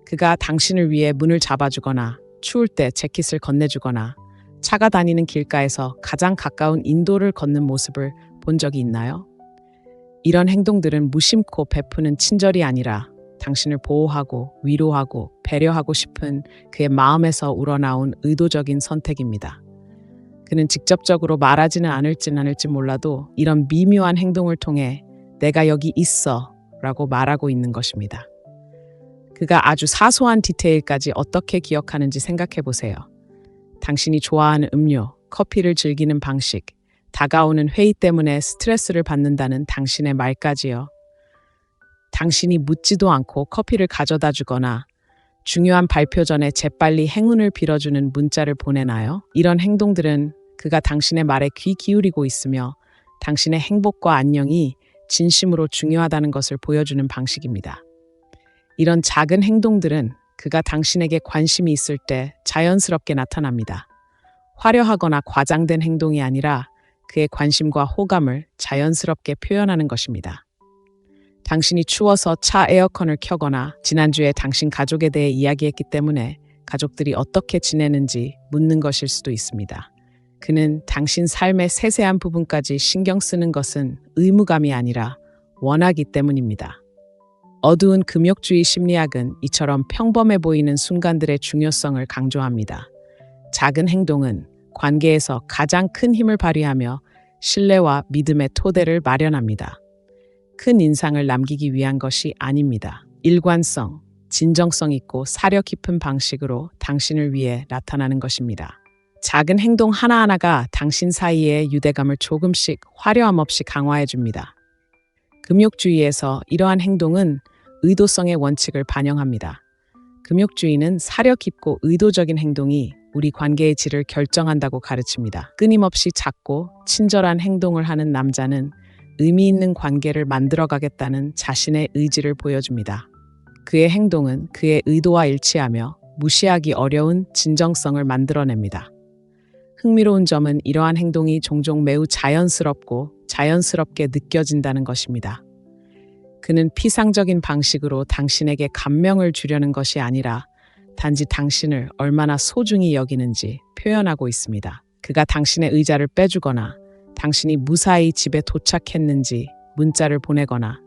그가 당신을 위해 문을 잡아주거나 추울 때 재킷을 건네주거나 차가 다니는 길가에서 가장 가까운 인도를 걷는 모습을 본 적이 있나요? 이런 행동들은 무심코 베푸는 친절이 아니라 당신을 보호하고 위로하고 배려하고 싶은 그의 마음에서 우러나온 의도적인 선택입니다. 그는 직접적으로 말하지는 않을지 몰라도 이런 미묘한 행동을 통해 내가 여기 있어 라고 말하고 있는 것입니다. 그가 아주 사소한 디테일까지 어떻게 기억하는지 생각해 보세요. 당신이 좋아하는 음료, 커피를 즐기는 방식, 다가오는 회의 때문에 스트레스를 받는다는 당신의 말까지요. 당신이 묻지도 않고 커피를 가져다 주거나 중요한 발표 전에 재빨리 행운을 빌어주는 문자를 보내나요? 이런 행동들은 그가 당신의 말에 귀 기울이고 있으며 당신의 행복과 안녕이 진심으로 중요하다는 것을 보여주는 방식입니다. 이런 작은 행동들은 그가 당신에게 관심이 있을 때 자연스럽게 나타납니다. 화려하거나 과장된 행동이 아니라 그의 관심과 호감을 자연스럽게 표현하는 것입니다. 당신이 추워서 차 에어컨을 켜거나 지난주에 당신 가족에 대해 이야기했기 때문에 가족들이 어떻게 지내는지 묻는 것일 수도 있습니다. 그는 당신 삶의 세세한 부분까지 신경 쓰는 것은 의무감이 아니라 원하기 때문입니다. 어두운 금욕주의 심리학은 이처럼 평범해 보이는 순간들의 중요성을 강조합니다. 작은 행동은 관계에서 가장 큰 힘을 발휘하며 신뢰와 믿음의 토대를 마련합니다. 큰 인상을 남기기 위한 것이 아닙니다. 일관성, 진정성 있고 사려 깊은 방식으로 당신을 위해 나타나는 것입니다. 작은 행동 하나하나가 당신 사이의 유대감을 조금씩 화려함 없이 강화해 줍니다. 금욕주의에서 이러한 행동은 의도성의 원칙을 반영합니다. 금욕주의는 사려 깊고 의도적인 행동이 우리 관계의 질을 결정한다고 가르칩니다. 끊임없이 작고 친절한 행동을 하는 남자는 의미 있는 관계를 만들어가겠다는 자신의 의지를 보여줍니다. 그의 행동은 그의 의도와 일치하며 무시하기 어려운 진정성을 만들어냅니다. 흥미로운 점은 이러한 행동이 종종 매우 자연스럽고 자연스럽게 느껴진다는 것입니다. 그는 피상적인 방식으로 당신에게 감명을 주려는 것이 아니라 단지 당신을 얼마나 소중히 여기는지 표현하고 있습니다. 그가 당신의 의자를 빼주거나 당신이 무사히 집에 도착했는지 문자를 보내거나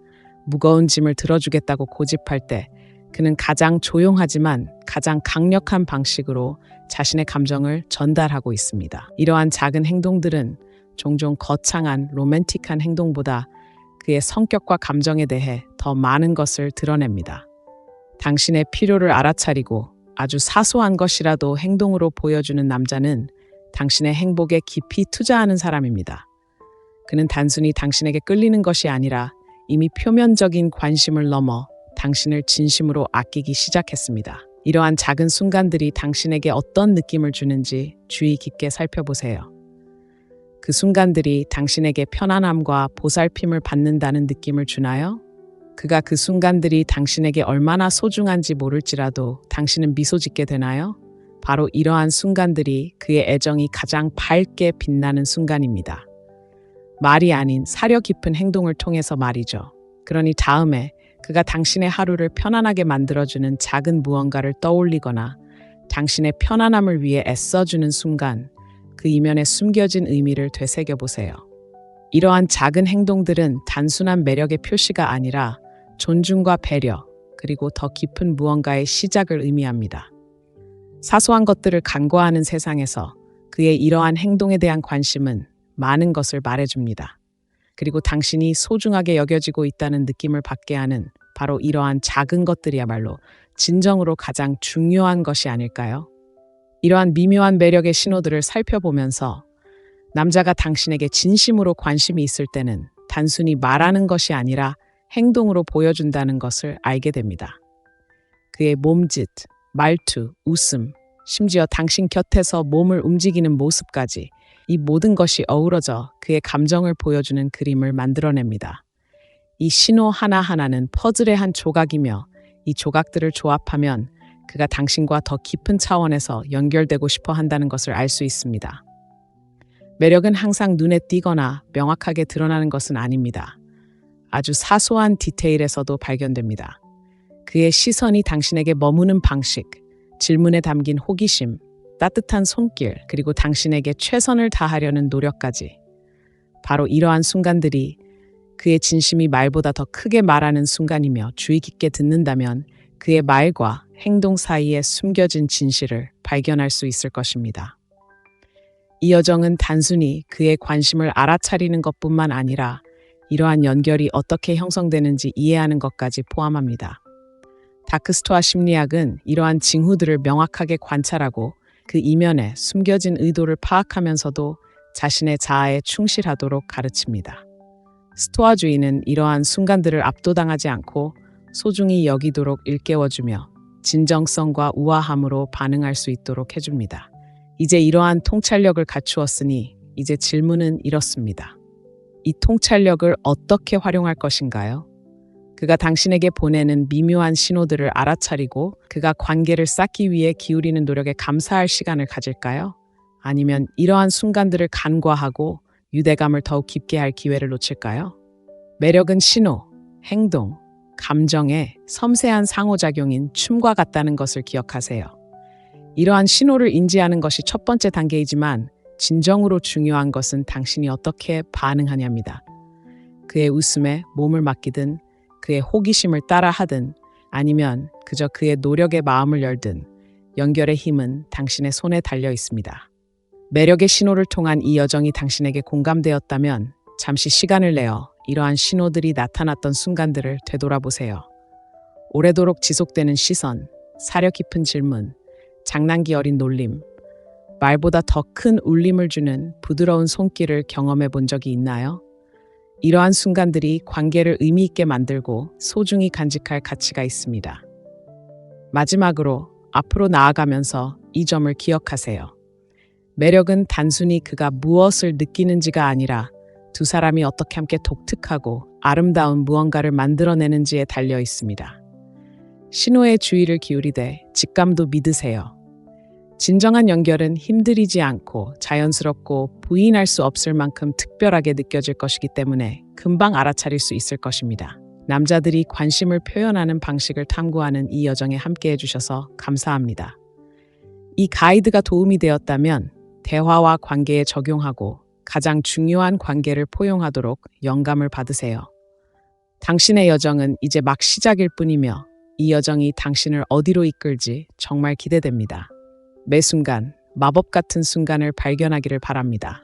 무거운 짐을 들어주겠다고 고집할 때 그는 가장 조용하지만 가장 강력한 방식으로 자신의 감정을 전달하고 있습니다. 이러한 작은 행동들은 종종 거창한 로맨틱한 행동보다 그의 성격과 감정에 대해 더 많은 것을 드러냅니다. 당신의 필요를 알아차리고 아주 사소한 것이라도 행동으로 보여주는 남자는 당신의 행복에 깊이 투자하는 사람입니다. 그는 단순히 당신에게 끌리는 것이 아니라 이미 표면적인 관심을 넘어 당신을 진심으로 아끼기 시작했습니다. 이러한 작은 순간들이 당신에게 어떤 느낌을 주는지 주의 깊게 살펴보세요. 그 순간들이 당신에게 편안함과 보살핌을 받는다는 느낌을 주나요? 그가 그 순간들이 당신에게 얼마나 소중한지 모를지라도 당신은 미소 짓게 되나요? 바로 이러한 순간들이 그의 애정이 가장 밝게 빛나는 순간입니다. 말이 아닌 사려 깊은 행동을 통해서 말이죠. 그러니 다음에 그가 당신의 하루를 편안하게 만들어주는 작은 무언가를 떠올리거나 당신의 편안함을 위해 애써주는 순간 그 이면에 숨겨진 의미를 되새겨보세요. 이러한 작은 행동들은 단순한 매력의 표시가 아니라 존중과 배려, 그리고 더 깊은 무언가의 시작을 의미합니다. 사소한 것들을 간과하는 세상에서 그의 이러한 행동에 대한 관심은 많은 것을 말해줍니다. 그리고 당신이 소중하게 여겨지고 있다는 느낌을 받게 하는 바로 이러한 작은 것들이야말로 진정으로 가장 중요한 것이 아닐까요? 이러한 미묘한 매력의 신호들을 살펴보면서 남자가 당신에게 진심으로 관심이 있을 때는 단순히 말하는 것이 아니라 행동으로 보여준다는 것을 알게 됩니다. 그의 몸짓, 말투, 웃음, 심지어 당신 곁에서 몸을 움직이는 모습까지 이 모든 것이 어우러져 그의 감정을 보여주는 그림을 만들어냅니다. 이 신호 하나하나는 퍼즐의 한 조각이며 이 조각들을 조합하면 그가 당신과 더 깊은 차원에서 연결되고 싶어 한다는 것을 알 수 있습니다. 매력은 항상 눈에 띄거나 명확하게 드러나는 것은 아닙니다. 아주 사소한 디테일에서도 발견됩니다. 그의 시선이 당신에게 머무는 방식, 질문에 담긴 호기심, 따뜻한 손길, 그리고 당신에게 최선을 다하려는 노력까지. 바로 이러한 순간들이 그의 진심이 말보다 더 크게 말하는 순간이며 주의 깊게 듣는다면 그의 말과 행동 사이에 숨겨진 진실을 발견할 수 있을 것입니다. 이 여정은 단순히 그의 관심을 알아차리는 것뿐만 아니라 이러한 연결이 어떻게 형성되는지 이해하는 것까지 포함합니다. 다크스토아 심리학은 이러한 징후들을 명확하게 관찰하고 그 이면에 숨겨진 의도를 파악하면서도 자신의 자아에 충실하도록 가르칩니다. 스토아주의는 이러한 순간들을 압도당하지 않고 소중히 여기도록 일깨워주며 진정성과 우아함으로 반응할 수 있도록 해줍니다. 이제 이러한 통찰력을 갖추었으니 이제 질문은 이렇습니다. 이 통찰력을 어떻게 활용할 것인가요? 그가 당신에게 보내는 미묘한 신호들을 알아차리고 그가 관계를 쌓기 위해 기울이는 노력에 감사할 시간을 가질까요? 아니면 이러한 순간들을 간과하고 유대감을 더욱 깊게 할 기회를 놓칠까요? 매력은 신호, 행동, 감정의 섬세한 상호작용인 춤과 같다는 것을 기억하세요. 이러한 신호를 인지하는 것이 첫 번째 단계이지만 진정으로 중요한 것은 당신이 어떻게 반응하냐입니다. 그의 웃음에 몸을 맡기든 그의 호기심을 따라하든 아니면 그저 그의 노력에 마음을 열든 연결의 힘은 당신의 손에 달려 있습니다. 매력의 신호를 통한 이 여정이 당신에게 공감되었다면 잠시 시간을 내어 이러한 신호들이 나타났던 순간들을 되돌아보세요. 오래도록 지속되는 시선, 사려 깊은 질문, 장난기 어린 놀림, 말보다 더 큰 울림을 주는 부드러운 손길을 경험해 본 적이 있나요? 이러한 순간들이 관계를 의미 있게 만들고 소중히 간직할 가치가 있습니다. 마지막으로 앞으로 나아가면서 이 점을 기억하세요. 매력은 단순히 그가 무엇을 느끼는지가 아니라 두 사람이 어떻게 함께 독특하고 아름다운 무언가를 만들어내는지에 달려 있습니다. 신호에 주의를 기울이되 직감도 믿으세요. 진정한 연결은 힘들이지 않고 자연스럽고 부인할 수 없을 만큼 특별하게 느껴질 것이기 때문에 금방 알아차릴 수 있을 것입니다. 남자들이 관심을 표현하는 방식을 탐구하는 이 여정에 함께해 주셔서 감사합니다. 이 가이드가 도움이 되었다면 대화와 관계에 적용하고 가장 중요한 관계를 포용하도록 영감을 받으세요. 당신의 여정은 이제 막 시작일 뿐이며 이 여정이 당신을 어디로 이끌지 정말 기대됩니다. 매 순간 마법 같은 순간을 발견하기를 바랍니다.